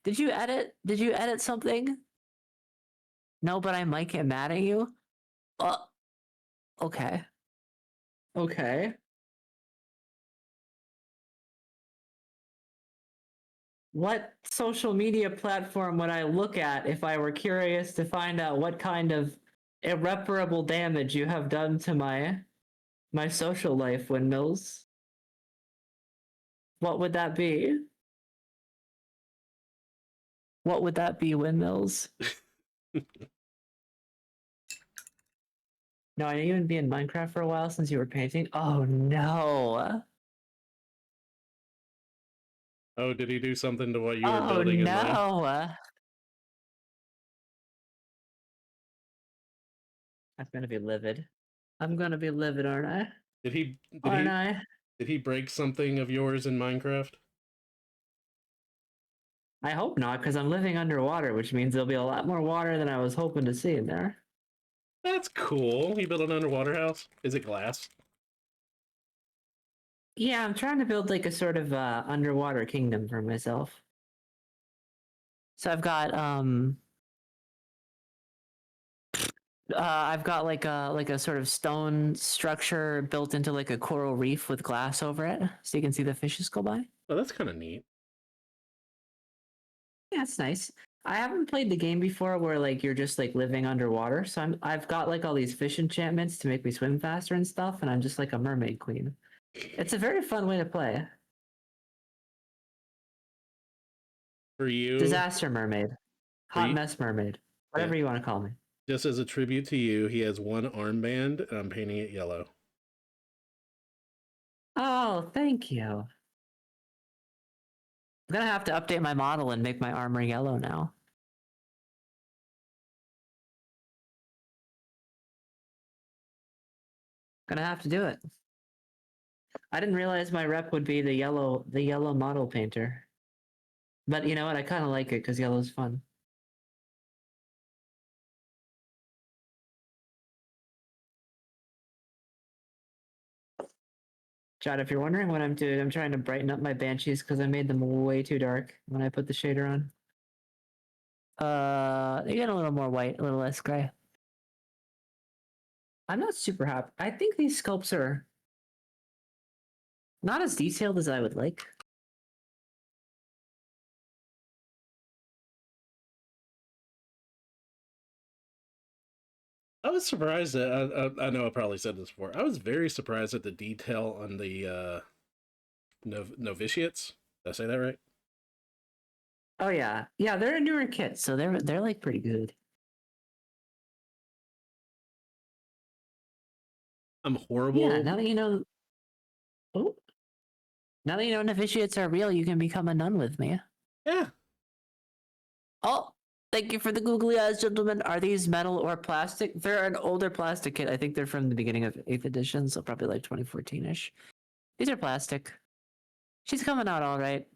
did you edit something? No, but I might get mad at you. Uh, okay. Okay. What social media platform would I look at if I were curious to find out what kind of irreparable damage you have done to my social life, Windmills? What would that be? What would that be, Windmills? No, I know you haven't been in Minecraft for a while since you were painting. Oh no. Oh, did he do something to what you were Oh building in mine? no. I'm gonna be livid. I'm gonna be livid, aren't I? Did he did Aren't he I? did he break something of yours in Minecraft? I hope not, because I'm living underwater, which means there'll be a lot more water than I was hoping to see in there. That's cool. You built an underwater house? Is it glass? Yeah, I'm trying to build like a sort of underwater kingdom for myself. So I've got like a sort of stone structure built into like a coral reef with glass over it, so you can see the fishes go by. Oh, that's kind of neat. Yeah, it's nice. I haven't played the game before where like you're just like living underwater, so I've got like all these fish enchantments to make me swim faster and stuff, and I'm just like a mermaid queen. It's a very fun way to play. For you, Disaster mermaid, for hot you, mess mermaid, yeah. whatever you want to call me. Just as a tribute to you, he has one armband, and I'm painting it yellow. Oh, thank you. I'm gonna have to update my model and make my armor yellow now. Gonna have to do it. I didn't realize my rep would be the yellow model painter. But you know what? I kind of like it because yellow's fun. Chad, if you're wondering what I'm doing, I'm trying to brighten up my banshees because I made them way too dark when I put the shader on. They get a little more white, a little less gray. I'm not super happy. I think these sculpts are not as detailed as I would like. I was surprised that I know I probably said this before. I was very surprised at the detail on the novitiates. Did I say that right? Oh yeah, yeah, they're a newer kit, so they're like pretty good. I'm Yeah, horrible. now that you know, oh, now that you know novitiates are real, you can become a nun with me. Yeah. Oh, thank you for the googly eyes, gentlemen. Are these metal or plastic? They're an older plastic kit. I think they're from the beginning of 8th edition, so probably like 2014-ish. These are plastic. She's coming out all right.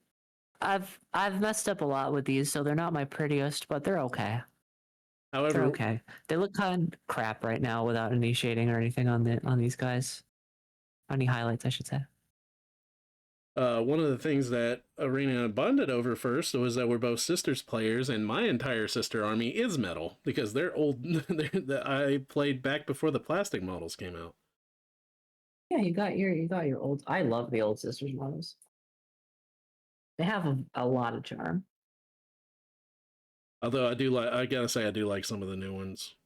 I've messed up a lot with these, so they're not my prettiest, but they're okay. They're However, okay. They look kind of crap right now without any shading or anything on these guys. Any highlights, I should say. one of the things that Arena bonded over first was that we're both sisters players, and my entire sister army is metal because they're old. I played back before the plastic models came out. Yeah, you got your old. I love the old sisters models. They have a lot of charm. Although I gotta say, I do like some of the new ones.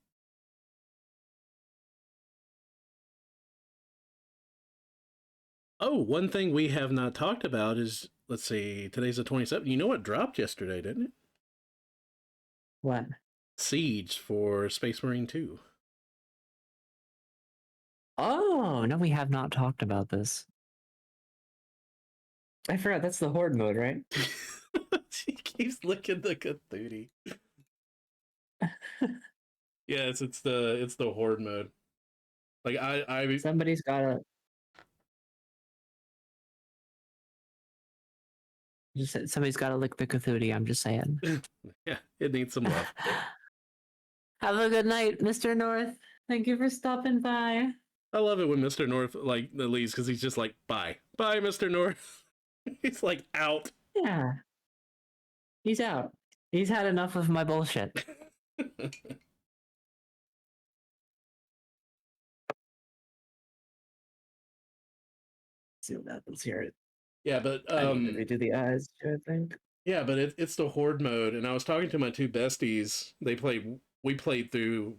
Oh, one thing we have not talked about is, let's see, today's the 27th. You know what dropped yesterday, didn't it? What? Siege for Space Marine 2. Oh no, we have not talked about this. I forgot that's the horde mode, right? She keeps looking the Cthulhu. Yeah, it's the horde mode. Like I Somebody's gotta somebody's gotta lick the Cthulhu. I'm just saying. yeah, it needs some love. Have a good night, Mr. North. Thank you for stopping by. I love it when Mr. North like leaves because he's just like, bye, bye, Mr. North. He's like out. Yeah, he's out. He's had enough of my bullshit. See what happens here. Yeah, but I need to redo the eyes, I think. yeah, but it's the horde mode, and I was talking to my two besties. We played through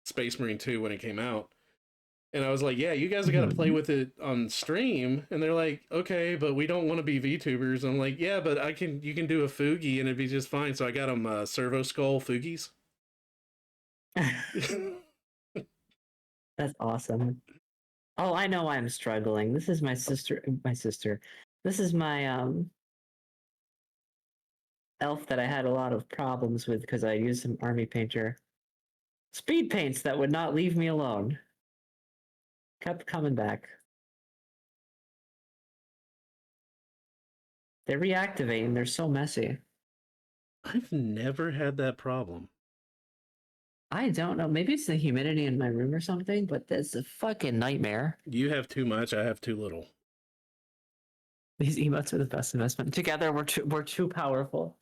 Space Marine 2 when it came out, and I was like, "Yeah, you guys got to play with it on stream." And they're like, "Okay, but we don't want to be VTubers." I'm like, "Yeah, but you can do a Fugi, and it'd be just fine." So I got them Servo Skull Fugis. That's awesome. Oh, I know why I'm struggling. This is my sister. My sister. This is my elf that I had a lot of problems with because I used some army painter speed paints that would not leave me alone. Kept coming back. They reactivate and they're so messy. I've never had that problem. I don't know. Maybe it's the humidity in my room or something, but that's a fucking nightmare. You have too much. I have too little. These emotes are the best investment. Together, we're too powerful.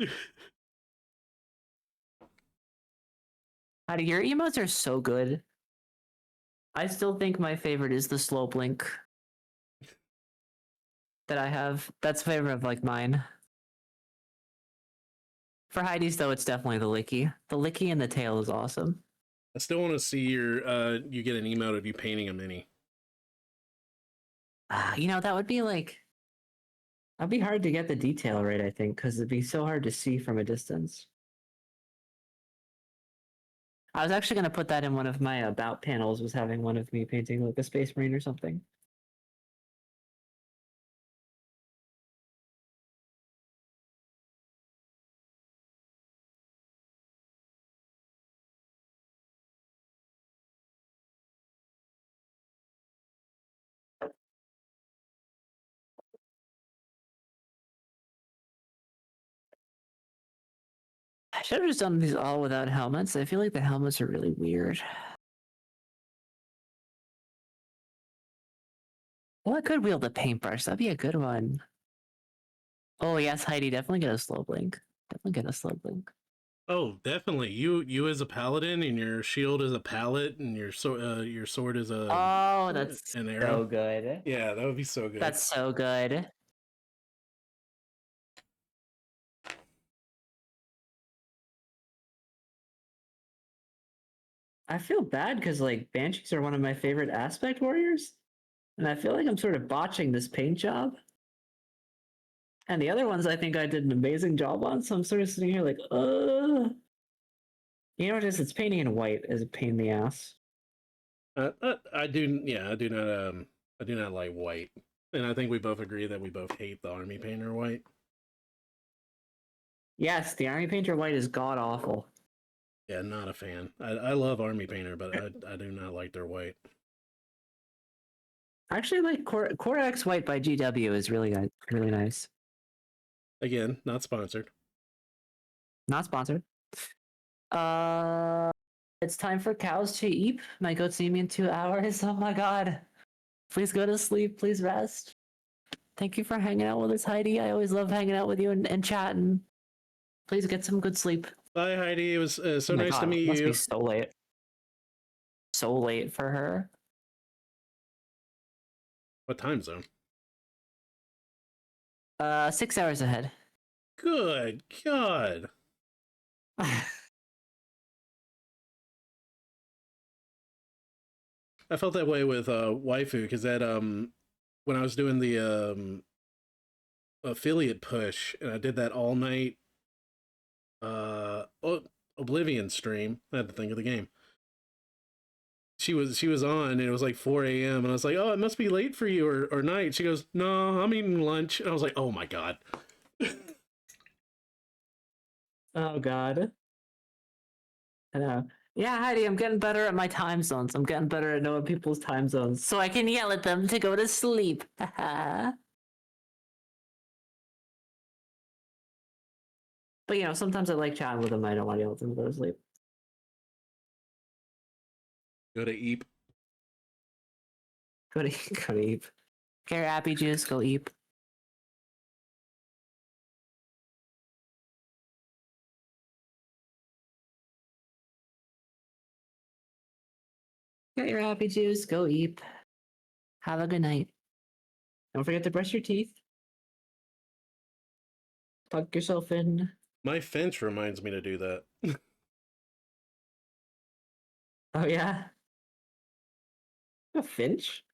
Heidi, your emotes are so good. I still think my favorite is the slow blink that I have. That's a favorite of like mine. For Heidi's though, it's definitely the licky. The licky and the tail is awesome. I still want to see you get an emote of you painting a mini. That would be like that'd be hard to get the detail right, I think, because it'd be so hard to see from a distance. I was actually gonna put that in one of my about panels, was having one of me painting like a space marine or something. I should have just done these all without helmets. I feel like the helmets are really weird. Well, I could wield a paintbrush. That'd be a good one. Oh yes, Heidi, definitely get a slow blink. Definitely get a slow blink. Oh, definitely. You as a paladin, and your shield is a pallet, and your sword is a Oh, that's an so arrow. good. Yeah, that would be so good. That's so good. I feel bad because like banshees are one of my favorite aspect warriors, and I feel like I'm sort of botching this paint job. And the other ones I think I did an amazing job on, so I'm sort of sitting here like, You know what it is? It's painting in white is a pain in the ass. I do. Yeah, I do not like white, and I think we both agree that we both hate the army painter white. Yes, the army painter white is god awful. Yeah, not a fan. I love army painter, but I do not like their white. Actually, like Core X White by GW is really nice. Really nice. Again, not sponsored. Not sponsored. It's time for cows to eat. My goats see me in 2 hours. Oh my god. Please go to sleep. Please rest. Thank you for hanging out with us, Heidi. I always love hanging out with you and chatting. Please get some good sleep. Bye, Heidi. It was so Oh my nice god, to meet it must you. be so late. So late for her. What time zone? 6 hours ahead. Good God. I felt that way with waifu because that when I was doing the affiliate push and I did that all night Oblivion stream. I had to think of the game. She was on and it was like 4 a.m. and I was like, oh, it must be late for you or night. She goes, no, I'm eating lunch. And I was like, oh my god. Oh god. I know. Yeah, Heidi, I'm getting better at my time zones. I'm getting better at knowing people's time zones, so I can yell at them to go to sleep. But you know, sometimes I like chatting with them. I don't want to yell at them to go to sleep. Go to Eep. Go to go to eat. Get your happy juice. Go eat. Get your happy juice. Go eat. Have a good night. Don't forget to brush your teeth. Tuck yourself in. My Finch reminds me to do that. Oh yeah. A finch?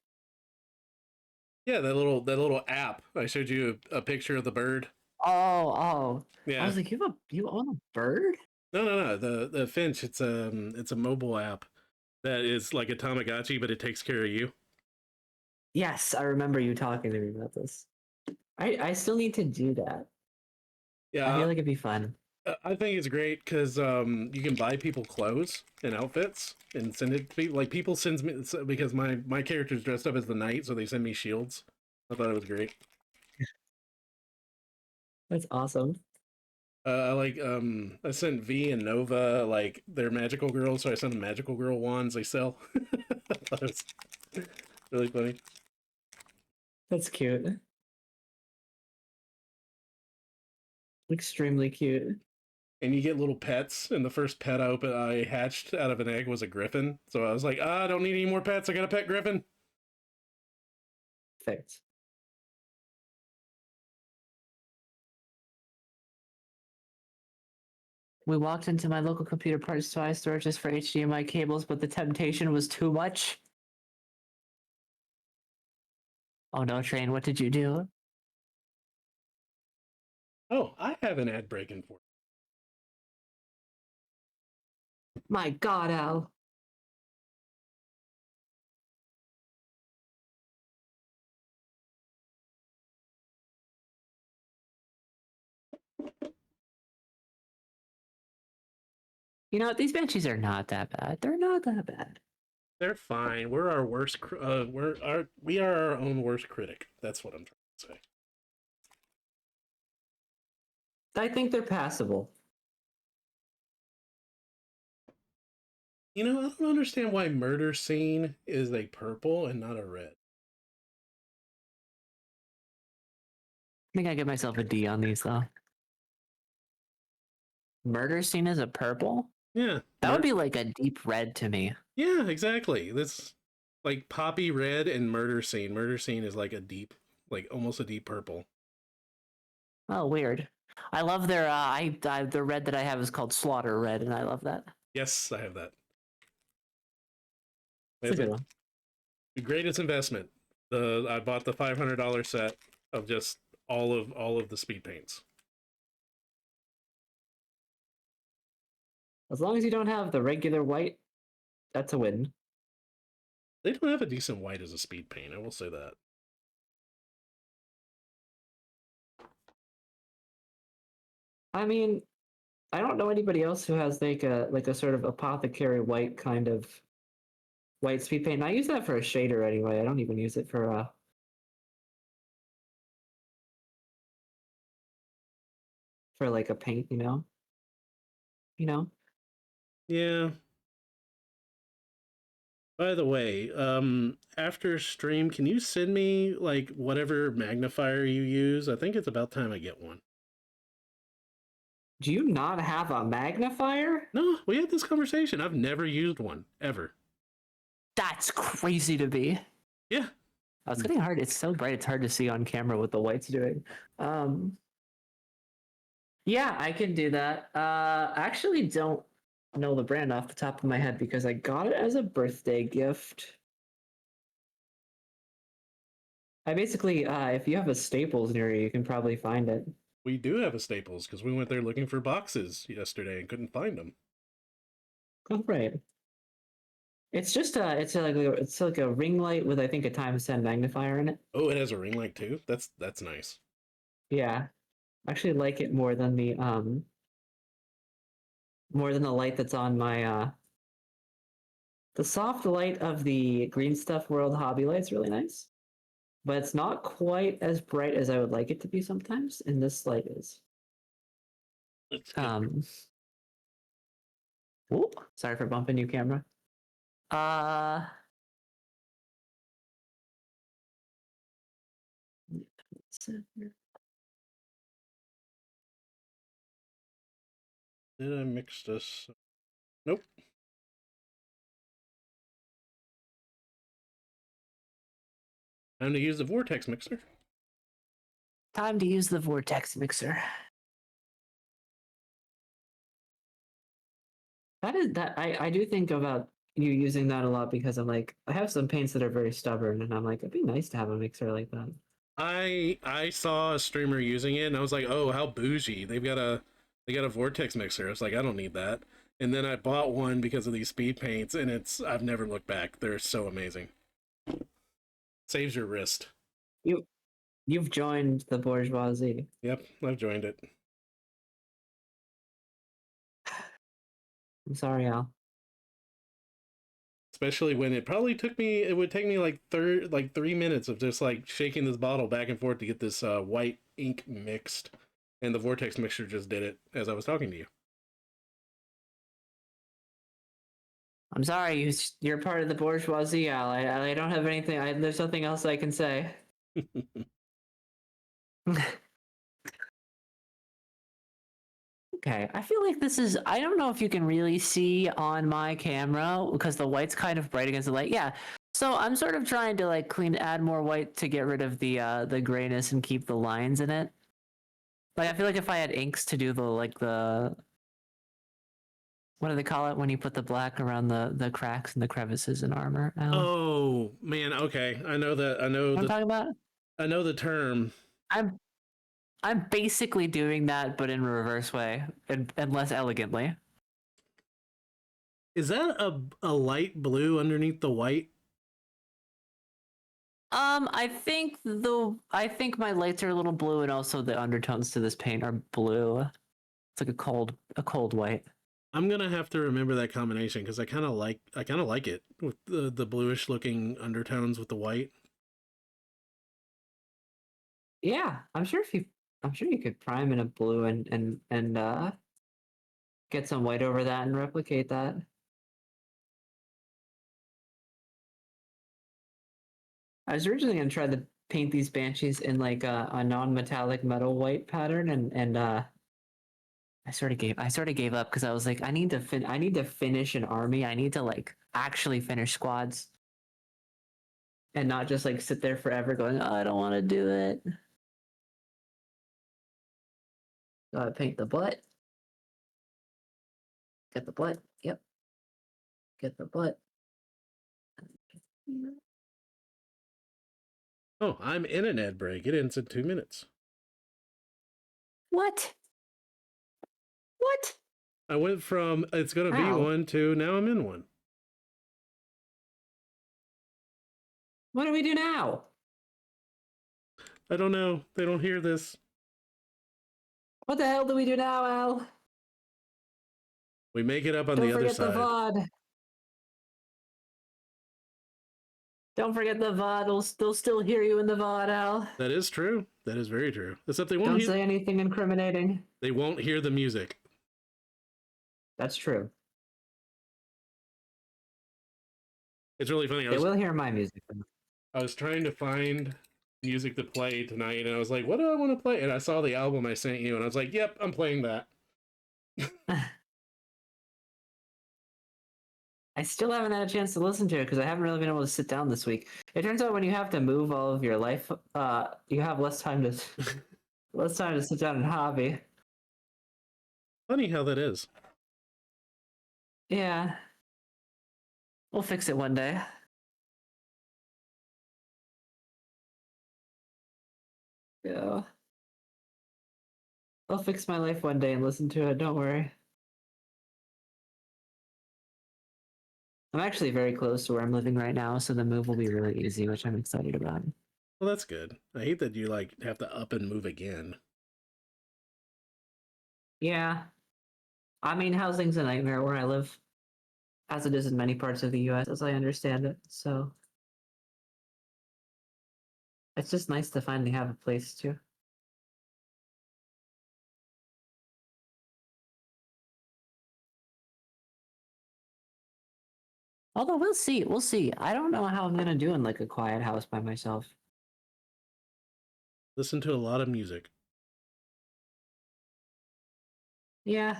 Yeah, that little app. I showed you a picture of the bird. Oh. I Yeah. was like, you own a bird? No. The Finch. It's a mobile app that is like a Tamagotchi, but it takes care of you. Yes, I remember you talking to me about this. I still need to do that. I Yeah, feel like it'd be fun. I think it's great because you can buy people clothes and outfits and send it to people. Like people sends me because my character's dressed up as the knight, so they send me shields. I thought it was great. That's awesome. I sent V and Nova like they're magical girls, so I sent them magical girl wands they sell. I thought it was really funny. That's cute. Extremely cute. And you get little pets, and the first pet I hatched out of an egg was a griffin. So I was like, I don't need any more pets. I got a pet griffin. Perfect. We walked into my local computer parts supply store just for HDMI cables, but the temptation was too much. Oh no, Train, what did you do? Oh, I have an ad break in for My God, Al. You know what? These Banshees are not that bad. They're not that bad. They're fine. We're our worst. We are our own worst critic. That's what I'm trying to say. I think they're passable. You know, I don't understand why Murder Scene is a purple and not a red. I think I give myself a D on these though. Murder scene is a purple? Yeah, That would be like a deep red to me. yeah, exactly. This like poppy red and Murder Scene. Murder Scene is like a deep, like almost a deep purple. Oh, weird. I love their the red that I have is called Slaughter Red, and I love that. Yes, I have that. It's a It's good one. the greatest investment. I bought the $500 set of just all of the speed paints. As long as you don't have the regular white, that's a win. They don't have a decent white as a speed paint. I will say that. I mean, I don't know anybody else who has like a sort of apothecary white kind of white speed paint. I use that for a shader anyway. I don't even use it for like a paint, you know? You know? Yeah. By the way, after stream, can you send me like whatever magnifier you use? I think it's about time I get one. Do you not have a magnifier? No, we had this conversation. I've never used one ever. That's crazy to me. Yeah. Oh, it's getting hard. It's so bright. It's hard to see on camera what the light's doing. Yeah, I can do that. I actually don't know the brand off the top of my head because I got it as a birthday gift. I basically, if you have a Staples near you, you can probably find it. We do have a Staples because we went there looking for boxes yesterday and couldn't find them. Oh, right. It's just it's like a ring light with I think a ×10 magnifier in it. Oh, it has a ring light too. That's nice. Yeah, I actually like it more than the light that's on my The soft light of the Green Stuff World hobby light's really nice, but it's not quite as bright as I would like it to be sometimes, and this light is. Let's get Sorry for bumping you, camera. Did I mix this? Nope. Time to use the vortex mixer. Time to use the vortex mixer. I do think about you using that a lot because I'm like, I have some paints that are very stubborn, and I'm like, it'd be nice to have a mixer like that. I saw a streamer using it and I was like, oh, how bougie. They got a vortex mixer. I was like, I don't need that. And then I bought one because of these speed paints, and I've never looked back. They're so amazing. Saves your wrist. You've joined the bourgeoisie. Yep, I've joined it. I'm sorry, Al. Especially when it would take me like 3 minutes of just like shaking this bottle back and forth to get this white ink mixed, and the vortex mixture just did it as I was talking to you. I'm sorry, you're part of the bourgeoisie, Al. I don't have anything. There's nothing else I can say. Okay, I feel like this is. I don't know if you can really see on my camera because the white's kind of bright against the light. Yeah, so I'm sort of trying to like add more white to get rid of the grayness and keep the lines in it. Like I feel like if I had inks to do the what do they call it when you put the black around the cracks and the crevices in armor? Al? Oh man, okay. I know that. I know What I'm the. talking about? I know the term. I'm basically doing that, but in a reverse way and less elegantly. Is that a light blue underneath the white? I think my lights are a little blue, and also the undertones to this paint are blue. It's like a cold white. I'm gonna have to remember that combination because I kind of like it with the bluish looking undertones with the white. Yeah, I'm sure you could prime in a blue and get some white over that and replicate that. I was originally gonna try to paint these banshees in like a non-metallic metal white pattern, and I sort of gave up because I was like, I need to finish an army. I need to like actually finish squads, and not just like sit there forever going, oh, I don't want to do it. So I paint the butt. Get the butt. Yep. Get the butt. Oh, I'm in an ad break. It ends in 2 minutes. What? What? I went from it's gonna be one to now I'm in one. What do we do now? I don't know. They don't hear this. What the hell do we do now, Al? We make it up on Don't the other forget side. the VOD. Don't forget the VOD. They'll still hear you in the VOD, Al. That is true. That is very true. Except they won't Don't say anything incriminating. They won't hear the music. That's true. It's really funny. They will hear my music. I was trying to find music to play tonight, and I was like, what do I want to play? And I saw the album I sent you, and I was like, yep, I'm playing that. I still haven't had a chance to listen to it because I haven't really been able to sit down this week. It turns out when you have to move all of your life, you have less time to sit down and hobby. Funny how that is. Yeah. We'll fix it one day. Yeah. I'll fix my life one day and listen to it, don't worry. I'm actually very close to where I'm living right now, so the move will be really easy, which I'm excited about. Well, that's good. I hate that you like have to up and move again. Yeah. I mean, housing's a nightmare where I live. as it is in many parts of the U.S., as I understand it. So it's just nice to finally have a place to. Although we'll see, we'll see. I don't know how I'm gonna do in like a quiet house by myself. Listen to a lot of music. Yeah,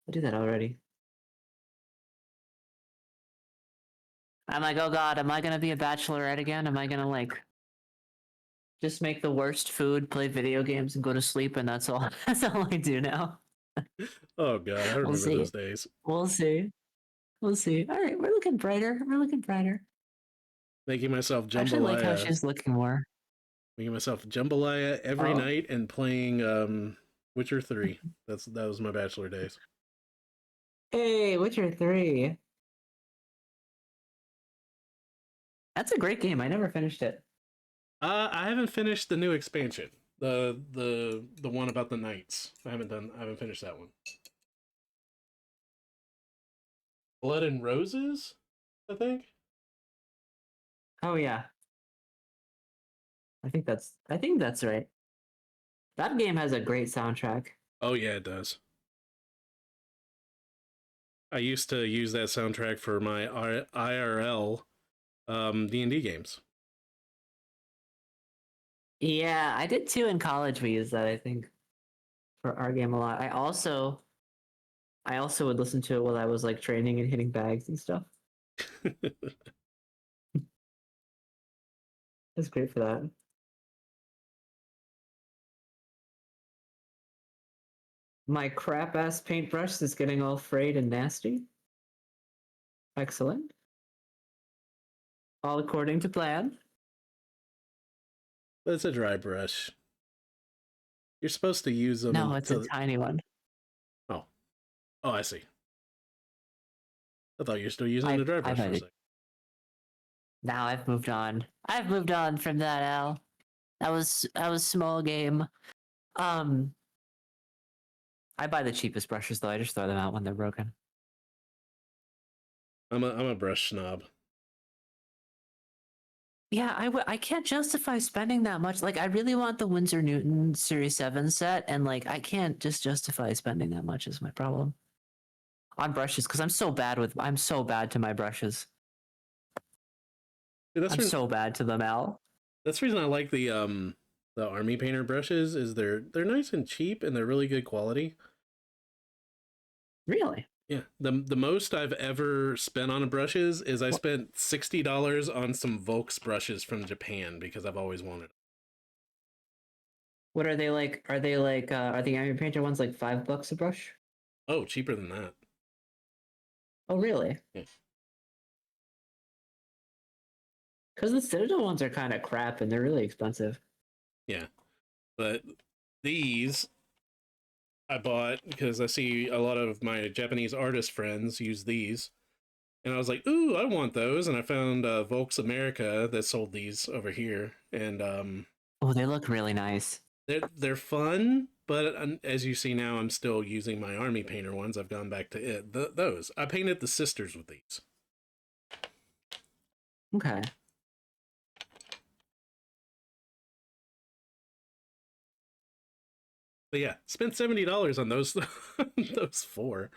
I do that already. I'm like, oh god, am I gonna be a bachelorette again? Am I gonna like just make the worst food, play video games, and go to sleep, and that's all? That's all I do now. Oh god, I We'll remember see. those days. We'll see. We'll see. All right, we're looking brighter. We're looking brighter. Making myself I actually like how jambalaya. she's looking more. Making myself jambalaya every Oh, night and playing Witcher 3. That was my bachelor days. hey, Witcher 3. That's a great game. I never finished it. I haven't finished the new expansion. The one about the knights. I haven't finished that one. Blood and Roses, I think. Oh yeah, I think that's right. That game has a great soundtrack. Oh yeah, it does. I used to use that soundtrack for my IRL D&D games. Yeah, I did too in college. We used that, I think, for our game a lot. I also would listen to it while I was like training and hitting bags and stuff. It's great for that. My crap ass paintbrush is getting all frayed and nasty. Excellent. All according to plan. But it's a dry brush. You're supposed to use them No, it's a until. tiny one. Oh, oh, I see. I thought you were still using I the dry I brush for a might. second. Now I've moved on. I've moved on from that, Al. That was small game. Um, I buy the cheapest brushes though. I just throw them out when they're broken. I'm a brush snob. Yeah, I can't justify spending that much. Like, I really want the Winsor Newton Series 7 set, and like, I can't just justify spending that much is my problem. On brushes, because I'm so bad to my brushes. Dude, I'm so bad to them, Al. that's the reason I like the army painter brushes is they're nice and cheap and they're really good quality. Really? Yeah, the most I've ever spent on brushes is I What, spent $60 on some Volks brushes from Japan because I've always wanted them. what are they like? Are the Iron Painter ones like $5 a brush? Oh, cheaper than that. Oh, really? Yeah. Because the Citadel ones are kind of crap and they're really expensive. Yeah, but these I bought because I see a lot of my Japanese artist friends use these, and I was like, "Ooh, I want those!" And I found Volks America that sold these over here, and Oh, they look really nice. they're fun. But as you see now, I'm still using my army painter ones. I've gone back to those. I painted the sisters with these. Okay. But yeah, spent $70 on those those four.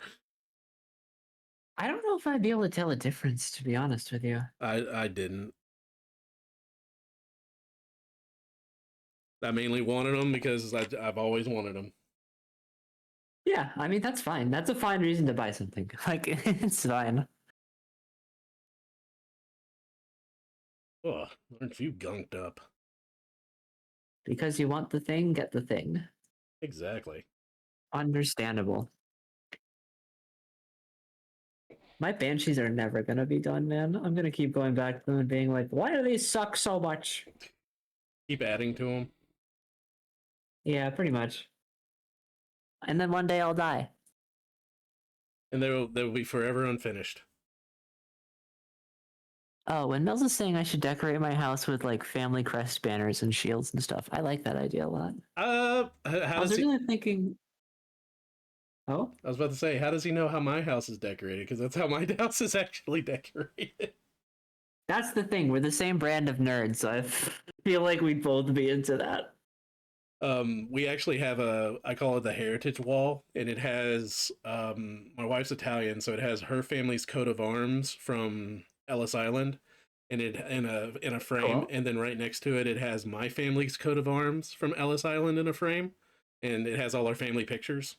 I don't know if I'd be able to tell a difference, to be honest with you. I didn't. I mainly wanted them because I've always wanted them. Yeah, I mean, that's fine. That's a fine reason to buy something. Like, it's fine. Oh, aren't you gunked up? Because you want the thing, get the thing. Exactly. Understandable. My Banshees are never gonna be done, man. I'm gonna keep going back to them and being like, why do these suck so much? Keep adding to them. Yeah, pretty much. And then one day I'll die. And they'll be forever unfinished. Oh, and Mills is saying I should decorate my house with like family crest banners and shields and stuff. I like that idea a lot. How I was does he? originally thinking Oh, I was about to say, how does he know how my house is decorated? Because that's how my house is actually decorated. that's the thing. We're the same brand of nerds, so I feel like we'd both be into that. We actually have I call it the heritage wall, and it has my wife's Italian, so it has her family's coat of arms from Ellis Island, and it in a frame, Cool. and then right next to it, it has my family's coat of arms from Ellis Island in a frame, and it has all our family pictures.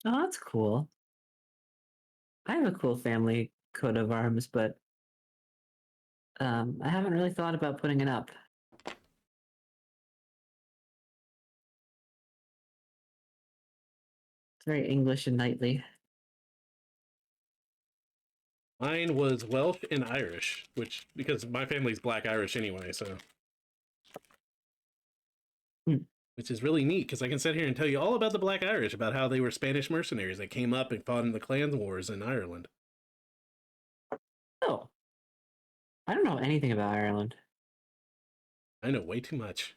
Oh, that's cool. I have a cool family coat of arms, but I haven't really thought about putting it up. It's very English and knightly. Mine was Welsh and Irish, which because my family's Black Irish anyway, so Hmm. which is really neat because I can sit here and tell you all about the Black Irish, about how they were Spanish mercenaries that came up and fought in the clan wars in Ireland. Oh, I don't know anything about Ireland. I know way too much.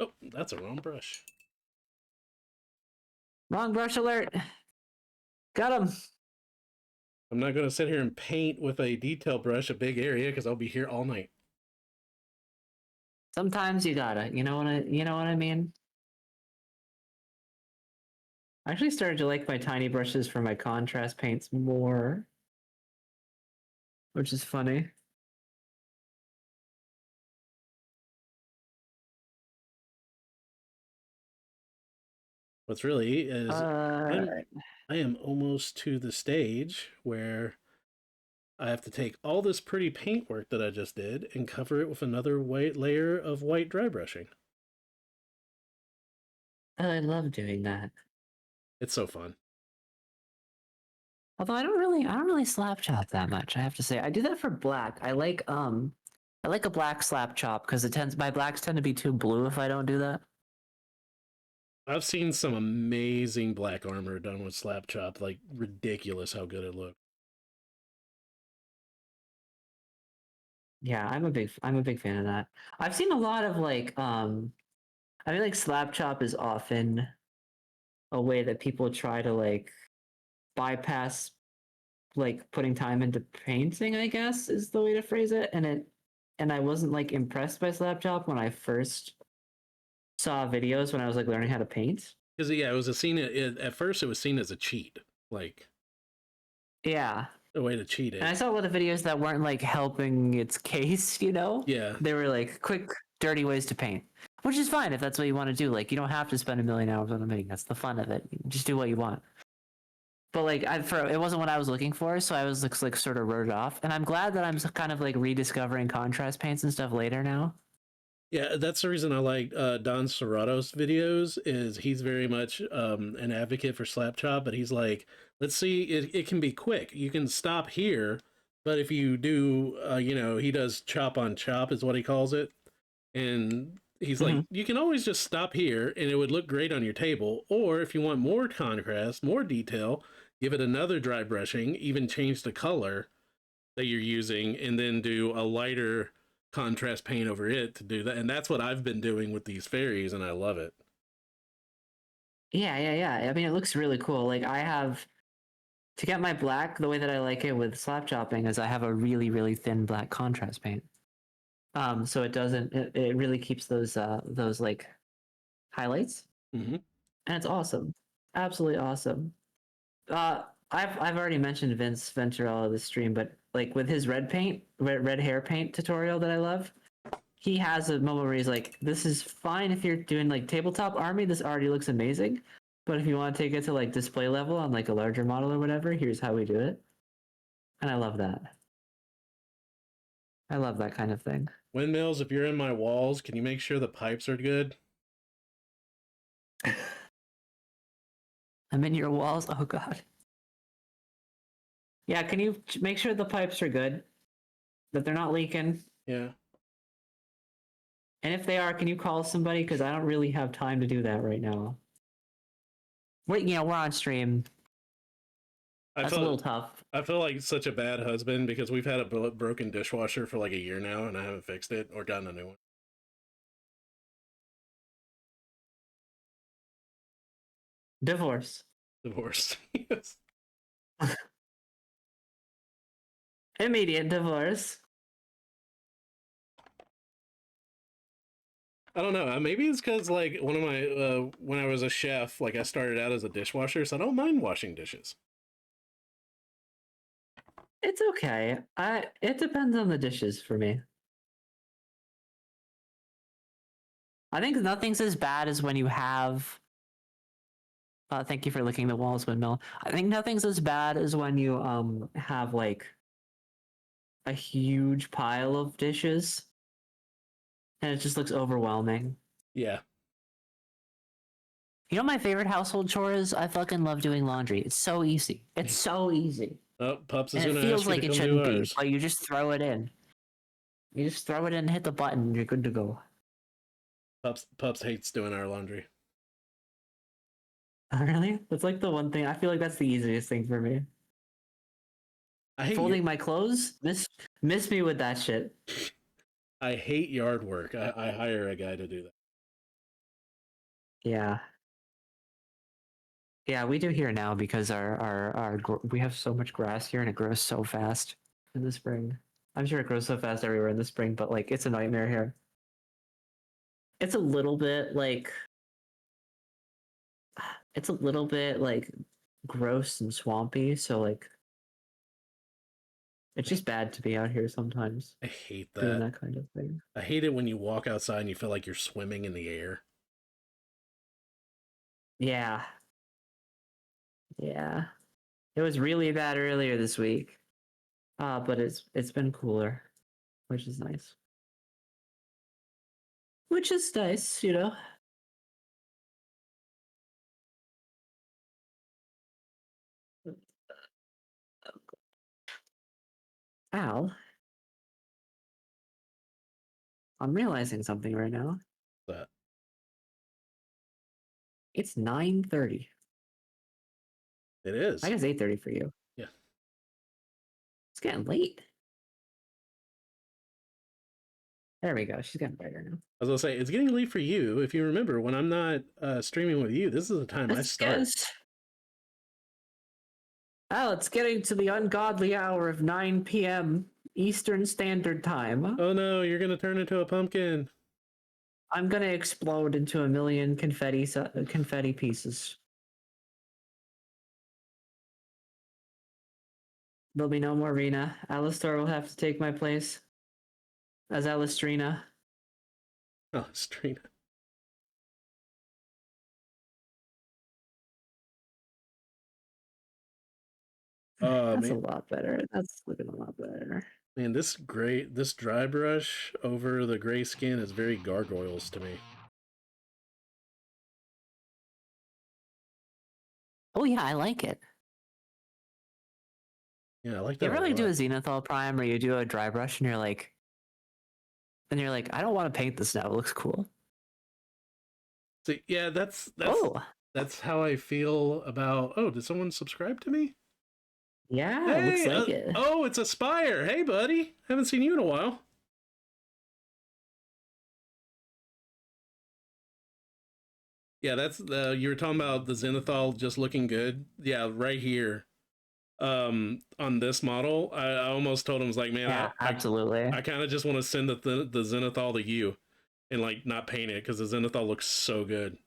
Oh, that's a wrong brush. Wrong brush alert. Got him. I'm not going to sit here and paint with a detail brush a big area because I'll be here all night. Sometimes you gotta. You know what I mean? I actually started to like my tiny brushes for my contrast paints more, which is funny. What's really is Uh, I am almost to the stage where I have to take all this pretty paint work that I just did and cover it with another white layer of white dry brushing. I love doing that. It's so fun. Although I don't really slap chop that much. I have to say, I do that for black. I like a black slap chop because my blacks tend to be too blue if I don't do that. I've seen some amazing black armor done with slap chop, like ridiculous how good it looked. Yeah, I'm a big fan of that. I've seen a lot of I feel like slap chop is often a way that people try to like bypass like putting time into painting, I guess is the way to phrase it. And I wasn't like impressed by slap chop when I first saw videos when I was like learning how to paint. Because yeah, it was a scene. At first, it was seen as a cheat, like Yeah. a way to cheat And I it. saw a lot of videos that weren't like helping its case, you know? Yeah, They were like quick, dirty ways to paint, which is fine if that's what you want to do. Like, you don't have to spend a million hours on a painting. That's the fun of it. Just do what you want. But like, it wasn't what I was looking for, so I was like sort of wrote it off. And I'm glad that I'm kind of like rediscovering contrast paints and stuff later now. yeah. That's the reason I like Don Serrato's videos. Is he's very much an advocate for slap chop, but he's like, let's see, it can be quick. You can stop here, but if you do, he does chop on chop is what he calls it. And he's Hmm. like, you can always just stop here and it would look great on your table. Or if you want more contrast, more detail, give it another dry brushing, even change the color that you're using, and then do a lighter contrast paint over it to do that. And that's what I've been doing with these fairies, and I love it. Yeah. I mean, it looks really cool. Like I have to get my black the way that I like it with slap chopping is I have a really, really thin black contrast paint. So it doesn't. It really keeps those like highlights, Mm-hmm. and it's awesome, absolutely awesome. Uh, I've already mentioned Vince Venturella this stream, but like with his red hair paint tutorial that I love, he has a moment where he's like, "This is fine if you're doing like tabletop army. This already looks amazing, but if you want to take it to like display level on like a larger model or whatever, here's how we do it." And I love that. I love that kind of thing. Windmills, if you're in my walls, can you make sure the pipes are good? I'm in your walls. Oh God. Yeah, can you make sure the pipes are good, that they're not leaking? Yeah. And if they are, can you call somebody? Because I don't really have time to do that right now. We're on stream. I That's a feel little tough. I feel like such a bad husband because we've had a broken dishwasher for like a year now and I haven't fixed it or gotten a new one. Divorce. Divorce. Yes. Immediate divorce. I don't know. Maybe it's because like one of my when I was a chef, like I started out as a dishwasher, so I don't mind washing dishes. It's okay. It depends on the dishes for me. I think nothing's as bad as when you have. Thank you for licking the walls, windmill. I think nothing's as bad as when you have like a huge pile of dishes and it just looks overwhelming. Yeah. You know my favorite household chore is? I fucking love doing laundry. It's so easy. It's so easy. Oh, Pups is And it gonna ask feels you to like it come do shouldn't be, ours. but you just throw it in. You just throw it in, hit the button, and you're good to go. Pups hates doing our laundry. Really? That's like the one thing. I feel like that's the easiest thing for me. I hate Folding my clothes? Miss me with that shit. I hate yard work. I hire a guy to do that. Yeah. Yeah, we do here now because we have so much grass here and it grows so fast in the spring. I'm sure it grows so fast everywhere in the spring, but like it's a nightmare here. It's a little bit like it's a little bit like gross and swampy, so like it's just bad to be out here sometimes I hate doing that. that kind of thing. I hate it when you walk outside and you feel like you're swimming in the air. Yeah. Yeah. It was really bad earlier this week. But it's been cooler, which is nice. Which is nice, you know. Al, I'm realizing something right now. That It's 9:30. it I is. guess 8:30 for you. Yeah. It's getting late. There we go. She's getting better now. I was gonna say it's getting late for you. If you remember, when I'm not streaming with you, this is the time I Let's start. guess. Al, it's getting to the ungodly hour of 9 p.m. Eastern Standard Time. Oh no, you're gonna turn into a pumpkin. I'm gonna explode into a million confetti pieces. There'll be no more Rena. Alistar will have to take my place as Alistrina. Oh, Strina. That's a lot better. That's looking a lot better. Man, this dry brush over the gray skin is very gargoyles to me. Oh yeah, I like it. Yeah, I like You that ever a like do a lot. zenithal prime or you do a dry brush and you're like, I don't want to paint this now. It looks cool. See, yeah, Oh that's how I feel about. Oh, did someone subscribe to me? yeah, it looks Hey, like it. oh, it's Aspire. Hey, buddy, haven't seen you in a while. Yeah, that's the you were talking about the Zenithal just looking good. Yeah, right here. On this model, I almost told him I was like, man, Yeah, absolutely. I kind of just want to send the Zenithal to you and like not paint it because the Zenithal looks so good.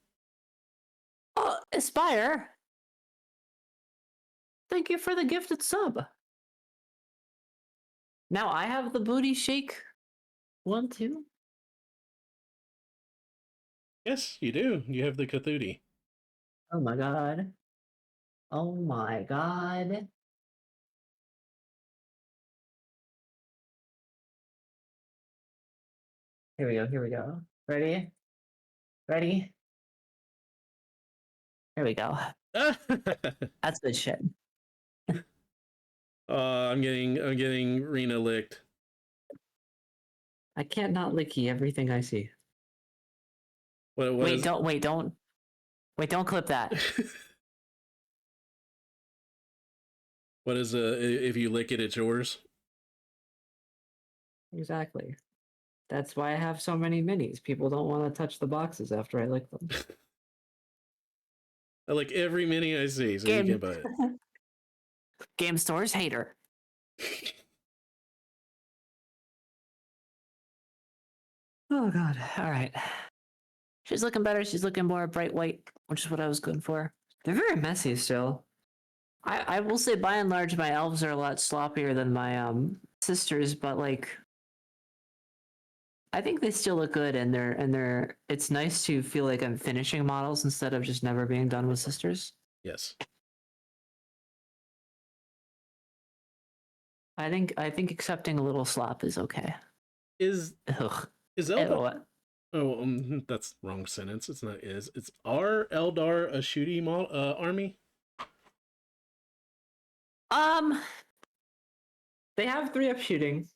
Oh, Aspire. Thank you for the gifted sub. Now I have the booty shake one too. Yes, you do. You have the Cthulhu. Oh my god. Oh my god. Here we go. Here we go. Ready? Ready? Here we go. That's good shit. I'm getting Rena licked. I can't not licky everything I see. What Wait, is don't clip that. what is if you lick it, it's yours. Exactly. That's why I have so many minis. People don't want to touch the boxes after I lick them. I like every mini I see, so you Game can buy it. game stores hater. Oh god. All right. She's looking better. She's looking more bright white, which is what I was going for. They're very messy still. I will say by and large my elves are a lot sloppier than my sisters, but like I think they still look good and they're it's nice to feel like I'm finishing models instead of just never being done with sisters. Yes. I think accepting a little slop is okay. Is Ugh. is Ew, Eldar? what? Oh, that's wrong sentence. It's not is. It's are Eldar a shooty army? Um they have 3-up shooting.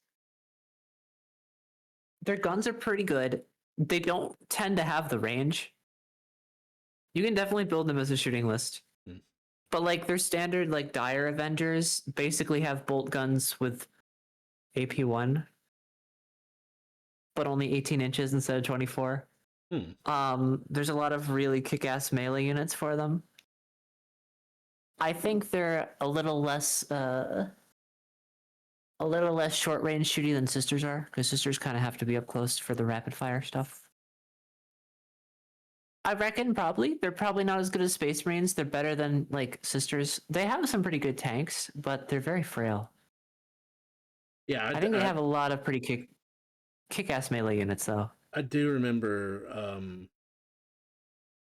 Their guns are pretty good. They don't tend to have the range. You can definitely build them as a shooting list. Hmm. But like their standard like dire Avengers basically have bolt guns with AP1, but only 18 inches instead of 24. There's a lot of really kick-ass melee units for them. I think they're a little less short range shooty than sisters are, because sisters kind of have to be up close for the rapid fire stuff. I reckon they're probably not as good as Space Marines. They're better than like sisters. They have some pretty good tanks, but they're very frail. Yeah, I think they have a lot of pretty kick-ass melee units though. I do remember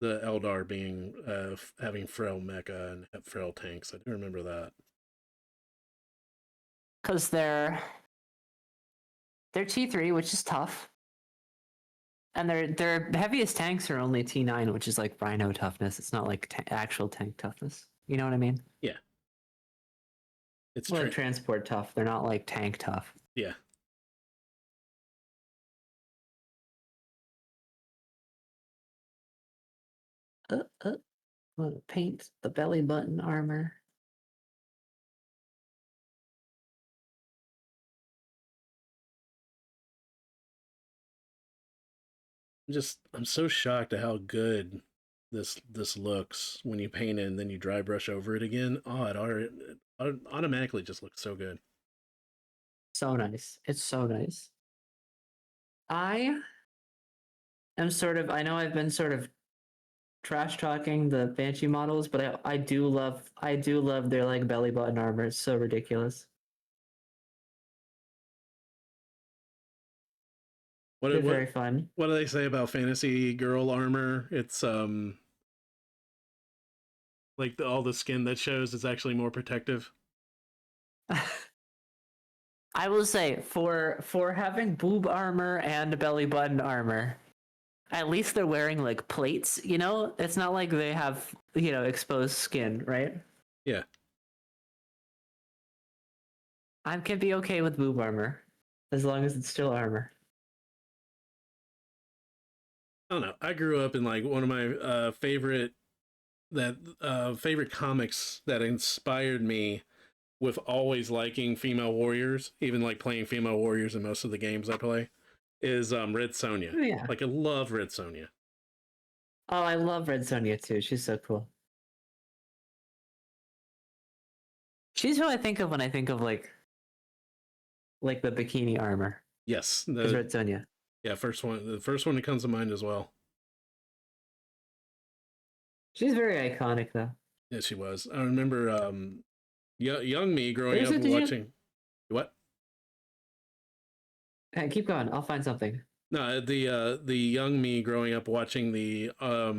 the Eldar being having frail mecha and frail tanks. I do remember that. Because they're T3, which is tough. And their heaviest tanks are only T9, which is like Rhino toughness. It's not like actual tank toughness. You know what I mean? Yeah. It's like transport tough. They're not like tank tough. Yeah. I'm gonna paint the belly button armor. I'm so shocked at how good this looks when you paint it and then you dry brush over it again. Oh, it automatically just looks so good. So nice. It's so nice. I know I've been sort of trash talking the Banshee models, but I do love their like belly button armor. It's so ridiculous. They're very fun. What do they say about fantasy girl armor? It's like all the skin that shows is actually more protective. I will say for having boob armor and belly button armor, at least they're wearing like plates, you know? It's not like they have, exposed skin, right? Yeah. I can be okay with boob armor as long as it's still armor. I don't know. I grew up in like one of my favorite comics that inspired me with always liking female warriors, even like playing female warriors in most of the games I play, is Red Sonja. Oh, yeah. Like I love Red Sonja. Oh, I love Red Sonja too. She's so cool. She's who I think of when I think of like the bikini armor. Yes, is Red Sonja. Yeah, the first one that comes to mind as well. She's very iconic though. Yeah, she was. I remember young me growing up watching. What? Keep going. I'll find something. No, the young me growing up watching the I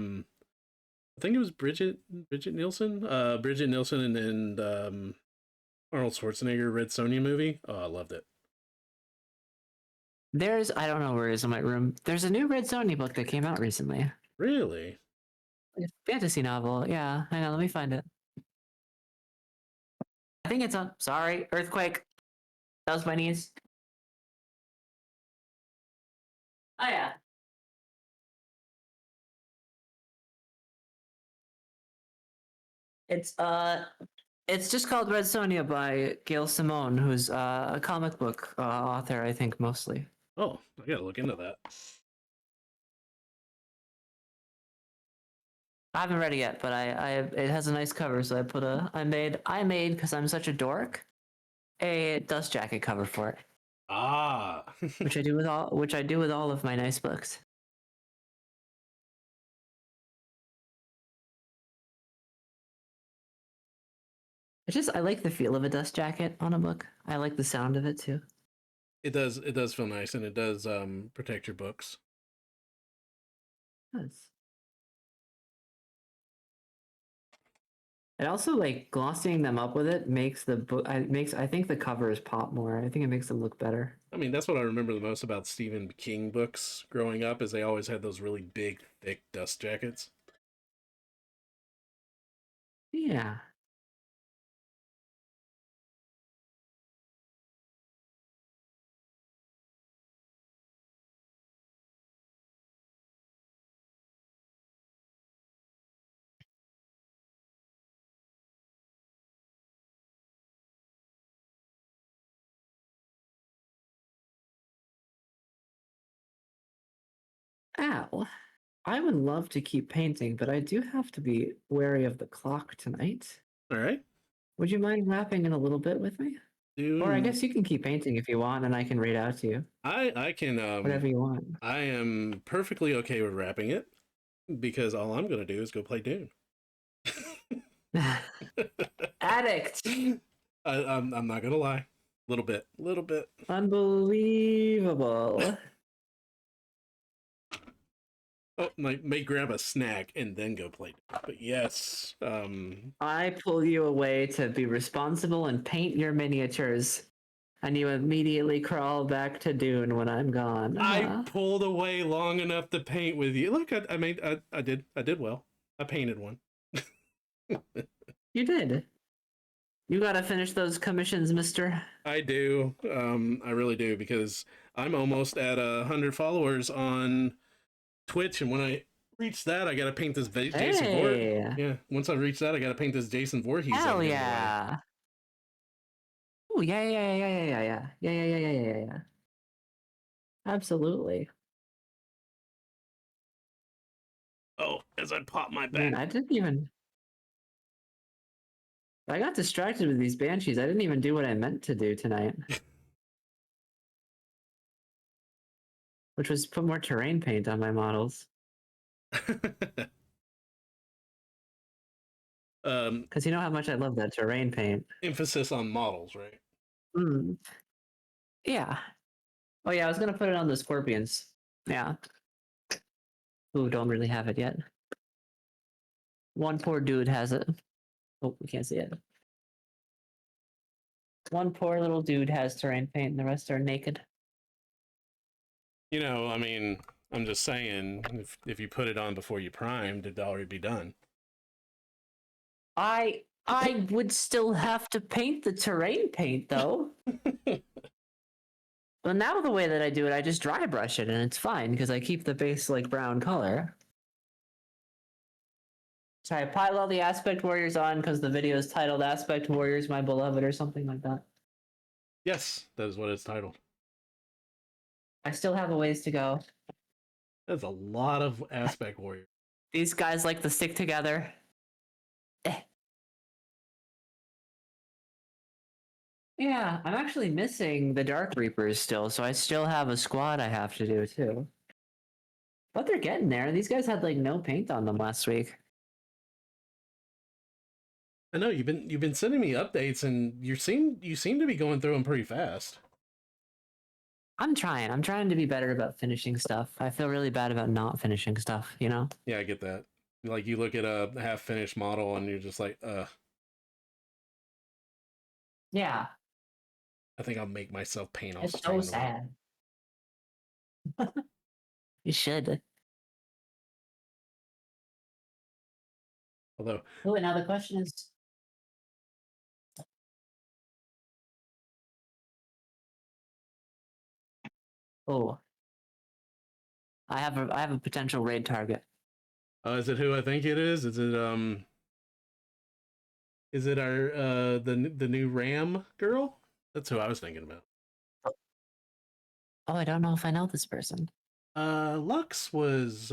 think it was Bridget Nielsen, and Arnold Schwarzenegger Red Sonja movie. Oh, I loved it. I don't know where it is in my room. There's a new Red Sonja book that came out recently. Really? A fantasy novel. Yeah, hang on, let me find it. I think it's on. Sorry, earthquake. That was my niece. Oh yeah. It's just called Red Sonja by Gail Simone, who's a comic book author, I think mostly. Oh, I gotta look into that. I haven't read it yet, but it has a nice cover, so I made because I'm such a dork a dust jacket cover for it, Ah. which I do with all of my nice books. I like the feel of a dust jacket on a book. I like the sound of it too. It does feel nice, and it does protect your books. Yes. It also like glossing them up with it makes the book. I think the covers pop more. I think it makes them look better. I mean, that's what I remember the most about Stephen King books growing up, is they always had those really big, thick dust jackets. Yeah. Ow. I would love to keep painting, but I do have to be wary of the clock tonight. All right. Would you mind rapping in a little bit with me? Or I Dude, guess you can keep painting if you want, and I can read out to you. I can Whatever you want. I am perfectly okay with wrapping it, because all I'm gonna do is go play Dune. Addict! I'm not gonna lie, little bit. Unbelievable. Oh, may grab a snack and then go play Dune. But yes, I pull you away to be responsible and paint your miniatures, and you immediately crawl back to Dune when I'm gone. I pulled away long enough to paint with you. Look, I did well. I painted one. You did. You gotta finish those commissions, mister. I do. I really do, because I'm almost at 100 followers on Twitch, and when I reach that, I gotta paint this Jason Voorhees. Hey! Yeah, once I reach that, I gotta paint this Jason Voorhees. Hell yeah! Oh yeah. Absolutely. Oh, as I pop my Man, back. I got distracted with these banshees. I didn't even do what I meant to do tonight. Which was put more terrain paint on my models. Because you know how much I love that terrain paint. Emphasis on models, right? Mm. Yeah. Oh yeah, I was gonna put it on the scorpions. Yeah. Who don't really have it yet. One poor dude has it. Oh, we can't see it. One poor little dude has terrain paint, and the rest are naked. I mean, I'm just saying, if you put it on before you primed, it'd already be done. I would still have to paint the terrain paint though. Well, now the way that I do it, I just dry brush it and it's fine because I keep the base like brown color. So I pile all the Aspect Warriors on because the video is titled Aspect Warriors, My Beloved, or something like that. Yes, that is what it's titled. I still have a ways to go. That's a lot of Aspect Warrior. These guys like to stick together. Yeah, I'm actually missing the Dark Reapers still, so I still have a squad I have to do too. But they're getting there. These guys had like no paint on them last week. I know you've been sending me updates, and you seem to be going through them pretty fast. I'm trying. I'm trying to be better about finishing stuff. I feel really bad about not finishing stuff, you know? Yeah, I get that. Like, you look at a half finished model and you're just like, Yeah. I think I'll make myself paint off It's so stream. sad. You should. Although, Oh, and now the question is, oh, I have a potential raid target. is it who I think it is? Is it our the new Ram girl? That's who I was thinking about. Oh, I don't know if I know this person. Lux was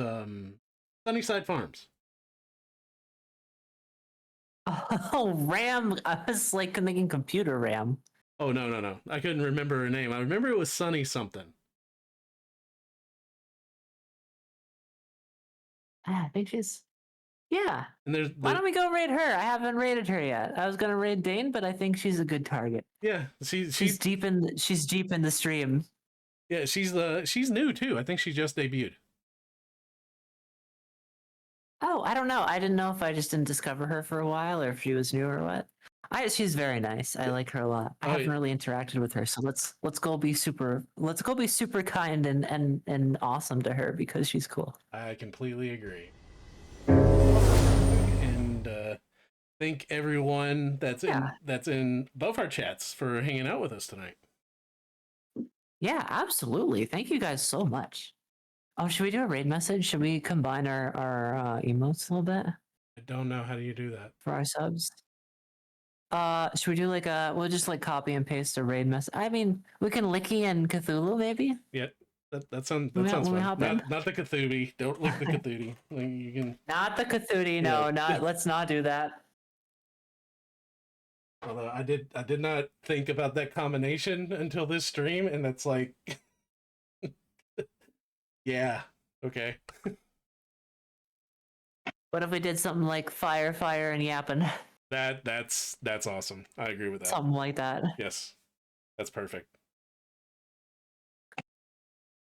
Sunnyside Farms. Oh, RAM. I was like thinking computer RAM. Oh no, no, no! I couldn't remember her name. I remember it was Sunny something. I think she's. Yeah. And there's Why the don't we go raid her? I haven't raided her yet. I was gonna raid Dane, but I think she's a good target. yeah, She's deep in the stream. yeah, she's new too. I think she just debuted. Oh, I don't know. I didn't know if I just didn't discover her for a while or if she was new or what. She's very nice. I like her a lot. I Oh, haven't yeah. really interacted with her, so let's go be super kind and awesome to her because she's cool. I completely agree. And thank everyone Yeah. that's in both our chats for hanging out with us tonight. Yeah, absolutely. Thank you guys so much. Oh, should we do a raid message? Should we combine our emotes a little bit I don't know how do you do that. for our subs? Should we do like we'll just like copy and paste a raid message. I mean, we can Licky and Cthulhu maybe. Yeah, that sounds When sounds we fun. hop in? Not the Cthulhu. Don't lick the Cthulhu. Like, you can. Not the Cthulhu. No, Yeah. not. Let's not do that. Although I did not think about that combination until this stream, and that's like, yeah, okay. What if we did something like fire, fire, and yapping? That's awesome. I agree with that. Something like that. Yes, that's perfect.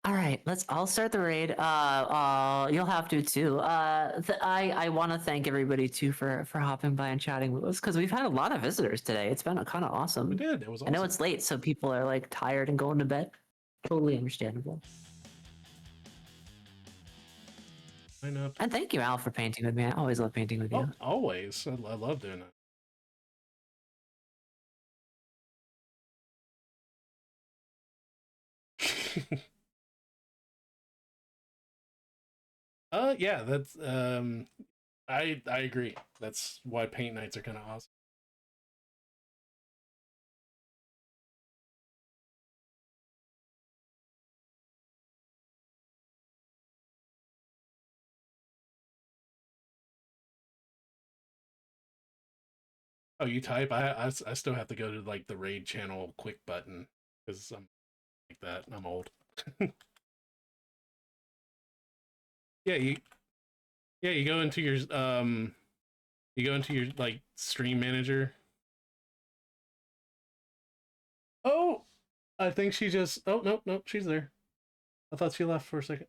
All right, I'll start the raid. You'll have to too. I want to thank everybody too for hopping by and chatting with us because we've had a lot of visitors today. It's been kind of awesome. We did. It was awesome. I know it's late, so people are like tired and going to bed. Totally understandable. I know. And thank you, Al, for painting with me. I always love painting with you. Oh, always. I love doing that. Yeah, that's I agree. That's why paint nights are kind of awesome. Oh, you type? I still have to go to like the raid channel quick button because I'm like that. I'm old. Yeah, you go into your like stream manager. Oh, I think she just. Oh no, she's there. I thought she left for a second.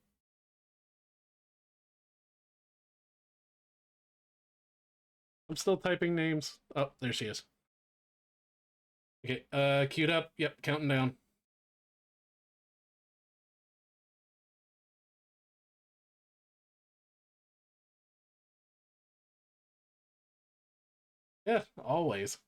I'm still typing names. Oh, there she is. Okay, queued up. Yep, counting down. Yeah, always.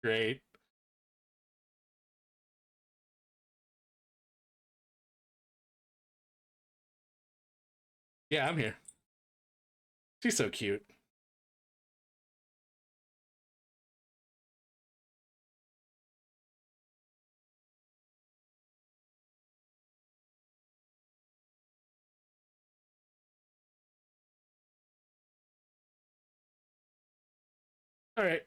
Great. Yeah, I'm here. She's so cute. All right.